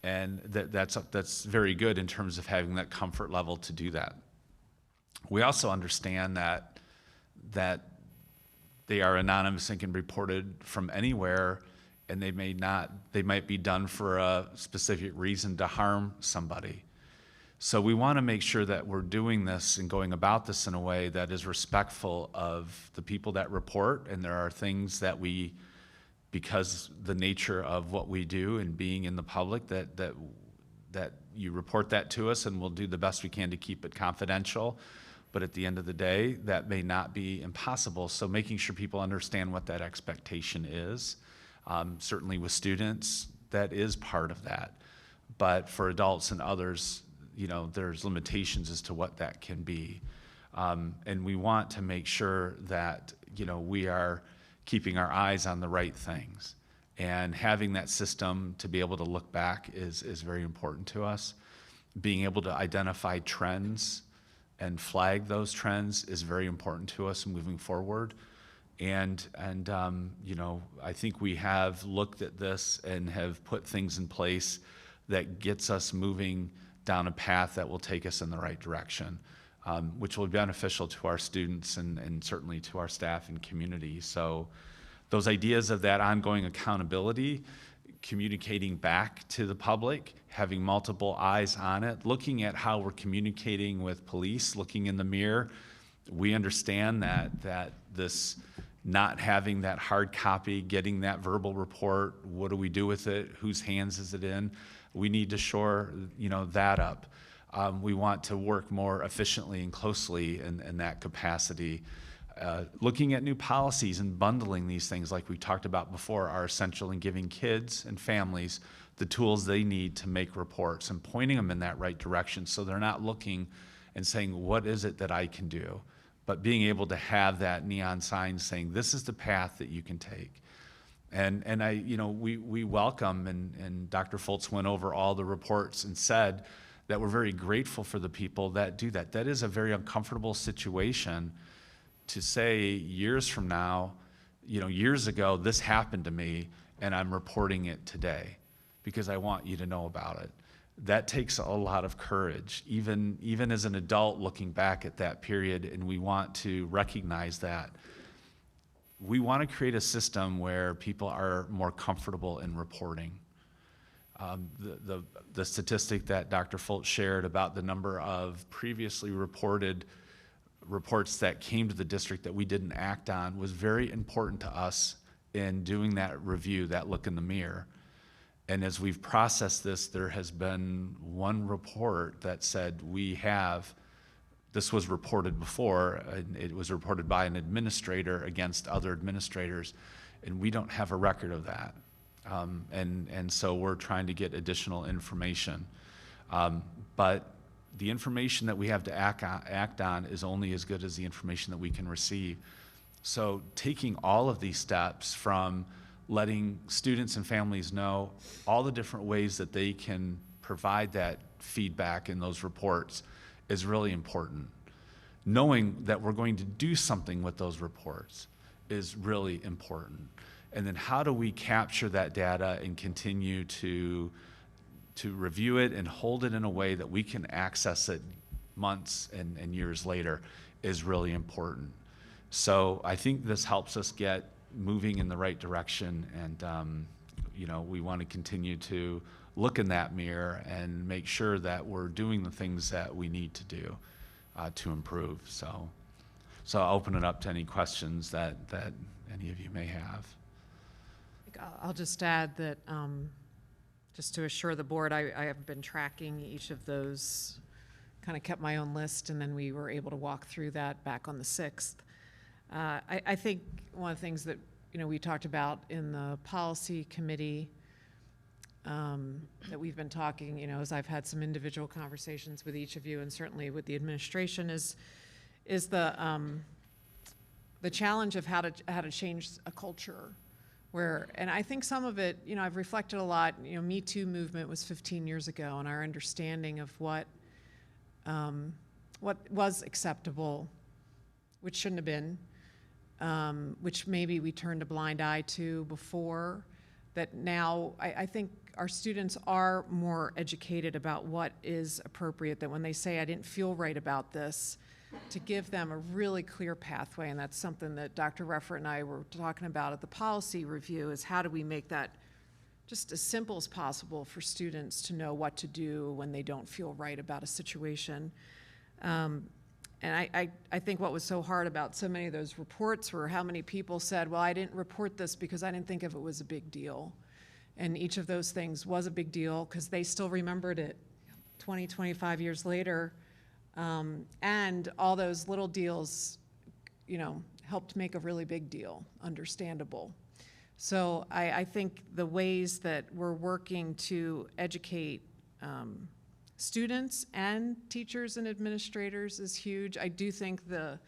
E: And that's very good in terms of having that comfort level to do that. We also understand that they are anonymous and can be reported from anywhere, and they might be done for a specific reason to harm somebody. So we want to make sure that we're doing this and going about this in a way that is respectful of the people that report, and there are things that because the nature of what we do and being in the public, that you report that to us, and we'll do the best we can to keep it confidential. But at the end of the day, that may not be impossible. So making sure people understand what that expectation is, certainly with students, that is part of that. But for adults and others, there's limitations as to what that can be. And we want to make sure that, we are keeping our eyes on the right things. And having that system to be able to look back is very important to us. Being able to identify trends and flag those trends is very important to us moving forward. And you know, I think we have looked at this and have put things in place that gets us moving down a path that will take us in the right direction, which will be beneficial to our students and certainly to our staff and community. So those ideas of that ongoing accountability, communicating back to the public, having multiple eyes on it, looking at how we're communicating with police, looking in the mirror. We understand that this not having that hard copy, getting that verbal report, what do we do with it? Whose hands is it in? We need to shore, you know, that up. We want to work more efficiently and closely in that capacity. Looking at new policies and bundling these things like we talked about before are essential in giving kids and families the tools they need to make reports and pointing them in that right direction so they're not looking and saying, what is it that I can do? But being able to have that neon sign saying, this is the path that you can take. And I, you know, we welcome, and Dr. Foltz went over all the reports and said that we're very grateful for the people that do that. That is a very uncomfortable situation to say years from now, you know, years ago, this happened to me and I'm reporting it today because I want you to know about it. That takes a lot of courage, even as an adult looking back at that period, and we want to recognize that. We want to create a system where people are more comfortable in reporting. The statistic that Dr. Foltz shared about the number of previously reported reports that came to the district that we didn't act on was very important to us in doing that review, that look in the mirror. And as we've processed this, there has been one report that said this was reported before, and it was reported by an administrator against other administrators, and we don't have a record of that. And so we're trying to get additional information. But the information that we have to act on is only as good as the information that we can receive. So taking all of these steps from letting students and families know all the different ways that they can provide that feedback in those reports is really important. Knowing that we're going to do something with those reports is really important. And then how do we capture that data and continue to review it and hold it in a way that we can access it months and years later is really important. So I think this helps us get moving in the right direction, and you know, we want to continue to look in that mirror and make sure that we're doing the things that we need to do to improve. So I'll open it up to any questions that any of you may have.
A: I'll just add that, just to assure the board, I have been tracking each of those, kind of kept my own list, and then we were able to walk through that back on the 6th. I think one of the things that, you know, we talked about in the policy committee that we've been talking, you know, as I've had some individual conversations with each of you and certainly with the administration is the challenge of how to change a culture where, and I think some of it, you know, I've reflected a lot, you know, Me Too movement was 15 years ago, and our understanding of what was acceptable, which shouldn't have been, which maybe we turned a blind eye to before, that now I think our students are more educated about what is appropriate, that when they say, I didn't feel right about this, to give them a really clear pathway. And that's something that Dr. Reffert and I were talking about at the policy review, is how do we make that just as simple as possible for students to know what to do when they don't feel right about a situation. And I think what was so hard about so many of those reports were how many people said, well, I didn't report this because I didn't think of it was a big deal. And each of those things was a big deal because they still remembered it 20, 25 years later. And all those little deals, you know, helped make a really big deal, understandable. So I think the ways that we're working to educate students and teachers and administrators is huge. I do think the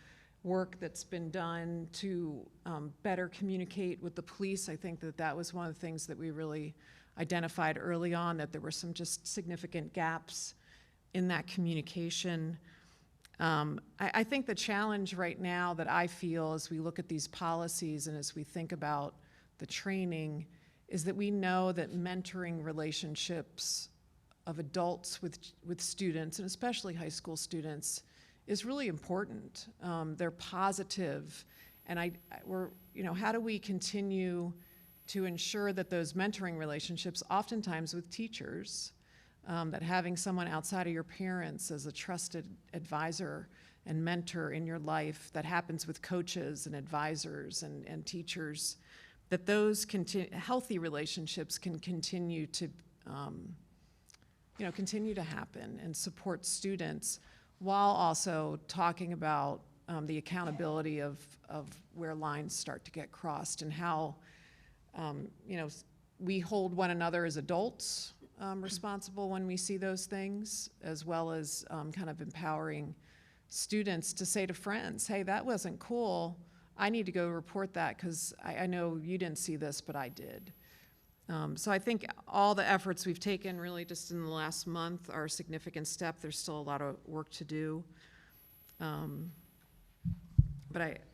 A: work that's been done to better communicate with the police. I think that that was one of the things that we really identified early on, that there were some just significant gaps in that communication. I think the challenge right now that I feel as we look at these policies and as we think about the training is that we know that mentoring relationships of adults with students, and especially high school students, is really important. They're positive, and how do we continue to ensure that those mentoring relationships, oftentimes with teachers, that having someone outside of your parents as a trusted advisor and mentor in your life, that happens with coaches and advisors and teachers, that those healthy relationships can continue to continue to happen and support students, while also talking about the accountability of where lines start to get crossed, and how we hold one another as adults responsible when we see those things, as well as kind of empowering students to say to friends, hey, that wasn't cool. I need to go report that because I know you didn't see this, but I did. So I think all the efforts we've taken really just in the last month are a significant step. There's still a lot of work to do. But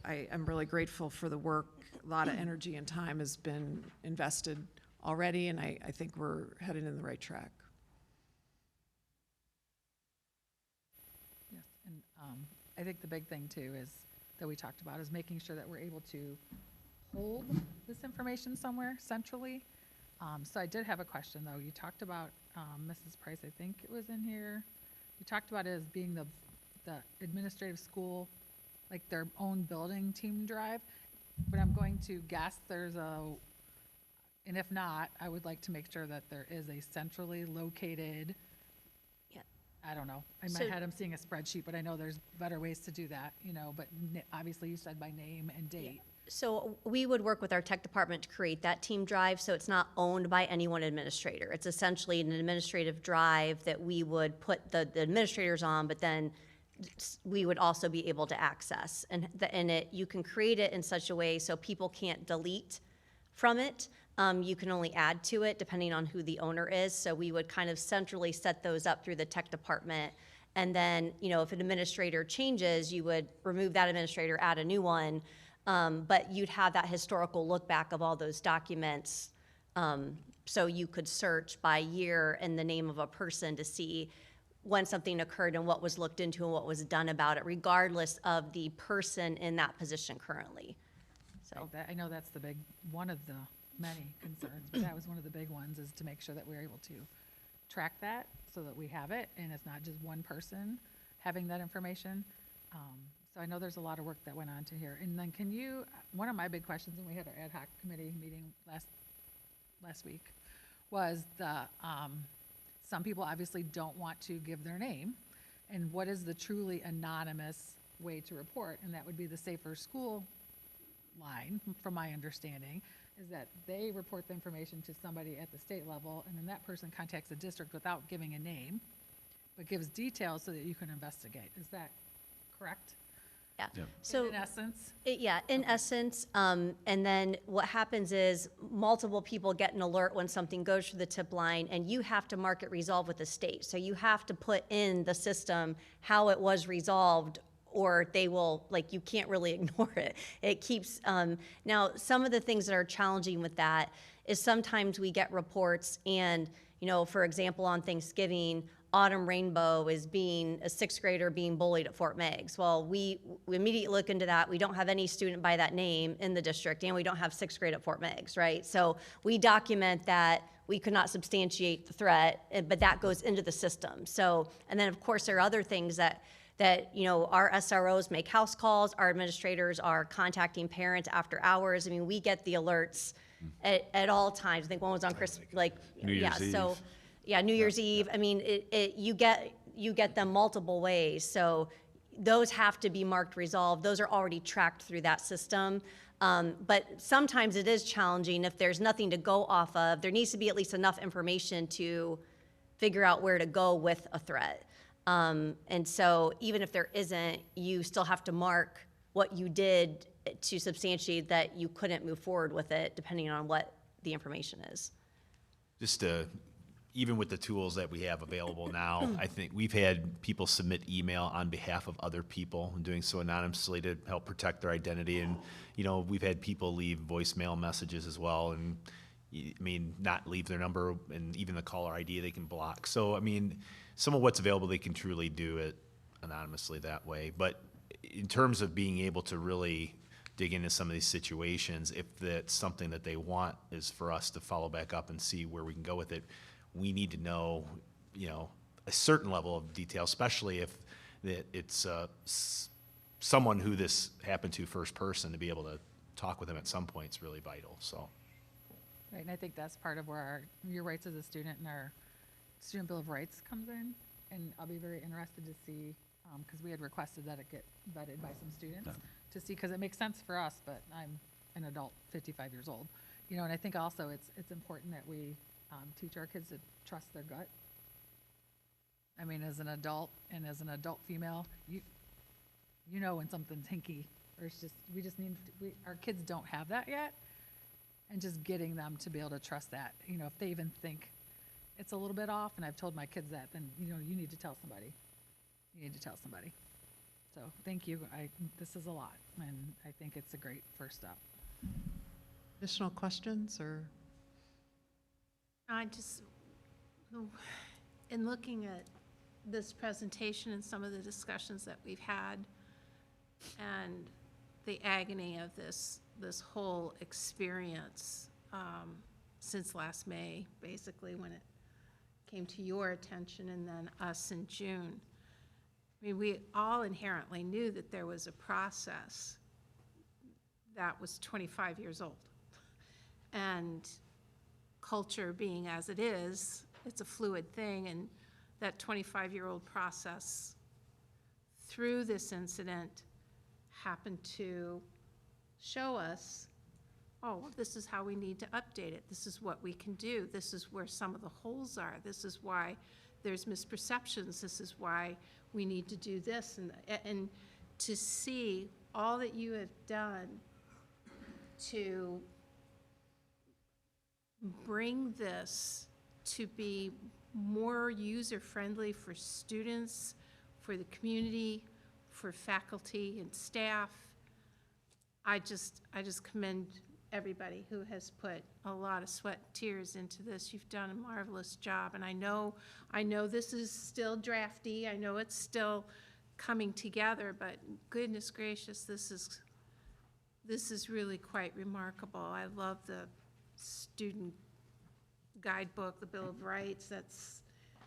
A: I'm really grateful for the work. A lot of energy and time has been invested already, and I think we're headed in the right track.
N: Yes, and I think the big thing too is that we talked about is making sure that we're able to hold this information somewhere centrally. So I did have a question though. You talked about, Mrs. Price, I think it was in here. You talked about it as being the administrative school, like their own building team drive. But I'm going to guess and if not, I would like to make sure that there is a centrally located, I don't know. In my head, I'm seeing a spreadsheet, but I know there's better ways to do that, but obviously you said by name and date.
P: So we would work with our tech department to create that team drive, so it's not owned by any one administrator. It's essentially an administrative drive that we would put the administrators on, but then we would also be able to access. And you can create it in such a way so people can't delete from it. You can only add to it depending on who the owner is. So we would kind of centrally set those up through the tech department. And then, if an administrator changes, you would remove that administrator, add a new one. But you'd have that historical look back of all those documents. So you could search by year and the name of a person to see when something occurred and what was looked into and what was done about it, regardless of the person in that position currently. So
N: I know that's one of the many concerns, but that was one of the big ones, is to make sure that we're able to track that so that we have it and it's not just one person having that information. So I know there's a lot of work that went on to here. And then one of my big questions, and we had our ad hoc committee meeting last week, was some people obviously don't want to give their name, and what is the truly anonymous way to report? And that would be the Safer School line, from my understanding, is that they report the information to somebody at the state level, and then that person contacts the district without giving a name, but gives details so that you can investigate. Is that correct?
P: Yeah. So
N: in essence?
P: In essence. And then what happens is multiple people get an alert when something goes through the tip line, and you have to mark it resolved with the state. So you have to put in the system how it was resolved, or they will, you can't really ignore it. It keeps, now some of the things that are challenging with that is sometimes we get reports and, for example, on Thanksgiving, Autumn Rainbow is a sixth grader being bullied at Fort Meigs. Well, we immediately look into that. We don't have any student by that name in the district, and we don't have sixth grade at Fort Meigs, right? So we document that we could not substantiate the threat, but that goes into the system. So, and then of course there are other things that our SROs make house calls, our administrators are contacting parents after hours. I mean, we get the alerts at all times. I think one was on
E: New Year's Eve.
P: So. Yeah, New Year's Eve. I mean, you get them multiple ways. So those have to be marked resolved. Those are already tracked through that system. But sometimes it is challenging if there's nothing to go off of. There needs to be at least enough information to figure out where to go with a threat. And so even if there isn't, you still have to mark what you did to substantiate that you couldn't move forward with it, depending on what the information is.
O: Just even with the tools that we have available now, I think we've had people submit email on behalf of other people and doing so anonymously to help protect their identity. And, you know, we've had people leave voicemail messages as well. And I mean, not leave their number, and even the caller ID they can block. So, I mean, some of what's available, they can truly do it anonymously that way. But in terms of being able to really dig into some of these situations, if that's something that they want is for us to follow back up and see where we can go with it, we need to know, you know, a certain level of detail, especially if it's someone who this happened to first person. To be able to talk with them at some point is really vital. So.
N: Right, and I think that's part of where your rights as a student and our Student Bill of Rights comes in. And I'll be very interested to see, because we had requested that it get vetted by some students to see, because it makes sense for us, but I'm an adult, 55 years old. You know, and I think also it's important that we teach our kids to trust their gut. I mean, as an adult and as an adult female, you know when something's hinky, or it's just, we just need, our kids don't have that yet. And just getting them to be able to trust that, you know, if they even think it's a little bit off, and I've told my kids that, then, you know, you need to tell somebody. You need to tell somebody. So thank you. This is a lot, and I think it's a great first step.
A: Additional questions or?
D: I just, in looking at this presentation and some of the discussions that we've had and the agony of this whole experience since last May, basically, when it came to your attention, and then us in June. I mean, we all inherently knew that there was a process that was 25 years old. And culture being as it is, it's a fluid thing, and that 25-year-old process through this incident happened to show us, oh, this is how we need to update it. This is what we can do. This is where some of the holes are. This is why there's misperceptions. This is why we need to do this. And to see all that you have done to bring this to be more user-friendly for students, for the community, for faculty and staff, I just commend everybody who has put a lot of sweat and tears into this. You've done a marvelous job, and I know this is still drafty. I know it's still coming together, but goodness gracious, this is really quite remarkable. I love the student guidebook, the Bill of Rights. I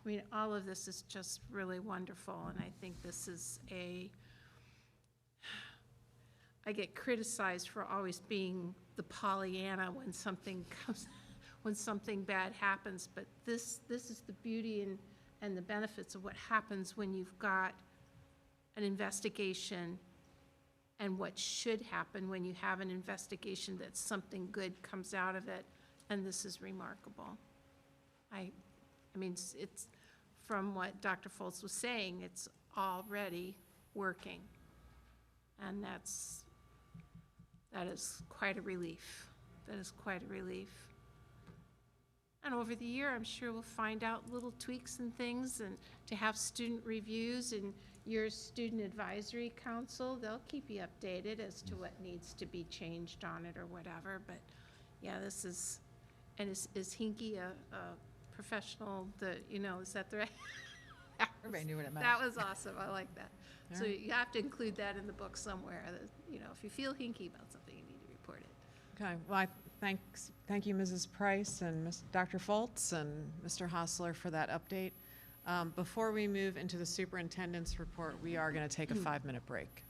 D: mean, all of this is just really wonderful, and I think this is I get criticized for always being the Pollyanna when something bad happens, but this is the beauty and the benefits of what happens when you've got an investigation, and what should happen when you have an investigation that something good comes out of it, and this is remarkable. I mean, it's from what Dr. Foltz was saying, it's already working, and that is quite a relief. That is quite a relief. And over the year, I'm sure we'll find out little tweaks and things, and to have student reviews and your student advisory council, they'll keep you updated as to what needs to be changed on it or whatever. But yeah, this is, and is Hinky a professional, is that the right?
N: Everybody knew what it meant.
D: That was awesome. I like that.
A: All
D: So
A: right.
D: you have to include that in the book somewhere, that, if you feel hinky about something, you need to report it.
A: Okay, well, thank you, Mrs. Price and Dr. Foltz and Mr. Hostler for that update. Before we move into the superintendent's report, we are going to take a 5-minute break.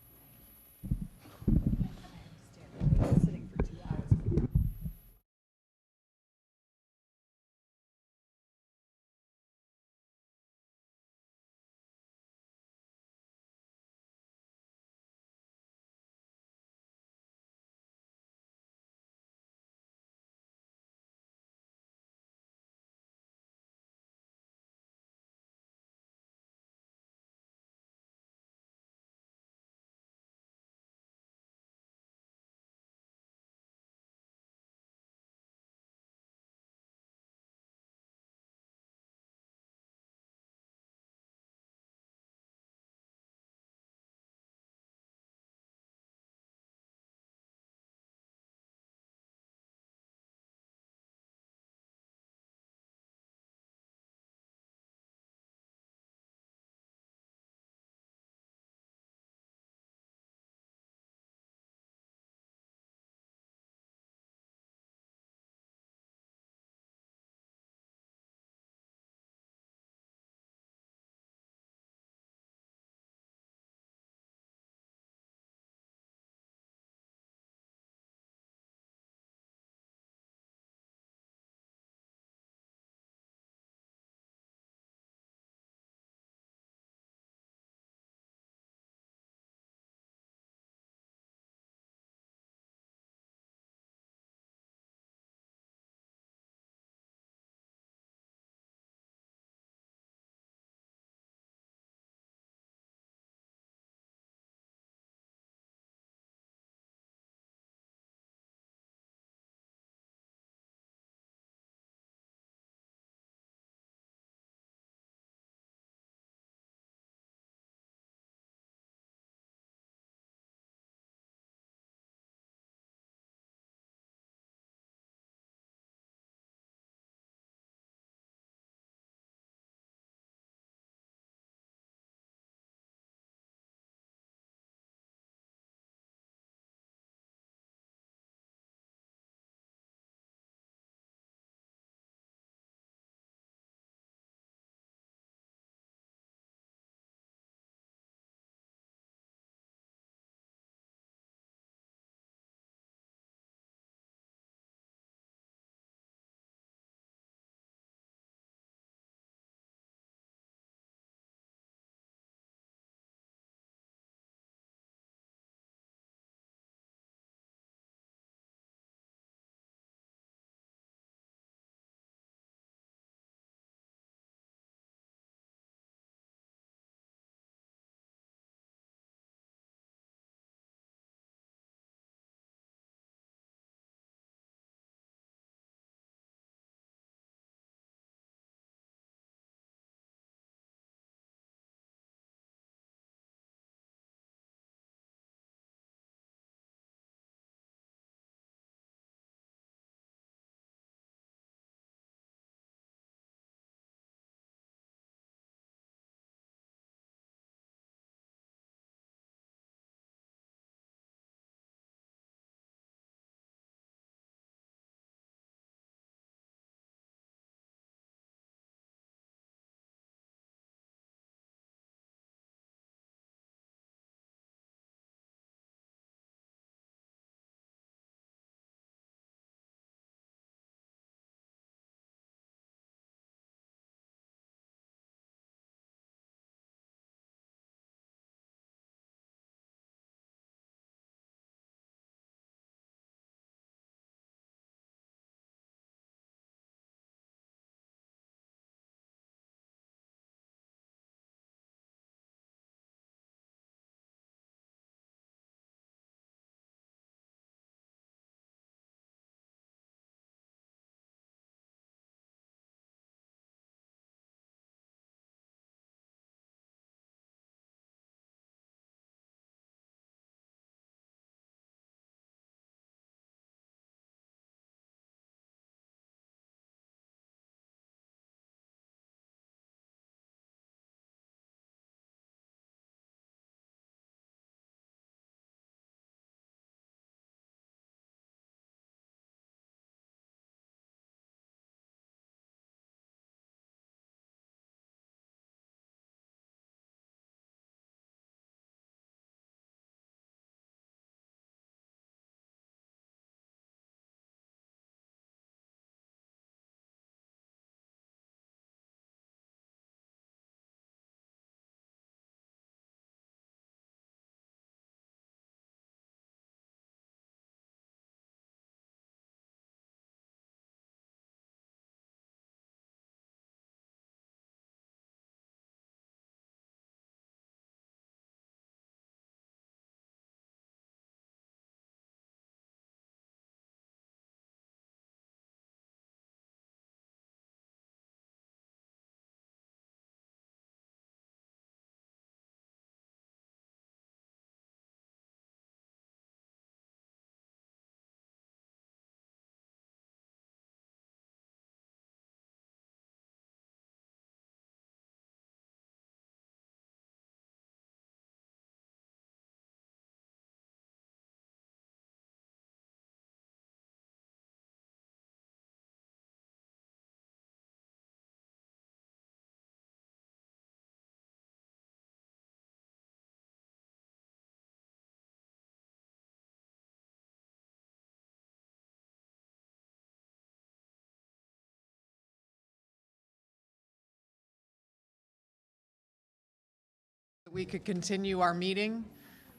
A: We could continue our meeting.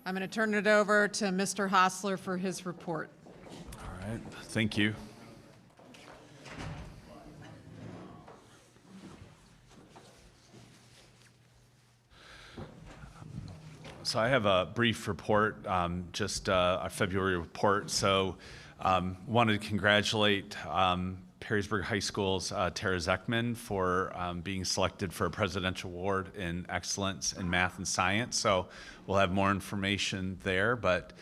A: I'm going to turn it over to Mr. Hostler for his report.
E: All right, thank you. So I have a brief report, just a February report. So wanted to congratulate Perrysburg High School's Tara Zeckman for being selected for a presidential award in excellence in math and science. So we'll have more information there, but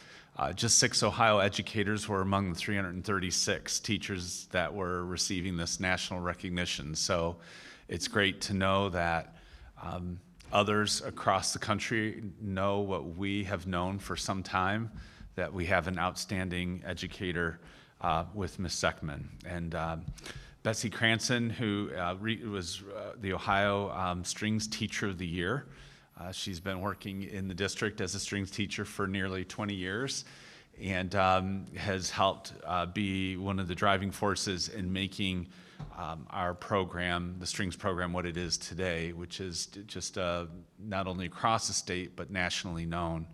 E: just 6 Ohio educators were among the 336 teachers that were receiving this national recognition. So it's great to know that others across the country know what we have known for some time, that we have an outstanding educator with Ms. Zeckman. And Betsy Cranston, who was the Ohio Strings Teacher of the Year. She's been working in the district as a strings teacher for nearly 20 years and has helped be one of the driving forces in making our program, the strings program, what it is today, which is just not only across the state, but nationally known.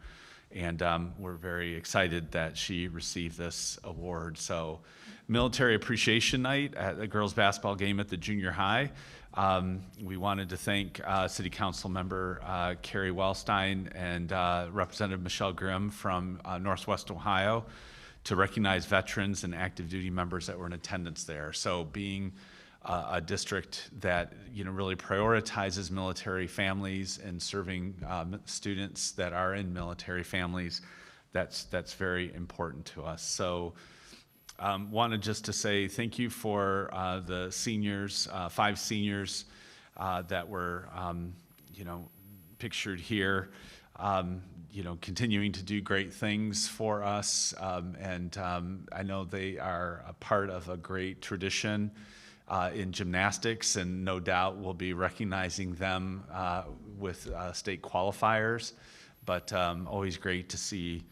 E: And we're very excited that she received this award. So Military Appreciation Night at the girls basketball game at the junior high. We wanted to thank City Council member Carrie Wellstein and Representative Michelle Grimm from Northwest Ohio to recognize veterans and active duty members that were in attendance there. So being a district that really prioritizes military families and serving students that are in military families, that's very important to us. So wanted just to say thank you for the seniors, 5 seniors that were pictured here. Continuing to do great things for us. I know they are a part of a great tradition in gymnastics, and no doubt we'll be recognizing them with state qualifiers. But always great to see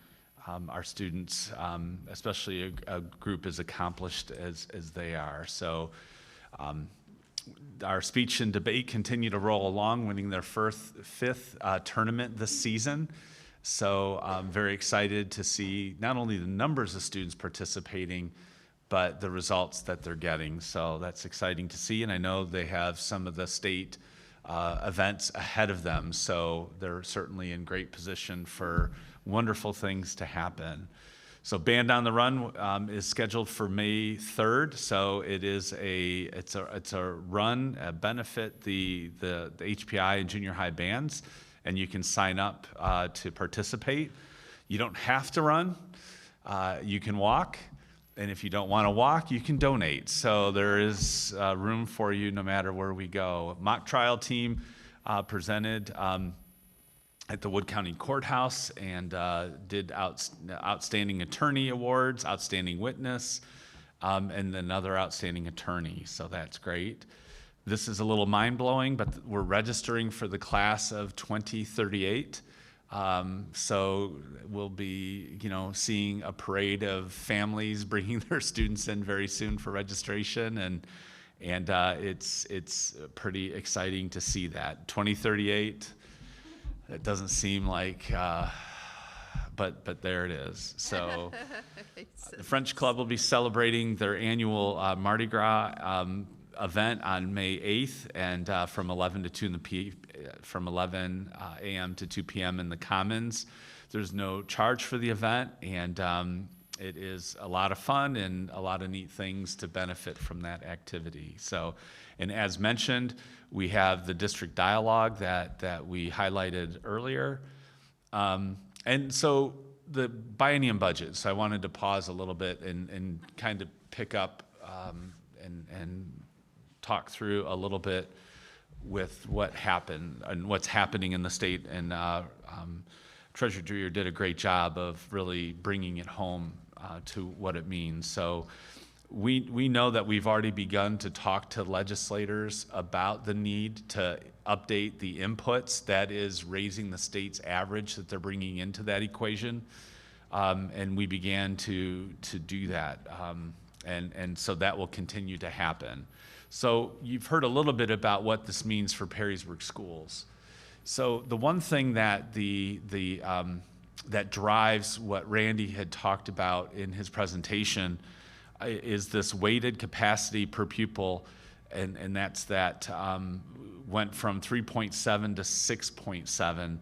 E: our students, especially a group as accomplished as they are. So our speech and debate continue to roll along, winning their fifth tournament this season. So I'm very excited to see not only the numbers of students participating, but the results that they're getting. So that's exciting to see. And I know they have some of the state events ahead of them. So they're certainly in great position for wonderful things to happen. So Band on the Run is scheduled for May 3rd. So it's a run, benefit the HPI and junior high bands, and you can sign up to participate. You don't have to run. You can walk. And if you don't want to walk, you can donate. So there is room for you no matter where we go. Mock trial team presented at the Wood County Courthouse and did outstanding attorney awards, outstanding witness, and another outstanding attorney. So that's great. This is a little mind-blowing, but we're registering for the class of 2038. So we'll be, seeing a parade of families bringing their students in very soon for registration, and it's pretty exciting to see that. 2038, it doesn't seem like, but there it is. So the French Club will be celebrating their annual Mardi Gras event on May 8th, and from 11 a.m. to 2 p.m. in the Commons. There's no charge for the event, and it is a lot of fun and a lot of neat things to benefit from that activity. So, and as mentioned, we have the district dialogue that we highlighted earlier. And so the biennium budget, so I wanted to pause a little bit and kind of pick up and talk through a little bit with what happened and what's happening in the state. And Treasurer Dreyer did a great job of really bringing it home to what it means. So we know that we've already begun to talk to legislators about the need to update the inputs, that is raising the state's average that they're bringing into that equation. And we began to do that. And so that will continue to happen. So you've heard a little bit about what this means for Perrysburg schools. So the one thing that that drives what Randy had talked about in his presentation is this weighted capacity per pupil, and that went from 3.7 to 6.7.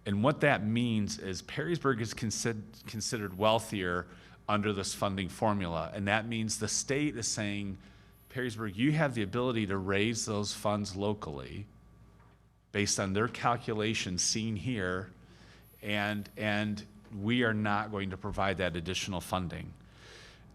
E: And what that means is Perrysburg is considered wealthier under this funding formula, and that means the state is saying, Perrysburg, you have the ability to raise those funds locally based on their calculations seen here, and we are not going to provide that additional funding.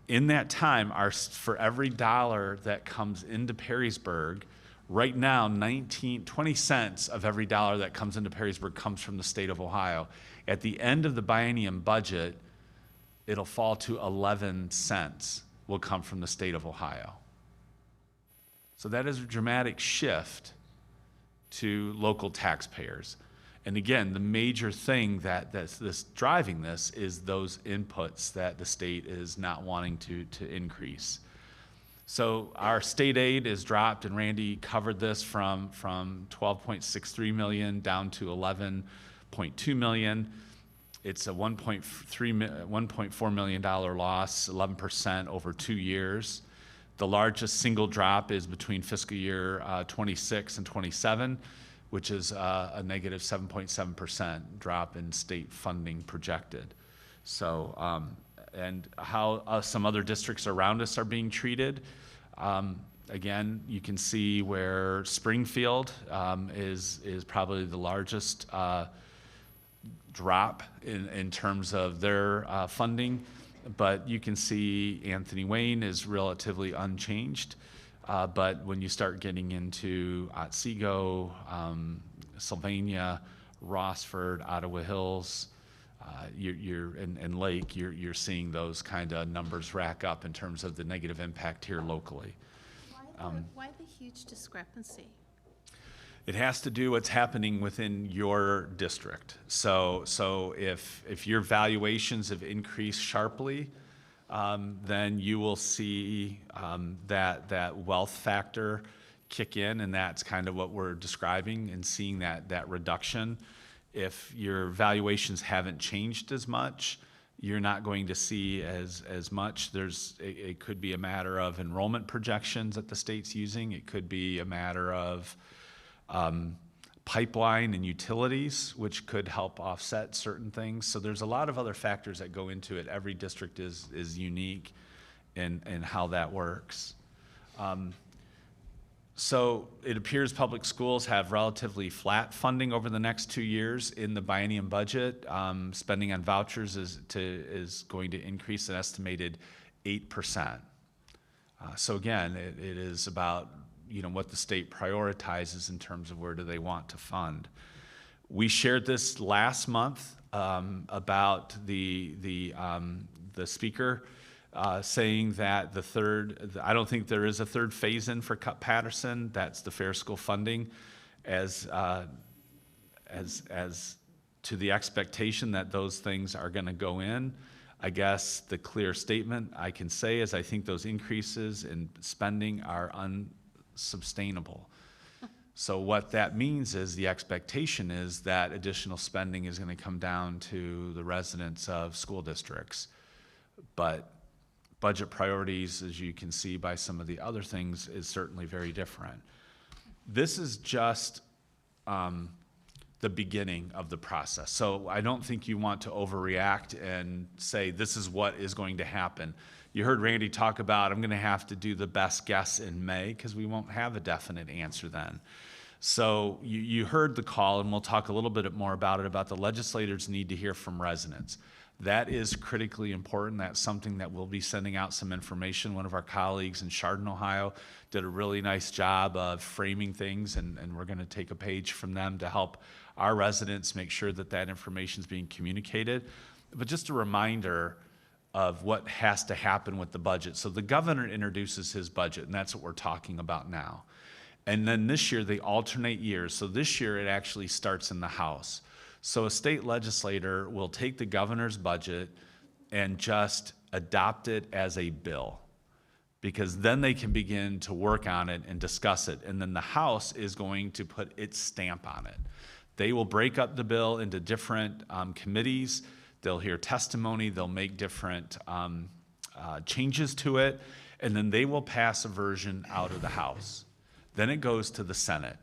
E: In that time, for every dollar that comes into Perrysburg, right now, 20 cents of every dollar that comes into Perrysburg comes from the state of Ohio. At the end of the biennium budget, it'll fall to 11 cents will come from the state of Ohio. So that is a dramatic shift to local taxpayers. And again, the major thing that's driving this is those inputs that the state is not wanting to increase. So our state aid is dropped, and Randy covered this from 12.63 million down to 11.2 million. It's a $1.4 million loss, 11% over 2 years. The largest single drop is between fiscal year 26 and 27, which is a negative 7.7% drop in state funding projected. So, and how some other districts around us are being treated. Again, you can see where Springfield is probably the largest drop in terms of their funding, but you can see Anthony Wayne is relatively unchanged. But when you start getting into Otsego, Sylvania, Rossford, Ottawa Hills, and Lake, you're seeing those kind of numbers rack up in terms of the negative impact here locally.
D: Why the huge discrepancy?
E: It has to do what's happening within your district. So if your valuations have increased sharply, then you will see that wealth factor kick in, and that's kind of what we're describing and seeing that reduction. If your valuations haven't changed as much, you're not going to see as much. It could be a matter of enrollment projections that the state's using. It could be a matter of pipeline and utilities, which could help offset certain things. So there's a lot of other factors that go into it. Every district is unique in how that works. So it appears public schools have relatively flat funding over the next 2 years in the biennium budget. Spending on vouchers is going to increase an estimated 8%. So again, it is about what the state prioritizes in terms of where do they want to fund. We shared this last month about the speaker saying that I don't think there is a third phase-in for Patterson. That's the fair school funding, as to the expectation that those things are going to go in. I guess the clear statement I can say is I think those increases in spending are unsustainable. So what that means is the expectation is that additional spending is going to come down to the residents of school districts. But budget priorities, as you can see by some of the other things, is certainly very different. This is just the beginning of the process. So I don't think you want to overreact and say this is what is going to happen. You heard Randy talk about I'm going to have to do the best guess in May because we won't have a definite answer then. So you heard the call, and we'll talk a little bit more about it, about the legislators need to hear from residents. That is critically important. That's something that we'll be sending out some information. One of our colleagues in Chardon, Ohio, did a really nice job of framing things, and we're going to take a page from them to help our residents make sure that that information is being communicated. But just a reminder of what has to happen with the budget. So the governor introduces his budget, and that's what we're talking about now. And then this year, they alternate years. So this year, it actually starts in the House. So a state legislator will take the governor's budget and just adopt it as a bill, because then they can begin to work on it and discuss it. And then the House is going to put its stamp on it. They will break up the bill into different committees. They'll hear testimony. They'll make different changes to it, and then they will pass a version out of the House. Then it goes to the Senate.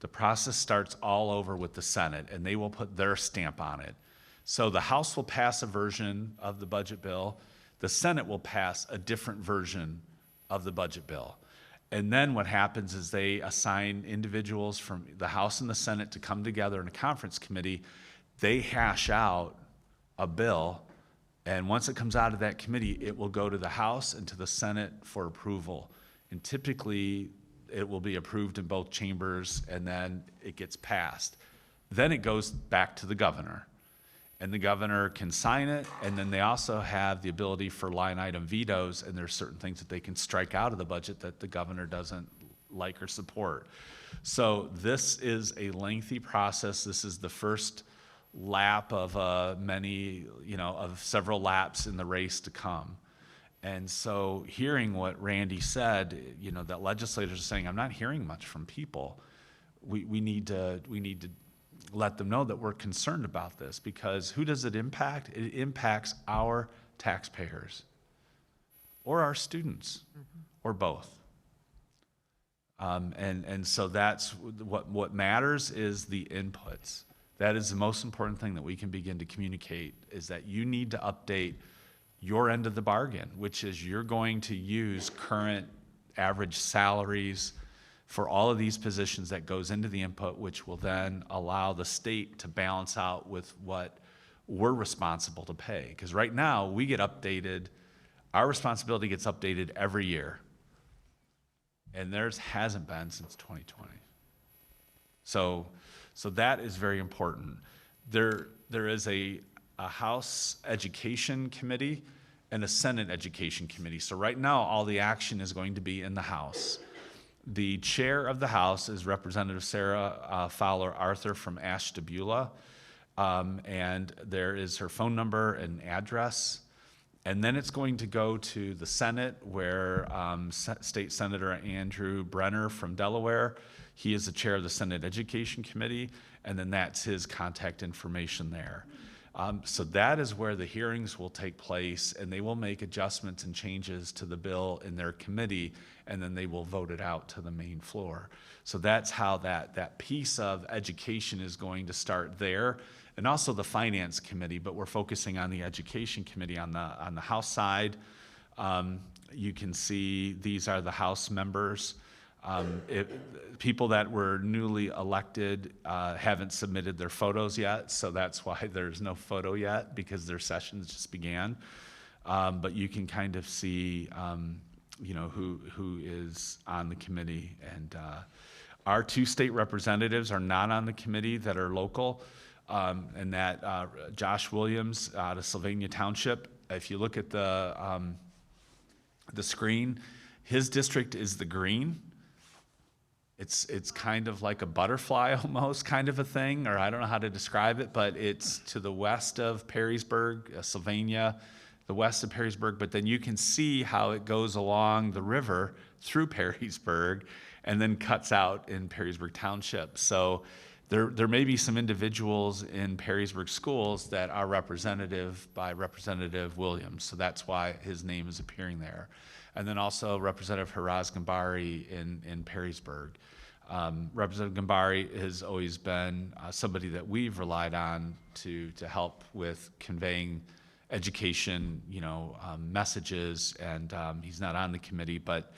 E: The process starts all over with the Senate, and they will put their stamp on it. So the House will pass a version of the budget bill. The Senate will pass a different version of the budget bill. And then what happens is they assign individuals from the House and the Senate to come together in a conference committee. They hash out a bill, and once it comes out of that committee, it will go to the House and to the Senate for approval. And typically, it will be approved in both chambers, and then it gets passed. Then it goes back to the governor, and the governor can sign it, and then they also have the ability for line item vetoes, and there's certain things that they can strike out of the budget that the governor doesn't like or support. So this is a lengthy process. This is the first lap of of several laps in the race to come. And so hearing what Randy said, that legislators are saying, I'm not hearing much from people. We need to let them know that we're concerned about this, because who does it impact? It impacts our taxpayers or our students, or both. And so that's what matters is the inputs. That is the most important thing that we can begin to communicate, is that you need to update your end of the bargain, which is you're going to use current average salaries for all of these positions that goes into the input, which will then allow the state to balance out with what we're responsible to pay. Because right now, we get updated, our responsibility gets updated every year. And theirs hasn't been since 2020. So that is very important. There is a House Education Committee and a Senate Education Committee. So right now, all the action is going to be in the House. The chair of the House is Representative Sarah Fowler Arthur from Ashtabula, and there is her phone number and address. And then it's going to go to the Senate, where State Senator Andrew Brenner from Delaware, he is the chair of the Senate Education Committee, and then that's his contact information there. So that is where the hearings will take place, and they will make adjustments and changes to the bill in their committee, and then they will vote it out to the main floor. So that's how that piece of education is going to start there, and also the Finance Committee, but we're focusing on the Education Committee on the House side. You can see these are the House members. People that were newly elected haven't submitted their photos yet, so that's why there's no photo yet, because their sessions just began. But you can kind of see, who is on the committee. And our two state representatives are not on the committee that are local, and that Josh Williams out of Sylvania Township. If you look at the screen, his district is the green. It's kind of like a butterfly almost kind of a thing, or I don't know how to describe it, but it's to the west of Perrysburg, Sylvania, the west of Perrysburg, but then you can see how it goes along the river through Perrysburg and then cuts out in Perrysburg Township. So there may be some individuals in Perrysburg schools that are representative by Representative Williams, so that's why his name is appearing there. And then also Representative Haraz Gambari in Perrysburg. Representative Gambari has always been somebody that we've relied on to help with conveying education, messages, and he's not on the committee, but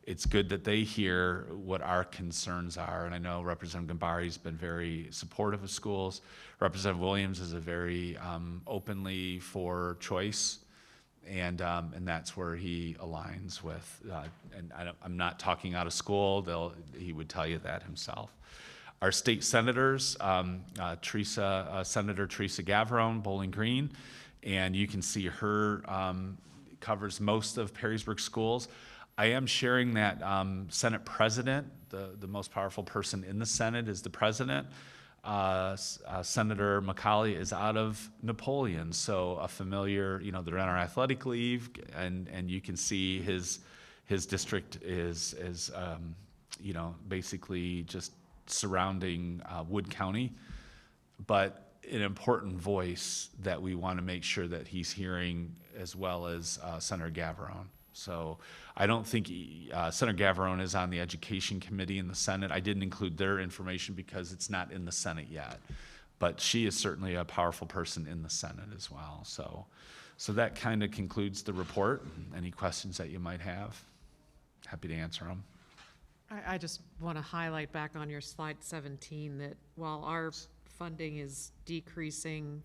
E: it's good that they hear what our concerns are. And I know Representative Gambari's been very supportive of schools. Representative Williams is a very openly for choice. And that's where he aligns with, and I'm not talking out of school, he would tell you that himself. Our state senators, Senator Teresa Gavrone, Bowling Green, and you can see her covers most of Perrysburg schools. I am sharing that Senate president, the most powerful person in the Senate is the president. Senator McCauley is out of Napoleon, so a familiar, they're on our athletic leave, and you can see his district is basically just surrounding Wood County. but an important voice that we want to make sure that he's hearing, as well as Senator Gavarone. So I don't think Senator Gavarone is on the Education Committee in the Senate. I didn't include their information because it's not in the Senate yet. But she is certainly a powerful person in the Senate as well. So that kind of concludes the report. Any questions that you might have? Happy to answer them.
A: I just want to highlight back on your slide 17 that while our funding is decreasing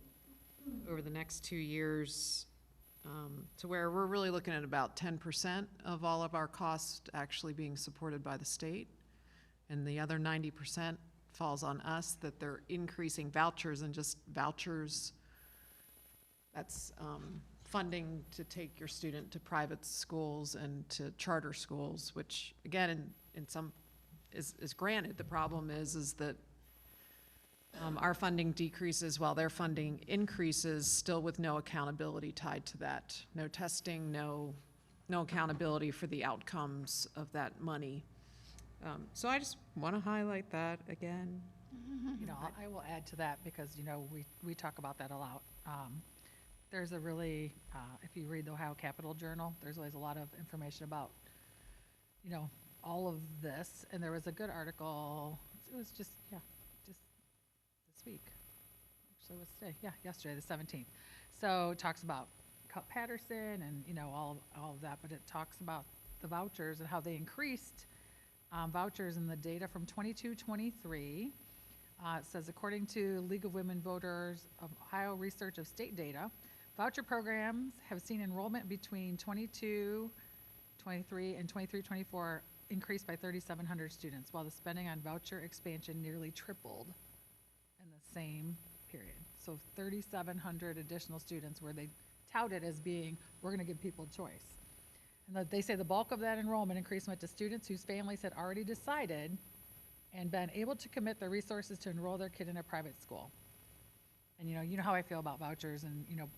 A: over the next 2 years, to where we're really looking at about 10% of all of our costs actually being supported by the state, and the other 90% falls on us, that they're increasing vouchers, and just vouchers, that's funding to take your student to private schools and to charter schools, which again, in some is granted. The problem is that our funding decreases while their funding increases, still with no accountability tied to that. No testing, no accountability for the outcomes of that money. So I just want to highlight that again.
N: You know, I will add to that because, you know, we talk about that a lot. There's a really, if you read the Ohio Capitol Journal, there's always a lot of information about, you know, all of this. And there was a good article, it was just this week. Actually, what's today? Yeah, yesterday, the 17th. So it talks about Patterson and, you know, all of that, but it talks about the vouchers and how they increased vouchers in the data from 22-23. It says, according to League of Women Voters of Ohio research of state data, voucher programs have seen enrollment between 22-23 and 23-24 increased by 3,700 students, while the spending on voucher expansion nearly tripled in the same period. So 3,700 additional students, where they tout it as being, we're going to give people choice. And they say the bulk of that enrollment increase went to students whose families had already decided and been able to commit their resources to enroll their kid in a private school. And you know how I feel about vouchers, and you know,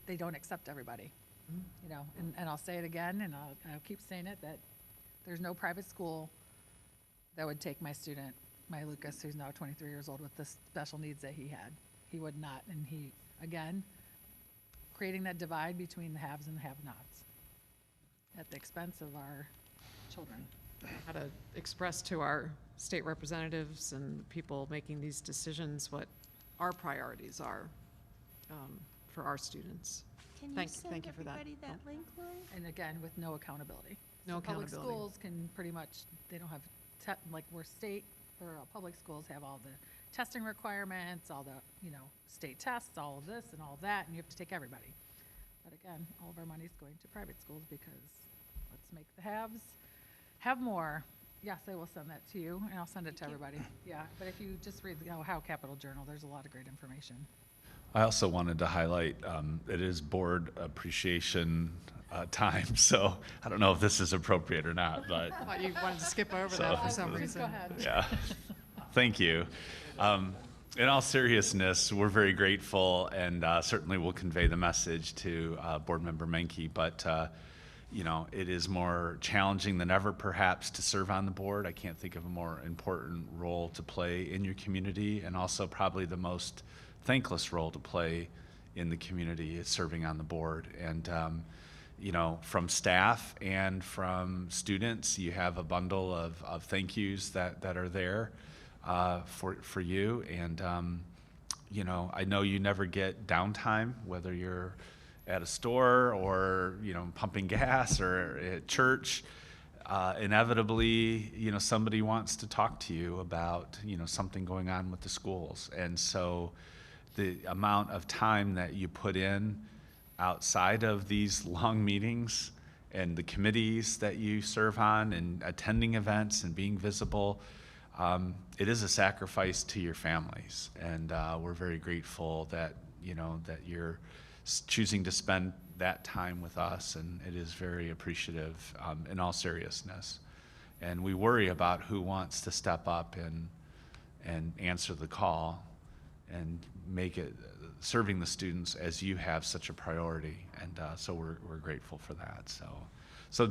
N: they don't accept everybody. You know, and I'll say it again, and I'll keep saying it, that there's no private school that would take my student, my Lucas, who's now 23 years old, with the special needs that he had. He would not, and he, again, creating that divide between the haves and the have-nots at the expense of our children.
A: How to express to our state representatives and people making these decisions what our priorities are for our students.
D: Can you
A: Thank
D: send
A: you for that.
D: everybody that link, Lou?
N: And again, with no accountability.
A: No
N: So
A: accountability.
N: Public schools can pretty much, they don't have, like we're state, or public schools have all the testing requirements, all the, you know, state tests, all of this and all that, and you have to take everybody. But again, all of our money's going to private schools because let's make the haves have more. Yes, I will send that to you, and I'll send it to everybody. Yeah, but if you just read the Ohio Capitol Journal, there's a lot of great information.
E: I also wanted to highlight, it is board appreciation time, so I don't know if this is appropriate or not, but.
A: I thought you wanted to skip over that for some reason.
N: Go ahead.
E: Yeah, thank you. In all seriousness, we're very grateful, and certainly will convey the message to Board Member Menke, but you know, it is more challenging than ever perhaps to serve on the board. I can't think of a more important role to play in your community, and also probably the most thankless role to play in the community is serving on the board. And you know, from staff and from students, you have a bundle of thank yous that are there for you. And you know, I know you never get downtime, whether you're at a store or, you know, pumping gas or at church. Inevitably, you know, somebody wants to talk to you about, you know, something going on with the schools. And so the amount of time that you put in outside of these long meetings and the committees that you serve on and attending events and being visible, it is a sacrifice to your families. And we're very grateful that, you know, that you're choosing to spend that time with us, and it is very appreciative in all seriousness. And we worry about who wants to step up and answer the call and make it serving the students as you have such a priority. And so we're grateful for that. So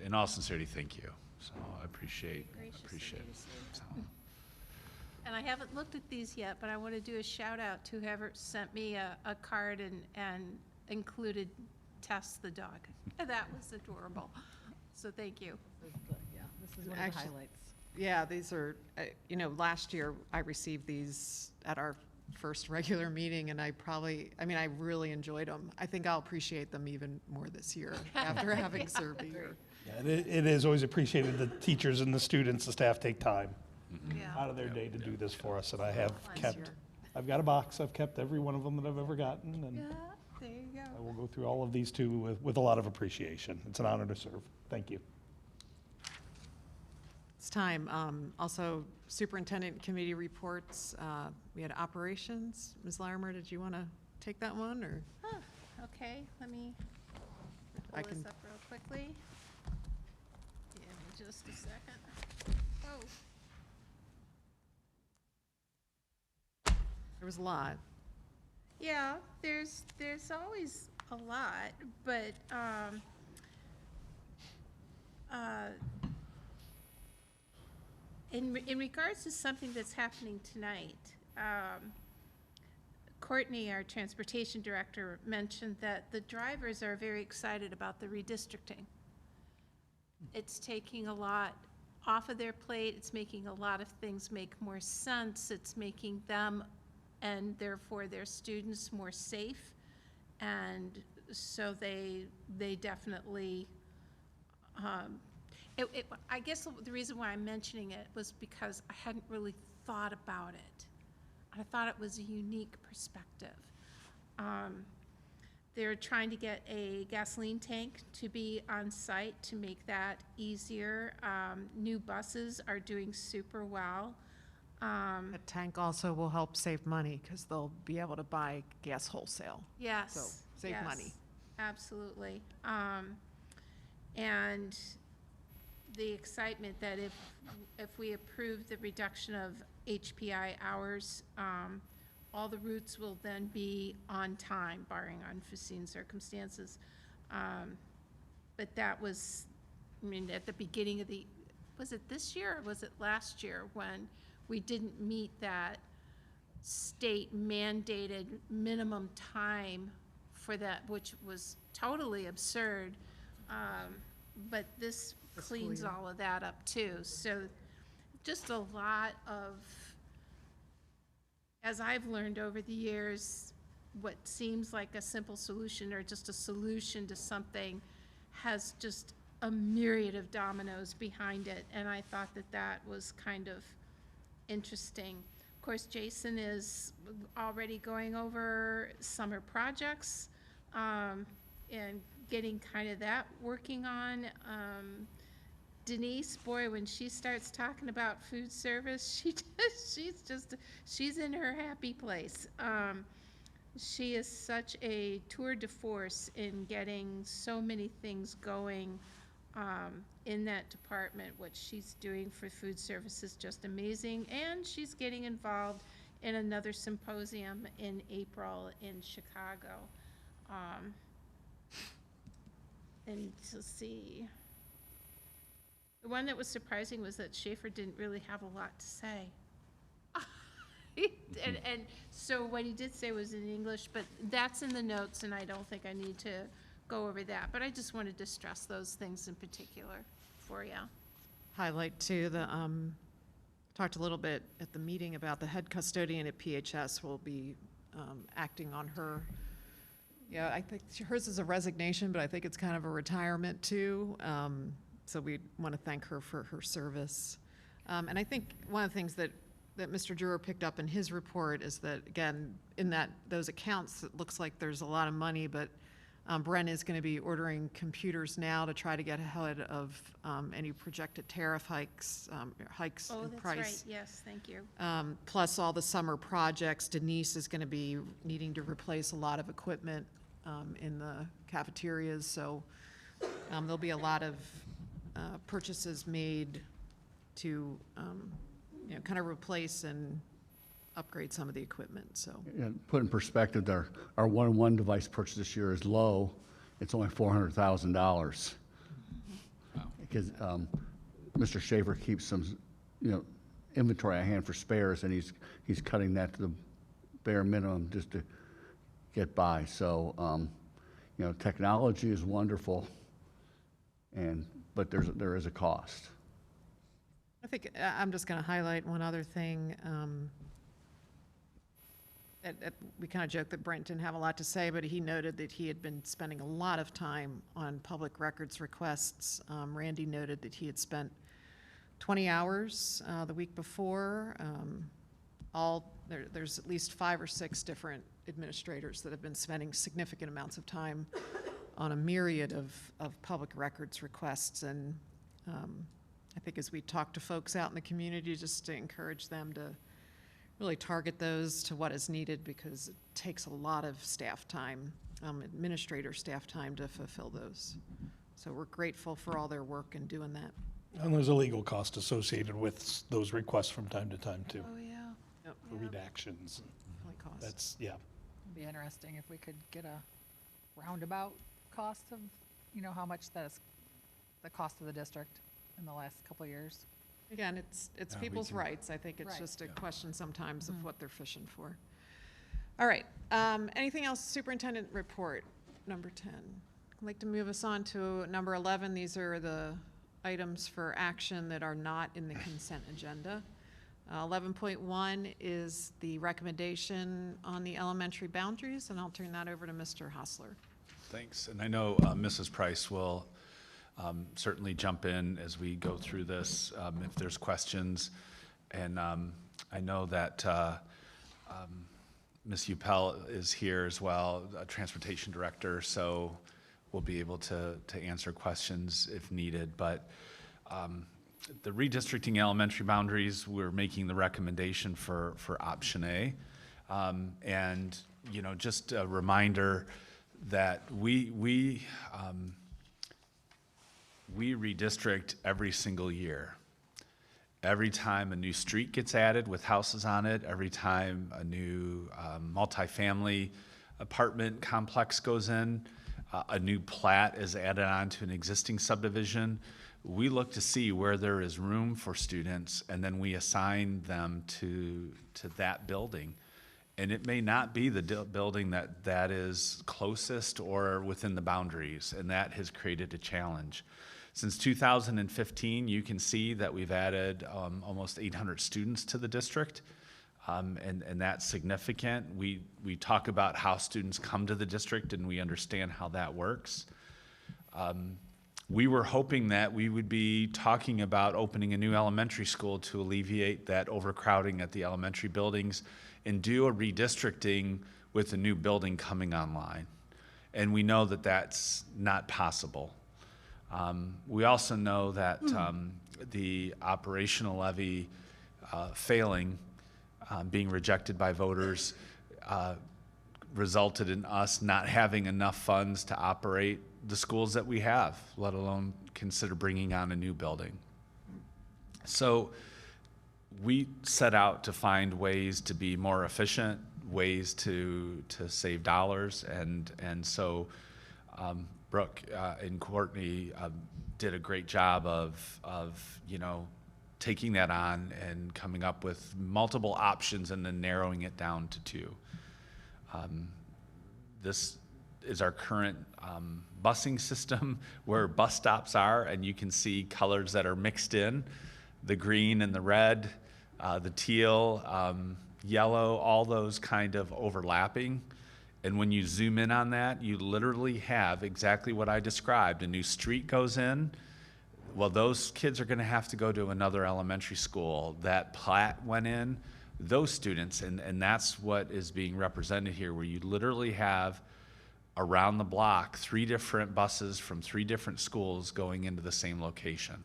E: in all sincerity, thank you. So I appreciate it. So.
D: And I haven't looked at these yet, but I want to do a shout out to whoever sent me a card and included Tess the dog. That was adorable. So thank you.
N: Yeah, this is one of the
A: Actually-
N: highlights.
A: Yeah, these are, last year I received these at our first regular meeting, and I really enjoyed them. I think I'll appreciate them even more this year after having served a year.
C: Yeah, it is always appreciated that teachers and the students, the staff take time
D: Yeah.
C: out of their day to do this for us, and I have
A: This
C: kept,
A: year.
C: I've got a box, I've kept every one of them that I've ever gotten, and
D: Yeah, there you go.
C: I will go through all of these too with a lot of appreciation. It's an honor to serve. Thank you.
A: It's time. Also, superintendent committee reports. We had operations. Ms. Larimer, did you want to take that one, or?
D: Huh, okay, let me
A: I
D: pull this
A: can-
D: up real quickly. Give me just a second. Oh,
A: There was a lot.
D: yeah, there's always a lot, but, in regards to something that's happening tonight, Courtney, our transportation director, mentioned that the drivers are very excited about the redistricting. It's taking a lot off of their plate. It's making a lot of things make more sense. It's making them, and therefore their students, more safe. And so they definitely, I guess the reason why I'm mentioning it was because I hadn't really thought about it. I thought it was a unique perspective. They're trying to get a gasoline tank to be on site to make that easier. New buses are doing super well.
A: The tank also will help save money because they'll be able to buy gas wholesale.
D: Yes.
A: So save
D: yes,
A: money.
D: Absolutely. And the excitement that if we approve the reduction of HPI hours, all the routes will then be on time, barring unforeseen circumstances. But that was, at the beginning of was it this year or was it last year when we didn't meet that state mandated minimum time for that, which was totally absurd. But this cleans all of that up too. So just a lot of, as I've learned over the years, what seems like a simple solution or just a solution to something has just a myriad of dominoes behind it. And I thought that was kind of interesting. Of course, Jason is already going over summer projects and getting kind of that working on. Denise, boy, when she starts talking about food service, she's in her happy place. She is such a tour de force in getting so many things going in that department. What she's doing for food service is just amazing, and she's getting involved in another symposium in April in Chicago. And to see, the one that was surprising was that Schaefer didn't really have a lot to say. And so what he did say was in English, but that's in the notes, and I don't think I need to go over that. But I just wanted to stress those things in particular for you.
A: Highlight too, talked a little bit at the meeting about the head custodian at PHS will be acting on her. Yeah, I think hers is a resignation, but I think it's kind of a retirement too. So we want to thank her for her service. And I think one of the things that Mr. Drewer picked up in his report is that, again, in those accounts, it looks like there's a lot of money, but Bren is going to be ordering computers now to try to get ahead of any projected tariff hikes
D: Oh,
A: in
D: that's
A: price.
D: right, yes, thank you.
A: Plus all the summer projects. Denise is going to be needing to replace a lot of equipment in the cafeterias, so there'll be a lot of purchases made to kind of replace and upgrade some of the equipment, so.
B: Yeah, put in perspective, our one-on-one device purchase this year is low. It's only $400,000. Because Mr. Schaefer keeps some, inventory I hand for spares, and he's cutting that to the bare minimum just to get by. So, you know, technology is wonderful, but there is a cost.
A: I think I'm just going to highlight one other thing. We kind of joked that Brent didn't have a lot to say, but he noted that he had been spending a lot of time on public records requests. Randy noted that he had spent 20 hours the week before. There's at least 5 or 6 different administrators that have been spending significant amounts of time on a myriad of public records requests. And I think as we talk to folks out in the community, just to encourage them to really target those to what is needed, because it takes a lot of staff time, administrator staff time to fulfill those. So we're grateful for all their work in doing that.
C: And there's a legal cost associated with those requests from time to time, too.
A: Oh, yeah. Yep.
C: For redactions.
A: Definitely cost.
C: That's, yeah.
N: It'd be interesting if we could get a roundabout cost of, you know, how much that is the cost of the district in the last couple of years.
A: Again, it's people's rights. I think it's
N: Right.
A: just a question sometimes of what they're fishing for. All right. Anything else? Superintendent report, number 10. I'd like to move us on to number 11. These are the items for action that are not in the consent agenda. 11.1 is the recommendation on the elementary boundaries, and I'll turn that over to Mr. Hostler.
E: Thanks. And I know Mrs. Price will certainly jump in as we go through this if there's questions. And I know that Ms. Upel is here as well, Transportation Director, so we'll be able to answer questions if needed. But the redistricting elementary boundaries, we're making the recommendation for option A. And, you know, just a reminder that we redistrict every single year. Every time a new street gets added with houses on it, every time a new multifamily apartment complex goes in, a new plat is added on to an existing subdivision, we look to see where there is room for students, and then we assign them to that building. And it may not be the building that is closest or within the boundaries, and that has created a challenge. Since 2015, you can see that we've added almost 800 students to the district, and that's significant. We talk about how students come to the district, and we understand how that works. We were hoping that we would be talking about opening a new elementary school to alleviate that overcrowding at the elementary buildings and do a redistricting with a new building coming online. And we know that that's not possible. We also know that the operational levy failing, being rejected by voters, resulted in us not having enough funds to operate the schools that we have, let alone consider bringing on a new building. So we set out to find ways to be more efficient, ways to save dollars, and so Brooke and Courtney did a great job of you know, taking that on and coming up with multiple options and then narrowing it down to 2. This is our current busing system where bus stops are, and you can see colors that are mixed in, the green and the red, the teal, yellow, all those kind of overlapping. And when you zoom in on that, you literally have exactly what I described. A new street goes in. Well, those kids are going to have to go to another elementary school. That plat went in, those students, and that's what is being represented here, where you literally have around the block 3 different buses from 3 different schools going into the same location.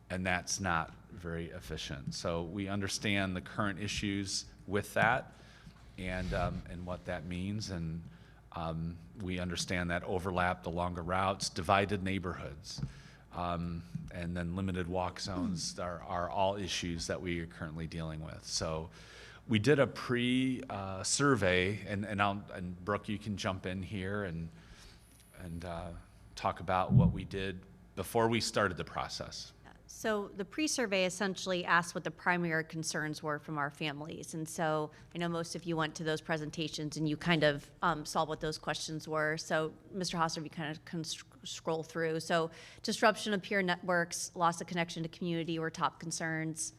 E: And that's not very efficient. So we understand the current issues with that, and what that means, and we understand that overlap, the longer routes, divided neighborhoods, and then limited walk zones are all issues that we are currently dealing with. So we did a pre-survey, and Brooke, you can jump in here and talk about what we did before we started the process.
P: So the pre-survey essentially asked what the primary concerns were from our families. And so I know most of you went to those presentations and you kind of saw what those questions were. So Mr. Hosser, if you kind of can scroll through. So disruption of peer networks, loss of connection to community were top concerns.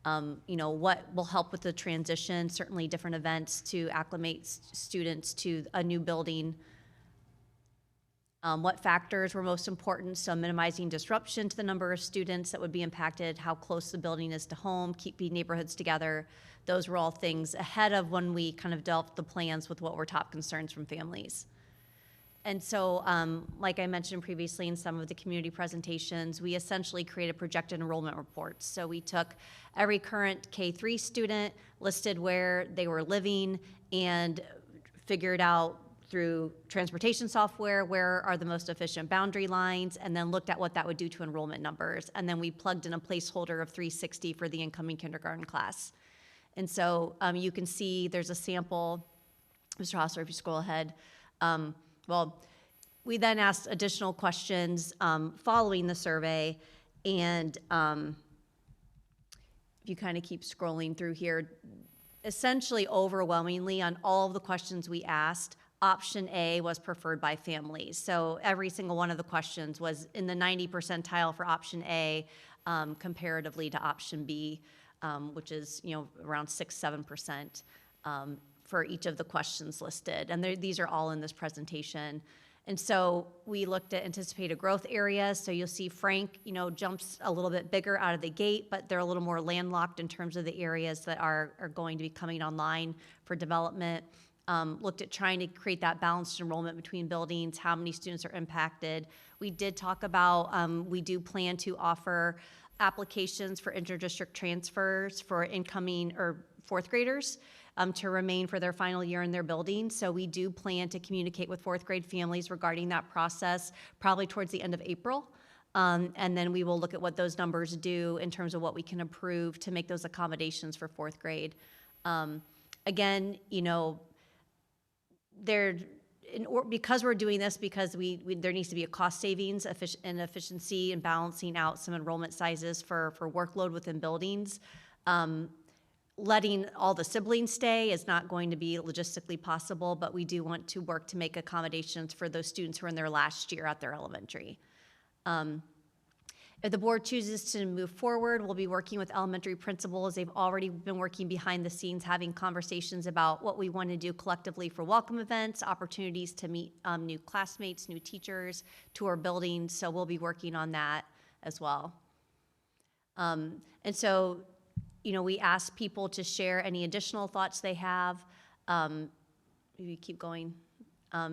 P: What will help with the transition, certainly different events to acclimate students to a new building. What factors were most important, so minimizing disruption to the number of students that would be impacted, how close the building is to home, keeping neighborhoods together. Those were all things ahead of when we kind of developed the plans with what were top concerns from families. And so, like I mentioned previously in some of the community presentations, we essentially created projected enrollment reports. So we took every current K-3 student, listed where they were living, and figured out through transportation software where are the most efficient boundary lines, and then looked at what that would do to enrollment numbers. And then we plugged in a placeholder of 360 for the incoming kindergarten class. And so you can see there's a sample. Mr. Hosser, if you scroll ahead. Well, we then asked additional questions following the survey, and if you kind of keep scrolling through here, essentially overwhelmingly on all of the questions we asked, option A was preferred by families. So every single one of the questions was in the 90 percentile for option A, comparatively to option B, which is around 6-7% for each of the questions listed. And these are all in this presentation. And so we looked at anticipated growth areas. So you'll see Frank, jumps a little bit bigger out of the gate, but they're a little more landlocked in terms of the areas that are going to be coming online for development. Looked at trying to create that balanced enrollment between buildings, how many students are impacted. We did talk about, we do plan to offer applications for interdistrict transfers for incoming or fourth graders to remain for their final year in their building. So we do plan to communicate with fourth grade families regarding that process probably towards the end of April. And then we will look at what those numbers do in terms of what we can approve to make those accommodations for fourth grade. Again, because we're doing this, because there needs to be a cost savings and efficiency and balancing out some enrollment sizes for workload within buildings. Letting all the siblings stay is not going to be logistically possible, but we do want to work to make accommodations for those students who are in their last year at their elementary. If the board chooses to move forward, we'll be working with elementary principals. They've already been working behind the scenes, having conversations about what we want to do collectively for welcome events, opportunities to meet new classmates, new teachers, tour buildings. So we'll be working on that as well. And so, we ask people to share any additional thoughts they have. Maybe keep going.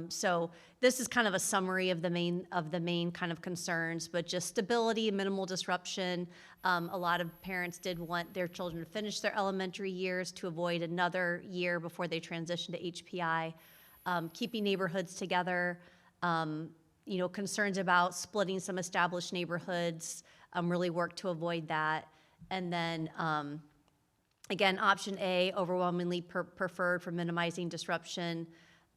P: So this is kind of a summary of the main kind of concerns, but just stability, minimal disruption. A lot of parents did want their children to finish their elementary years to avoid another year before they transition to HPI. Keeping neighborhoods together, concerns about splitting some established neighborhoods, really work to avoid that. And then, again, option A, overwhelmingly preferred for minimizing disruption.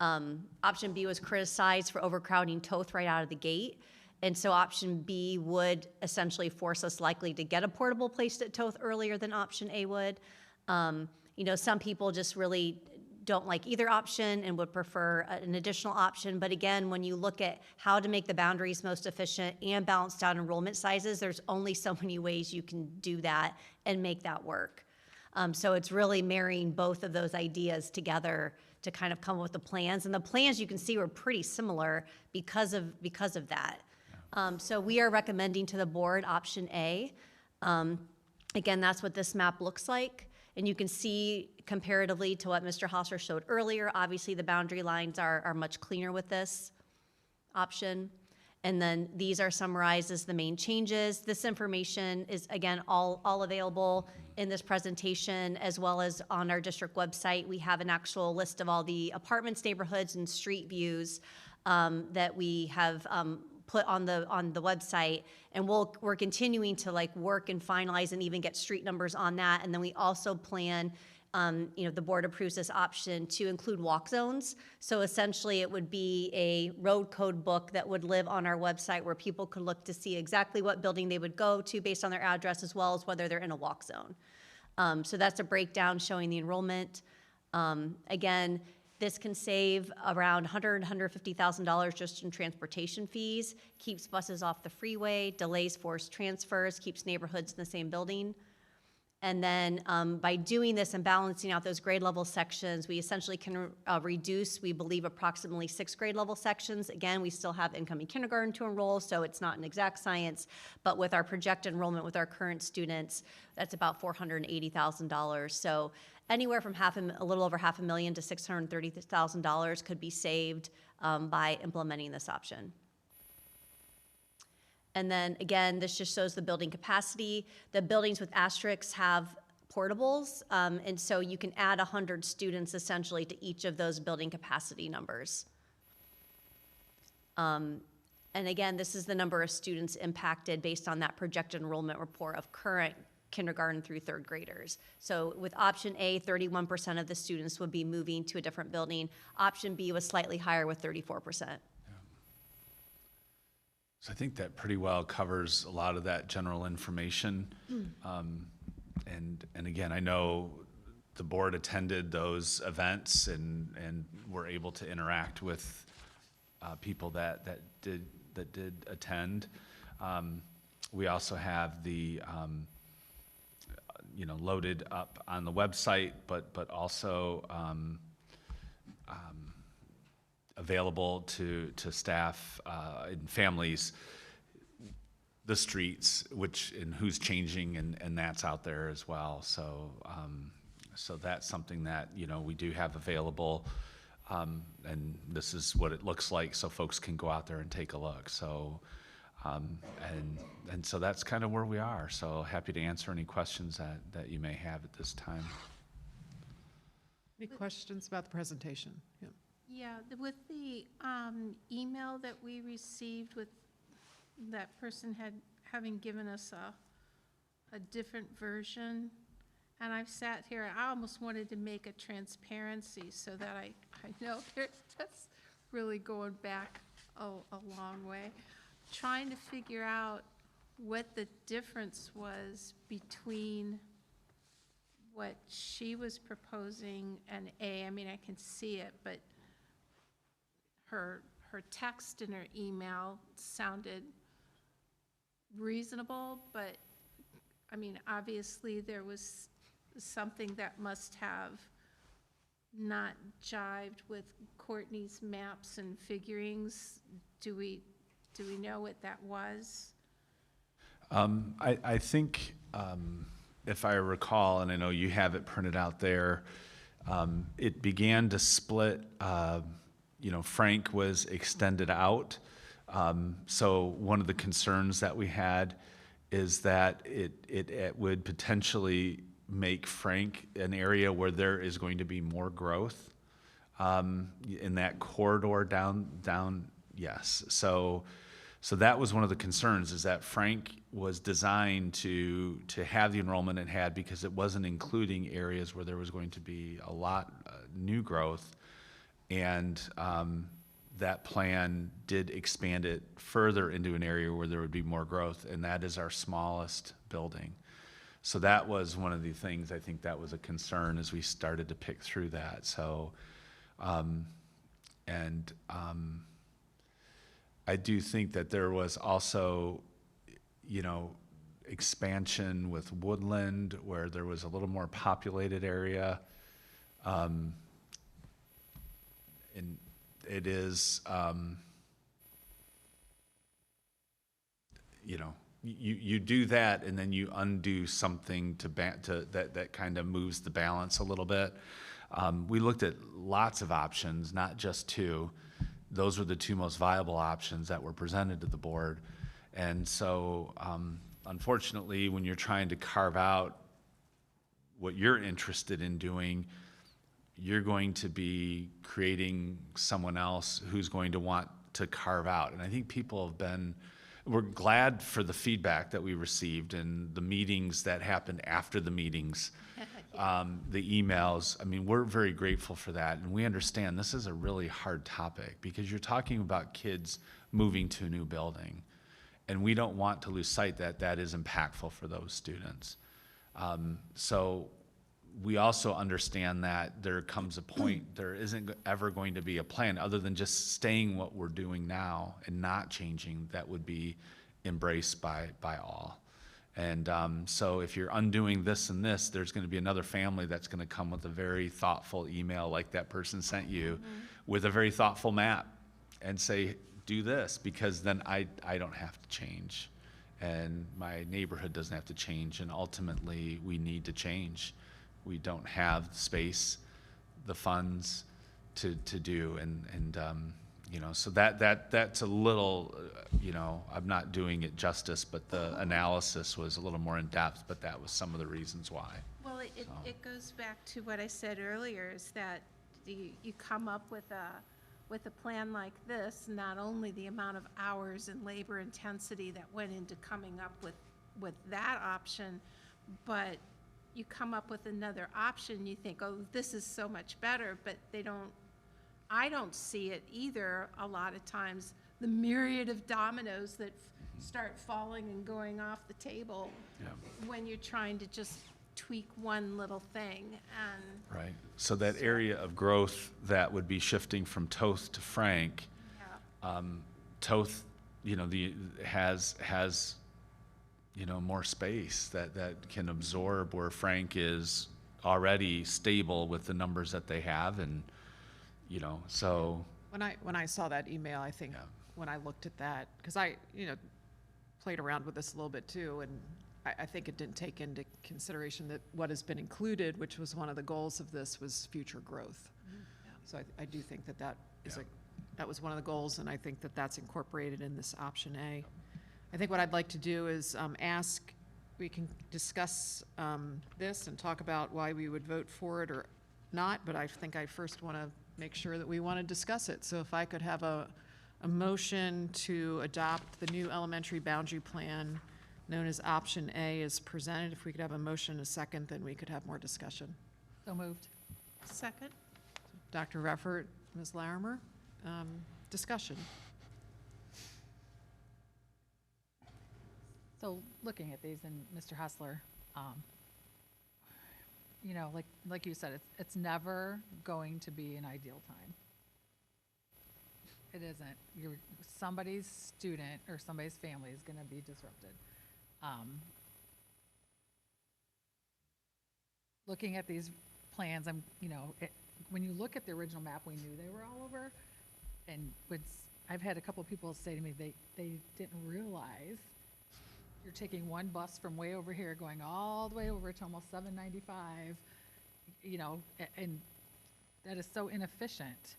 P: Option B was criticized for overcrowding Toth right out of the gate. And so option B would essentially force us likely to get a portable placed at Toth earlier than option A would. Some people just really don't like either option and would prefer an additional option. But again, when you look at how to make the boundaries most efficient and balance out enrollment sizes, there's only so many ways you can do that and make that work. So it's really marrying both of those ideas together to kind of come up with the plans. And the plans you can see were pretty similar because of that. So we are recommending to the board option A. Again, that's what this map looks like. And you can see comparatively to what Mr. Hosser showed earlier, obviously the boundary lines are much cleaner with this option. And then these are summarized as the main changes. This information is, again, all available in this presentation, as well as on our district website. We have an actual list of all the apartments, neighborhoods, and street views that we have put on the website, and we're continuing to work and finalize and even get street numbers on that. And then we also plan the board approves this option to include walk zones. So essentially, it would be a road code book that would live on our website where people could look to see exactly what building they would go to based on their address, as well as whether they're in a walk zone. So that's a breakdown showing the enrollment. Again, this can save around $150,000 just in transportation fees, keeps buses off the freeway, delays forced transfers, keeps neighborhoods in the same building. And then by doing this and balancing out those grade level sections, we essentially can reduce, we believe, approximately 6 grade level sections. Again, we still have incoming kindergarten to enroll, so it's not an exact science, but with our projected enrollment with our current students, that's about $480,000. So anywhere from a little over $500,000 to $630,000 could be saved by implementing this option. And then again, this just shows the building capacity. The buildings with asterisks have portables, and so you can add 100 students essentially to each of those building capacity numbers. And again, this is the number of students impacted based on that projected enrollment report of current kindergarten through 3rd graders. So with option A, 31% of the students would be moving to a different building. Option B was slightly higher with 34%.
E: So I think that pretty well covers a lot of that general information. And again, I know the board attended those events and were able to interact with people that did attend. We also have the loaded up on the website, but also available to staff and families, the streets, and who's changing, and that's out there as well. So so that's something that we do have available, and this is what it looks like, so folks can go out there and take a look. So and so that's kind of where we are. So happy to answer any questions that you may have at this time.
A: Any questions about the presentation? Yeah.
D: Yeah, with the email that we received with that person having given us a different version, and I've sat here, I almost wanted to make a transparency so that I know that's really going back a long way. Trying to figure out what the difference was between what she was proposing and A. I mean, I can see it, but her text in her email sounded reasonable, but I mean, obviously there was something that must have not jived with Courtney's maps and figurings. Do we know what that was?
E: I think, if I recall, and I know you have it printed out there, it began to split. Frank was extended out. So one of the concerns that we had is that it would potentially make Frank an area where there is going to be more growth in that corridor down. Yes. So that was one of the concerns, is that Frank was designed to have the enrollment it had because it wasn't including areas where there was going to be a lot new growth. And that plan did expand it further into an area where there would be more growth, and that is our smallest building. So that was one of the things, I think that was a concern as we started to pick through that. So, I do think that there was also, expansion with Woodland, where there was a little more populated area. And it is, you do that and then you undo something that kind of moves the balance a little bit. We looked at lots of options, not just 2. Those were the 2 most viable options that were presented to the board. And so, unfortunately, when you're trying to carve out what you're interested in doing, you're going to be creating someone else who's going to want to carve out. And I think we're glad for the feedback that we received and the meetings that happened after the meetings. the emails. I mean, we're very grateful for that, and we understand this is a really hard topic because you're talking about kids moving to a new building, and we don't want to lose sight that that is impactful for those students. So we also understand that there comes a point, there isn't ever going to be a plan other than just staying what we're doing now and not changing that would be embraced by all. And so if you're undoing this and this, there's going to be another family that's going to come with a very thoughtful email like that person sent you with a very thoughtful map and say, do this, because then I don't have to change. And my neighborhood doesn't have to change. And ultimately, we need to change. We don't have the space, the funds to do. And you know, so that's a little, you know, I'm not doing it justice, but the analysis was a little more in depth, but that was some of the reasons why.
D: Well, it goes back to what I said earlier, is that you come up with a plan like this, not only the amount of hours and labor intensity that went into coming up with that option, but you come up with another option, you think, oh, this is so much better, but I don't see it either a lot of times, the myriad of dominoes that start falling and going off the table when you're trying to just tweak one little thing. And
E: right. So that area of growth that would be shifting from Toth to Frank, Toth, you know, has you know, more space that can absorb, where Frank is already stable with the numbers that they have. And you know, so
A: When I saw that email, I think when I looked at that, because I, you know, played around with this a little bit too, and I think it didn't take into consideration that what has been included, which was one of the goals of this, was future growth. So I do think that is that was one of the goals, and I think that that's incorporated in this option A. I think what I'd like to do is we can discuss this and talk about why we would vote for it or not, but I think I first want to make sure that we want to discuss it. So if I could have a motion to adopt the new elementary boundary plan known as option A is presented. If we could have a motion and a second, then we could have more discussion.
N: So moved.
D: second,
A: Dr. Reffert, Ms. Larimer, discussion.
N: So looking at these, and Mr. Hustler, you know, like you said, it's never going to be an ideal time. It isn't. Somebody's student or somebody's family is going to be disrupted. Looking at these plans, when you look at the original map, we knew they were all over. And I've had a couple of people say to me they didn't realize you're taking one bus from way over here going all the way over to almost 795, and that is so inefficient.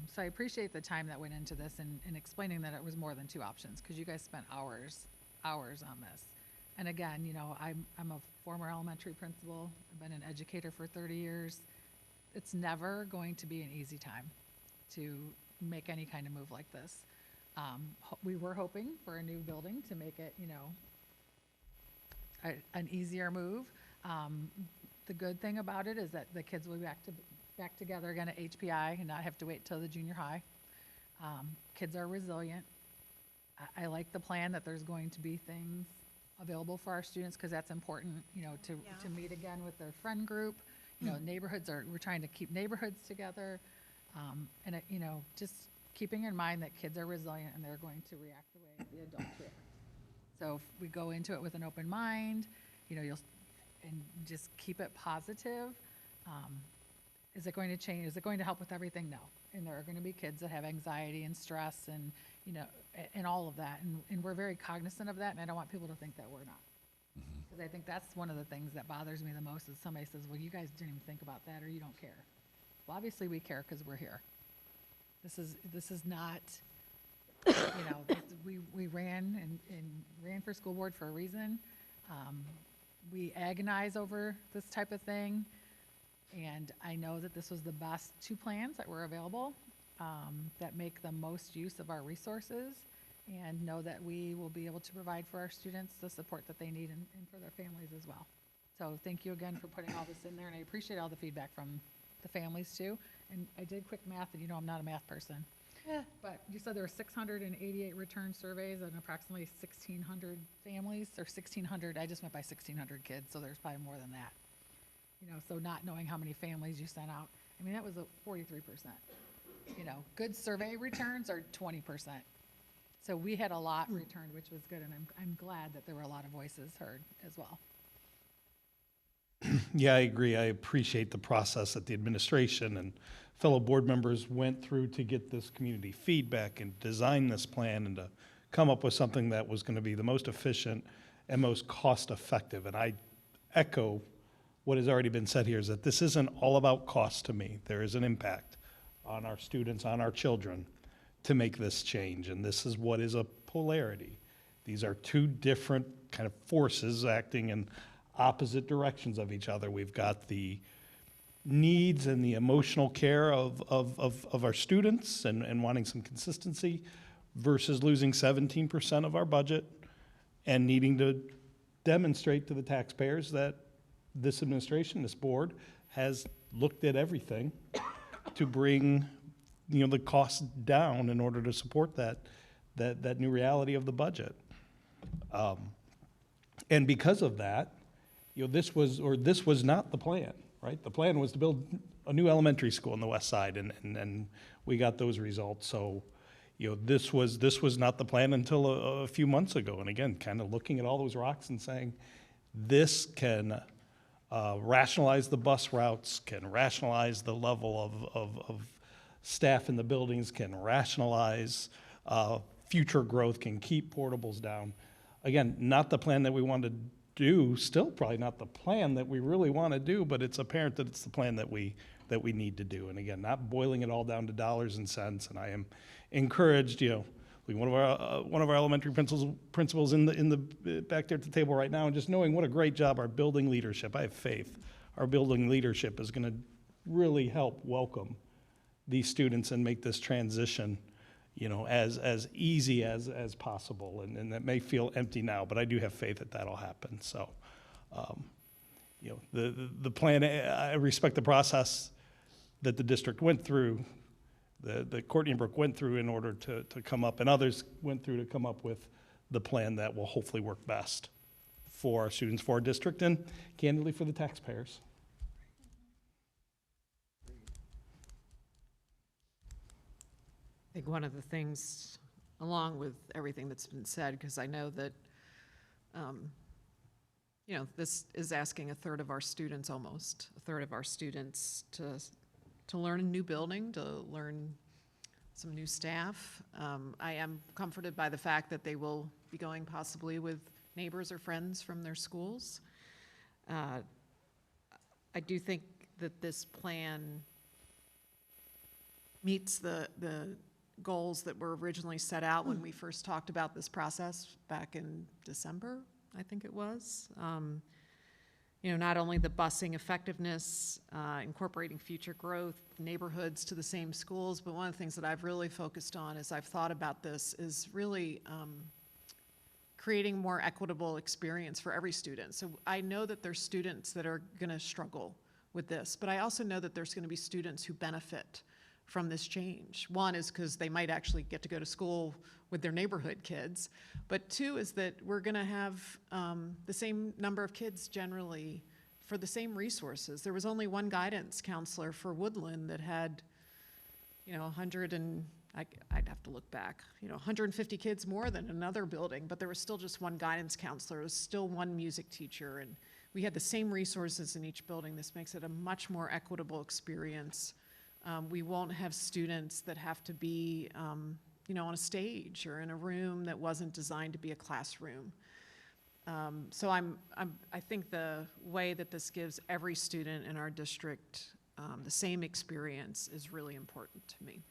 N: So I appreciate the time that went into this and explaining that it was more than two options, because you guys spent hours on this. And again, I'm a former elementary principal. I've been an educator for 30 years. It's never going to be an easy time to make any kind of move like this. We were hoping for a new building to make it, an easier move. The good thing about it is that the kids will be back together again at HPI and not have to wait till the junior high. Kids are resilient. I like the plan that there's going to be things available for our students, because that's important, to meet again with their friend group. We're trying to keep neighborhoods together. And just keeping in mind that kids are resilient and they're going to react the way the adults react. So if we go into it with an open mind, and just keep it positive. Is it going to change? Is it going to help with everything? No. And there are going to be kids that have anxiety and stress and, and all of that. And we're very cognizant of that, and I don't want people to think that we're not. Because I think that's one of the things that bothers me the most, is somebody says, well, you guys didn't even think about that, or you don't care. Well, obviously we care, because we're here. This is not, we ran and ran for school board for a reason. We agonize over this type of thing. And I know that this was the best two plans that were available, that make the most use of our resources, and know that we will be able to provide for our students the support that they need and for their families as well. So thank you again for putting all this in there, and I appreciate all the feedback from the families too. And I did quick math, and you know I'm not a math person.
D: Yeah.
N: But you said there were 688 return surveys and approximately 1,600 families, or 1,600, I just went by 1,600 kids, so there's probably more than that. You know, so not knowing how many families you sent out, I mean, that was a 43%. You know, good survey returns are 20%. So we had a lot returned, which was good, and I'm glad that there were a lot of voices heard as well.
C: Yeah, I agree. I appreciate the process that the administration and fellow board members went through to get this community feedback and design this plan and to come up with something that was going to be the most efficient and most cost-effective. And I echo what has already been said here, is that this isn't all about cost to me. There is an impact on our students, on our children, to make this change. And this is what is a polarity. These are two different kind of forces acting in opposite directions of each other. We've got the needs and the emotional care of our students and wanting some consistency versus losing 17% of our budget and needing to demonstrate to the taxpayers that this administration, this board, has looked at everything to bring, you know, the costs down in order to support that new reality of the budget. And because of that, you know, this was not the plan, right? The plan was to build a new elementary school on the west side, and we got those results. So, you know, this was not the plan until a few months ago. And again, kind of looking at all those rocks and saying, this can rationalize the bus routes, can rationalize the level of staff in the buildings, can rationalize future growth, can keep portables down. Again, not the plan that we wanted to do, still probably not the plan that we really want to do, but it's apparent that it's the plan that we need to do. And again, not boiling it all down to dollars and cents. And I am encouraged, you know, one of our elementary principals in the back there at the table right now, and just knowing what a great job our building leadership, I have faith, our building leadership is going to really help welcome these students and make this transition, you know, as easy as possible. And that may feel empty now, but I do have faith that that'll happen. So, you know, the plan, I respect the process that the district went through, that Courtney and Brooke went through in order to come up, and others went through to come up with the plan that will hopefully work best for our students, for our district, and candidly for the taxpayers.
A: I think one of the things, along with everything that's been said, because I know that, you know, this is asking a third of our students, almost a third of our students, to learn a new building, to learn some new staff. I am comforted by the fact that they will be going possibly with neighbors or friends from their schools. I do think that this plan meets the goals that were originally set out when we first talked about this process back in December, I think it was. You know, not only the busing effectiveness, incorporating future growth, neighborhoods to the same schools, but one of the things that I've really focused on as I've thought about this is really creating a more equitable experience for every student. So I know that there's students that are going to struggle with this, but I also know that there's going to be students who benefit from this change. One is because they might actually get to go to school with their neighborhood kids, but two is that we're going to have the same number of kids generally for the same resources. There was only one guidance counselor for Woodland that had, you know, 100 and I'd have to look back, you know, 150 kids more than another building, but there was still just one guidance counselor. There was still one music teacher, and we had the same resources in each building. This makes it a much more equitable experience. We won't have students that have to be, you know, on a stage or in a room that wasn't designed to be a classroom. So I think the way that this gives every student in our district the same experience is really important to me.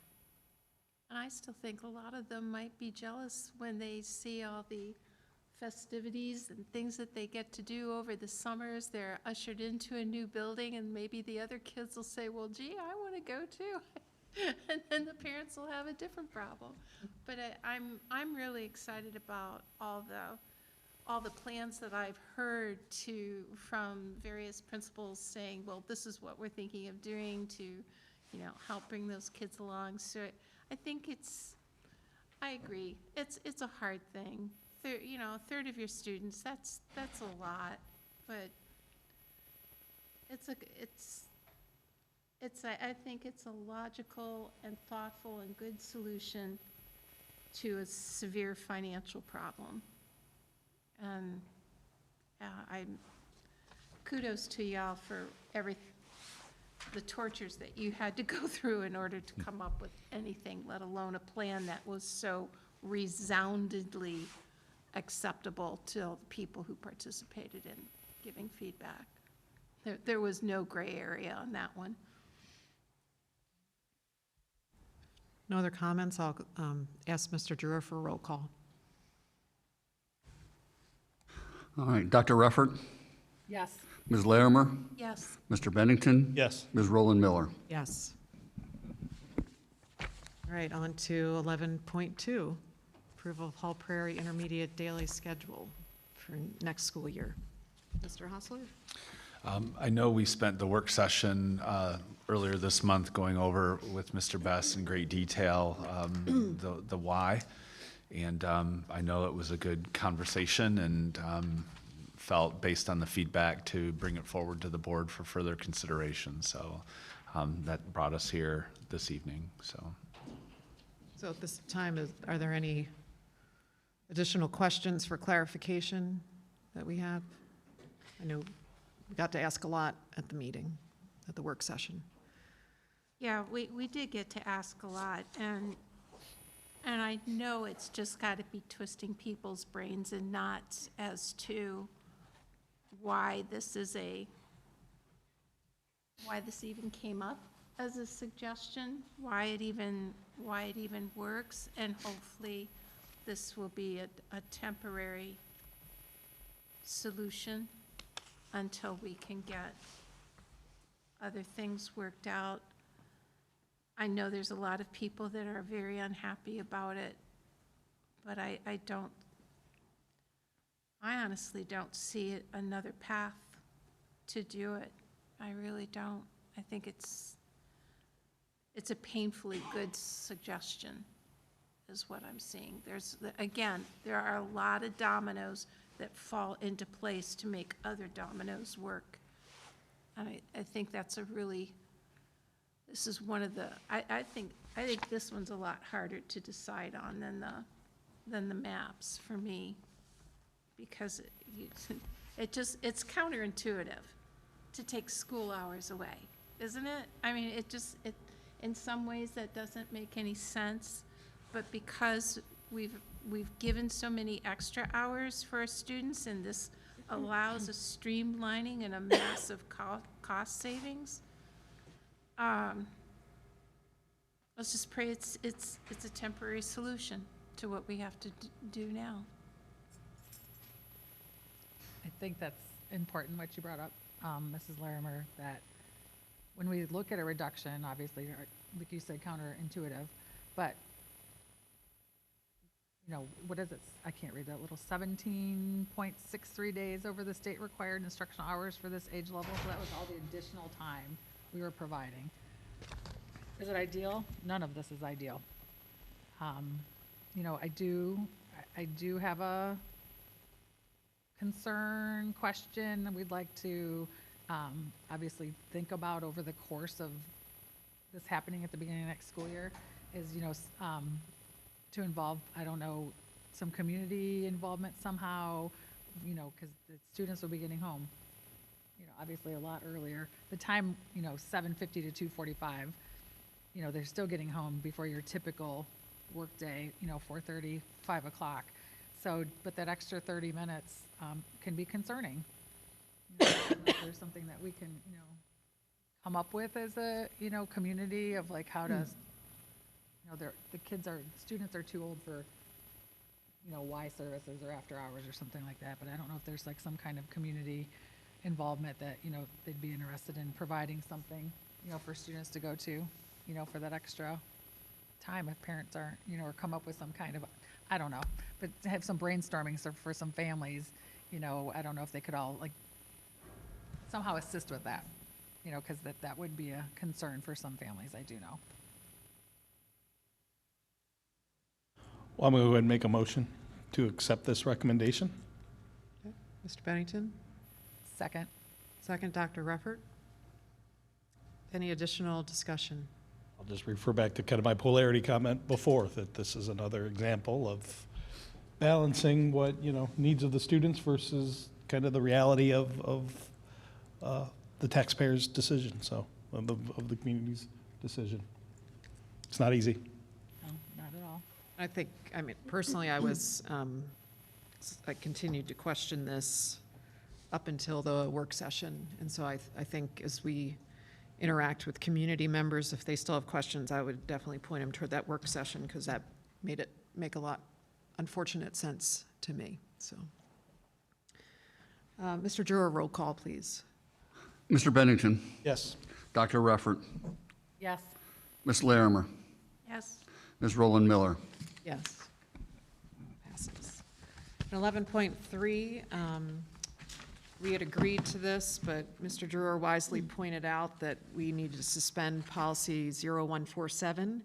D: And I still think a lot of them might be jealous when they see all the festivities and things that they get to do over the summers. They're ushered into a new building, and maybe the other kids will say, well, gee, I want to go too. And then the parents will have a different problem. But I'm really excited about all the all the plans that I've heard from various principals saying, well, this is what we're thinking of doing to, help bring those kids along. So I think I agree. It's a hard thing. A third of your students, that's a lot, but I think it's a logical and thoughtful and good solution to a severe financial problem. And kudos to y'all for the tortures that you had to go through in order to come up with anything, let alone a plan that was so resoundingly acceptable to the people who participated in giving feedback. There was no gray area on that one.
A: No other comments? I'll ask Mr. Drewer for a roll call.
B: All right, Dr. Ruffert,
N: Yes.
B: Ms. Larimer,
D: Yes.
B: Mr. Bennington.
C: Yes.
B: Ms. Rowland Miller.
A: Yes. All right, on to 11.2, approval of Hall Prairie Intermediate daily schedule for next school year. Mr. Hostler?
E: I know we spent the work session earlier this month going over with Mr. Best in great detail the why. And I know it was a good conversation and felt based on the feedback to bring it forward to the board for further consideration. So that brought us here this evening.
A: So at this time, are there any additional questions for clarification that we have? I know we got to ask a lot at the meeting, at the work session.
D: Yeah, we did get to ask a lot, and I know it's just got to be twisting people's brains and knots as to why this even came up as a suggestion, why it even works, and hopefully this will be a temporary solution until we can get other things worked out. I know there's a lot of people that are very unhappy about it, but I honestly don't see another path to do it. I really don't. I think it's a painfully good suggestion, is what I'm seeing. There are a lot of dominoes that fall into place to make other dominoes work. And I think this is one of the, I think this one's a lot harder to decide on than the maps for me, because it's counterintuitive to take school hours away, isn't it? I mean, in some ways that doesn't make any sense, but because we've given so many extra hours for our students, and this allows a streamlining and a massive cost savings. Let's just pray it's a temporary solution to what we have to do now.
N: I think that's important what you brought up, Mrs. Larimer, that when we look at a reduction, obviously, like you said, counterintuitive, but what is it? I can't read that little 17.63 days over the state required instructional hours for this age level. So that was all the additional time we were providing. Is it ideal? None of this is ideal. I do have a concern, question we'd like to obviously think about over the course of this happening at the beginning of next school year is, to involve, I don't know, some community involvement somehow, because the students will be getting home, obviously a lot earlier. The time, 7:50 to 2:45, they're still getting home before your typical workday, 4:30, 5 o'clock. So, but that extra 30 minutes can be concerning. If there's something that we can, come up with as a, community of like how to, students are too old for, Y services or after hours or something like that. But I don't know if there's like some kind of community involvement that, they'd be interested in providing something, for students to go to, for that extra time if parents aren't, or come up with some kind of I don't know, but to have some brainstorming for some families, you know, I don't know if they could all like somehow assist with that, you know, because that would be a concern for some families, I do know.
C: Well, I'm going to go ahead and make a motion to accept this recommendation.
A: Mr. Bennington?
N: Second.
A: Second, Dr. Ruffert? Any additional discussion?
C: I'll just refer back to kind of my polarity comment before, that this is another example of balancing what, you know, needs of the students versus kind of the reality of the taxpayer's decision, so, of the community's decision. It's not easy.
N: No, not at all.
A: I think, I mean, personally, I continued to question this up until the work session. And so I think as we interact with community members, if they still have questions, I would definitely point them toward that work session, because that made it make a lot unfortunate sense to me, so. Mr. Juror, roll call, please.
B: Mr. Bennington?
C: Yes.
B: Dr. Ruffert?
N: Yes.
B: Ms. Larimer?
D: Yes.
B: Ms. Roland Miller?
A: Yes. Passes. 11.3, we had agreed to this, but Mr. Drewer wisely pointed out that we need to suspend policy 0147.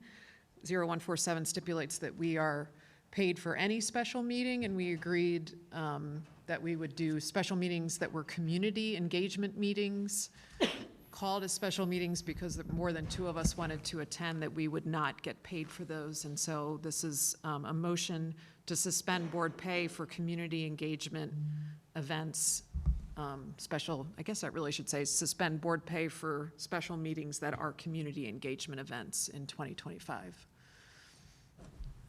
A: 0147 stipulates that we are paid for any special meeting, and we agreed that we would do special meetings that were community engagement meetings, called as special meetings because more than 2 of us wanted to attend, that we would not get paid for those. And so this is a motion to suspend board pay for community engagement events, I guess I really should say suspend board pay for special meetings that are community engagement events in 2025.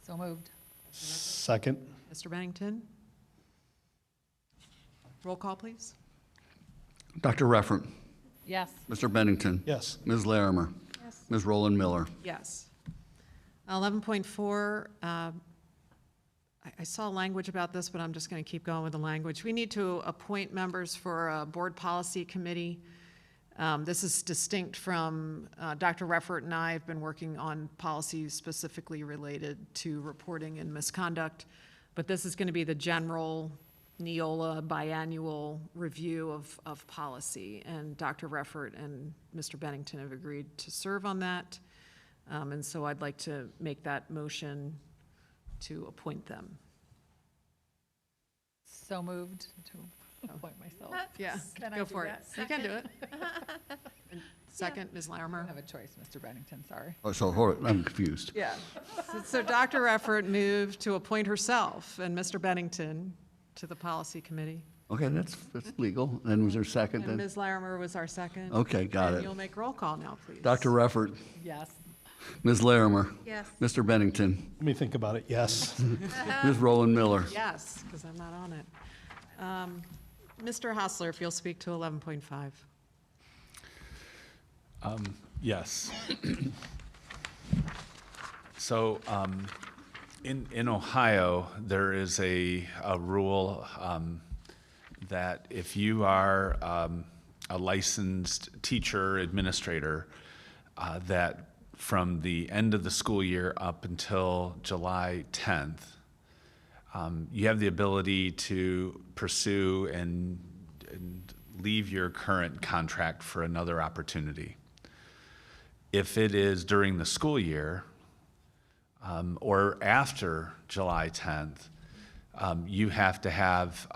N: So moved.
C: Second.
A: Mr. Bennington? Roll call, please.
B: Dr. Ruffert?
N: Yes.
B: Mr. Bennington?
C: Yes.
B: Ms. Larimer?
D: Yes.
B: Ms. Roland Miller?
A: Yes. 11.4, I saw language about this, but I'm just going to keep going with the language. We need to appoint members for a board policy committee. This is distinct from Dr. Ruffert and I have been working on policies specifically related to reporting and misconduct, but this is going to be the general Neola biannual review of policy, and Dr. Ruffert and Mr. Bennington have agreed to serve on that, and so I'd like to make that motion to appoint them.
N: So moved to appoint myself.
A: Yeah,
N: Can I
A: go
N: do
A: for it.
N: that?
A: You can do
N: Second?
A: it. And second, Ms.
N: I
A: Larimer.
N: don't have a choice, Mr. Bennington, sorry.
B: Oh, so hold it, I'm confused.
A: Yeah. So Dr. Ruffert moved to appoint herself and Mr. Bennington to the policy committee.
B: Okay, that's legal. Then was there a second
A: And
B: then?
A: Ms. Larimer was our second.
B: Okay, got
A: And
B: it.
A: you'll make roll call now, please.
B: Dr. Ruffert?
N: Yes.
B: Ms. Larimer?
D: Yes.
B: Mr. Bennington?
C: Let me think about it. Yes.
B: Ms. Roland Miller?
A: Yes, because I'm not on it. Mr. Hostler, if you'll speak to 11.5.
E: Yes. So in Ohio, there is a rule that if you are a licensed teacher, administrator, that from the end of the school year up until July 10th, you have the ability to pursue and leave your current contract for another opportunity. If it is during the school year or after July 10th, you have to have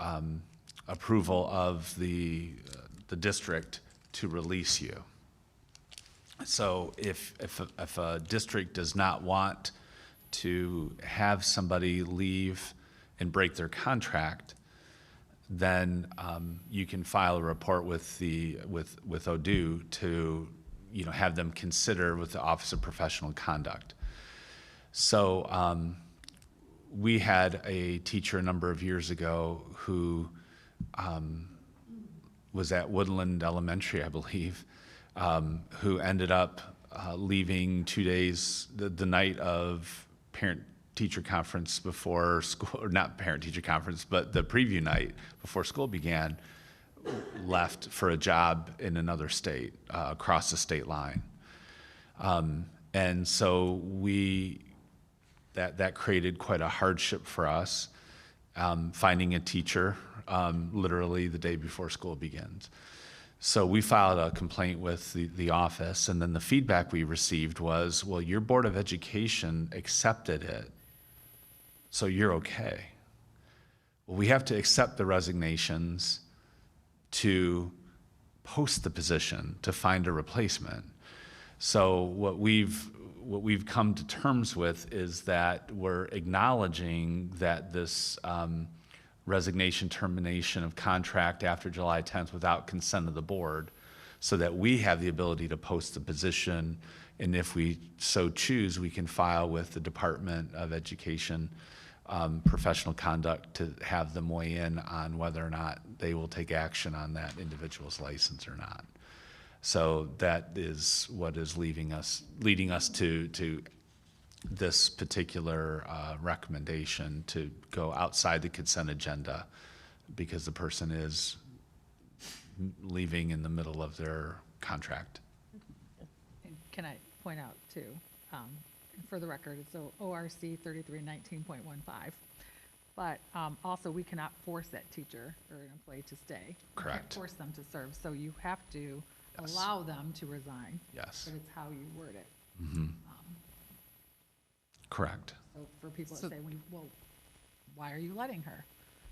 E: approval of the district to release you. So if a district does not want to have somebody leave and break their contract, then you can file a report with ODU to have them consider with the Office of Professional Conduct. So we had a teacher a number of years ago who was at Woodland Elementary, I believe, who ended up leaving 2 days, the night of parent-teacher conference before school, or not parent-teacher conference, but the preview night before school began, left for a job in another state, across the state line. And so we that created quite a hardship for us, finding a teacher literally the day before school begins. So we filed a complaint with the office, and then the feedback we received was, well, your Board of Education accepted it, so you're okay. Well, we have to accept the resignations to post the position, to find a replacement. So what we've come to terms with is that we're acknowledging that this resignation, termination of contract after July 10th without consent of the board, so that we have the ability to post the position, and if we so choose, we can file with the Department of Education professional conduct to have them weigh in on whether or not they will take action on that individual's license or not. So that is what is leading us to this particular recommendation to go outside the consent agenda, because the person is leaving in the middle of their contract.
N: And can I point out too, for the record, it's ORC 3319.15. But also, we cannot force that teacher or an employee to stay.
E: Correct.
N: We can't force them to serve, so you have to allow them to resign.
E: Yes.
N: But it's how you word it.
E: Mm-hmm. Correct.
N: So for people that say, well, why are you letting her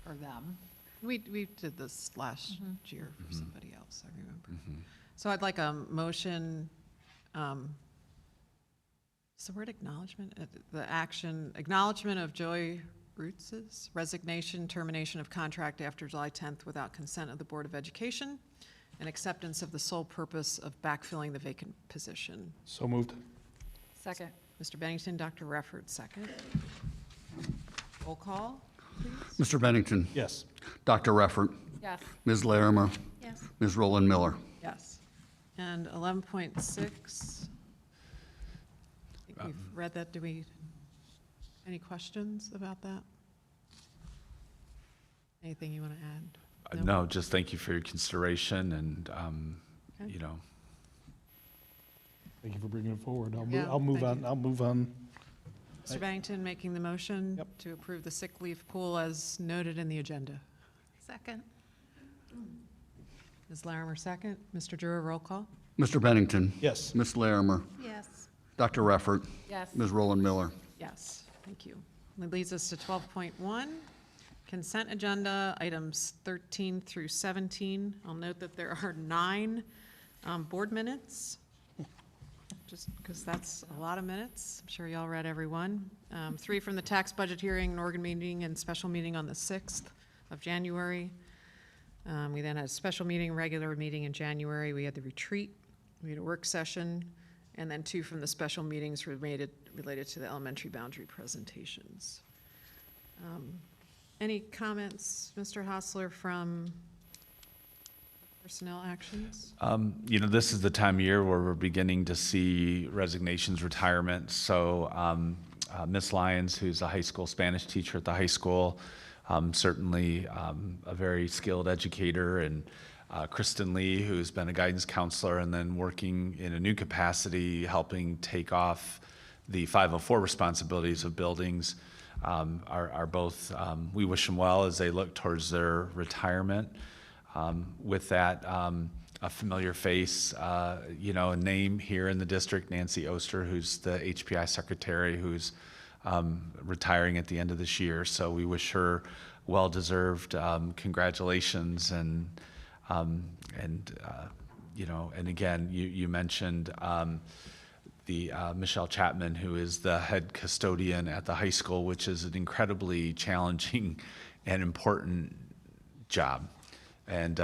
N: or them?
A: We did this last year for
E: Mm-hmm.
A: somebody else, I remember. So I'd like a motion, is the word acknowledgement? The action, acknowledgement of Joy Roots' resignation, termination of contract after July 10th without consent of the Board of Education, and acceptance of the sole purpose of backfilling the vacant position.
C: So moved.
N: Second.
A: Mr. Bennington, Dr. Reffert, second. Roll call, please.
B: Mr. Bennington.
C: Yes.
B: Dr. Reffert.
N: Yes.
B: Ms. Larimer.
L: Yes.
B: Ms. Rowland Miller.
A: Yes. And 11.6, I think we've read that. Any questions about that? Anything you want to add?
E: No, just thank you for your consideration, and
A: Okay.
E: you know,
C: Thank you for bringing it forward.
A: Yeah,
C: I'll move
A: thank
C: on.
A: you.
C: I'll move on.
A: Mr. Bennington making the motion
C: Yep.
A: to approve the sick leave pool as noted in the agenda.
D: Second.
A: Ms. Larimer, second. Mr. Drewer, roll call.
B: Mr. Bennington.
C: Yes.
B: Ms. Larimer.
D: Yes.
B: Dr. Reffert.
N: Yes.
B: Ms. Rowland Miller.
A: Yes, thank you. That leads us to 12.1, consent agenda, items 13 through 17. I'll note that there are 9 board minutes, just because that's a lot of minutes. I'm sure y'all read every one. 3 from the tax budget hearing, and organ meeting, and special meeting on the 6th of January. We then had a special meeting, regular meeting in January. We had the retreat, we had a work session, and then 2 from the special meetings related to the elementary boundary presentations. Any comments, Mr. Hostler, from personnel actions?
E: you know, this is the time of year where we're beginning to see resignations, retirements. So Miss Lyons, who's a high school Spanish teacher at the high school, certainly a very skilled educator, and Kristen Lee, who's been a guidance counselor and then working in a new capacity, helping take off the 504 responsibilities of buildings, are both, we wish them well as they look towards their retirement. With that, a familiar face, you know, a name here in the district, Nancy Oster, who's the HPI secretary, who's retiring at the end of this year. So we wish her well-deserved congratulations, and you know, and again, you mentioned the Michelle Chapman, who is the head custodian at the high school, which is an incredibly challenging and important job. And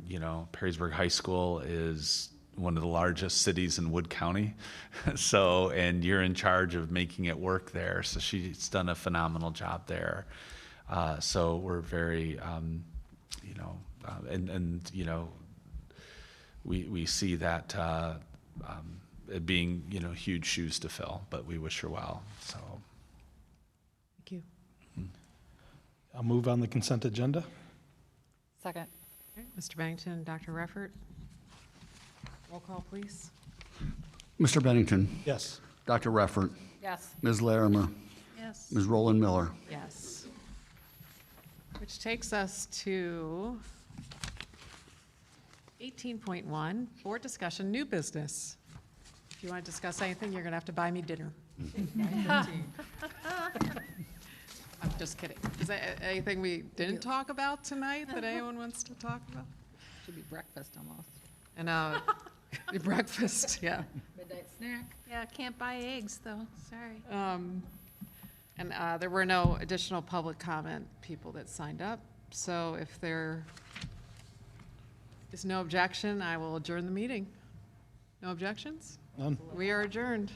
E: you know, Perrysburg High School is one of the largest cities in Wood County. So, and you're in charge of making it work there. So she's done a phenomenal job there. So we're very, you know, and you know, we see that it being, you know, huge shoes to fill, but we wish her well, so.
A: Thank you.
C: I'll move on the consent agenda.
N: Second.
A: Okay, Mr. Bennington, Dr. Reffert. Roll call, please.
B: Mr. Bennington.
C: Yes.
B: Dr. Reffert.
N: Yes.
B: Ms. Larimer.
D: Yes.
N: Yes.
B: Ms. Roland Miller.
A: Yes. Which takes us to 18.1, board discussion, new business. If you want to discuss anything, you're going to have to buy me dinner. I'm just kidding. Is there anything we didn't talk about tonight that anyone wants to talk about?
N: Should be breakfast almost.
A: And breakfast, yeah.
N: Midnight snack.
D: Yeah, can't buy eggs, though, sorry.
A: And there were no additional public comment people that signed up. So if there is no objection, I will adjourn the meeting. No objections?
C: None.
A: We are adjourned.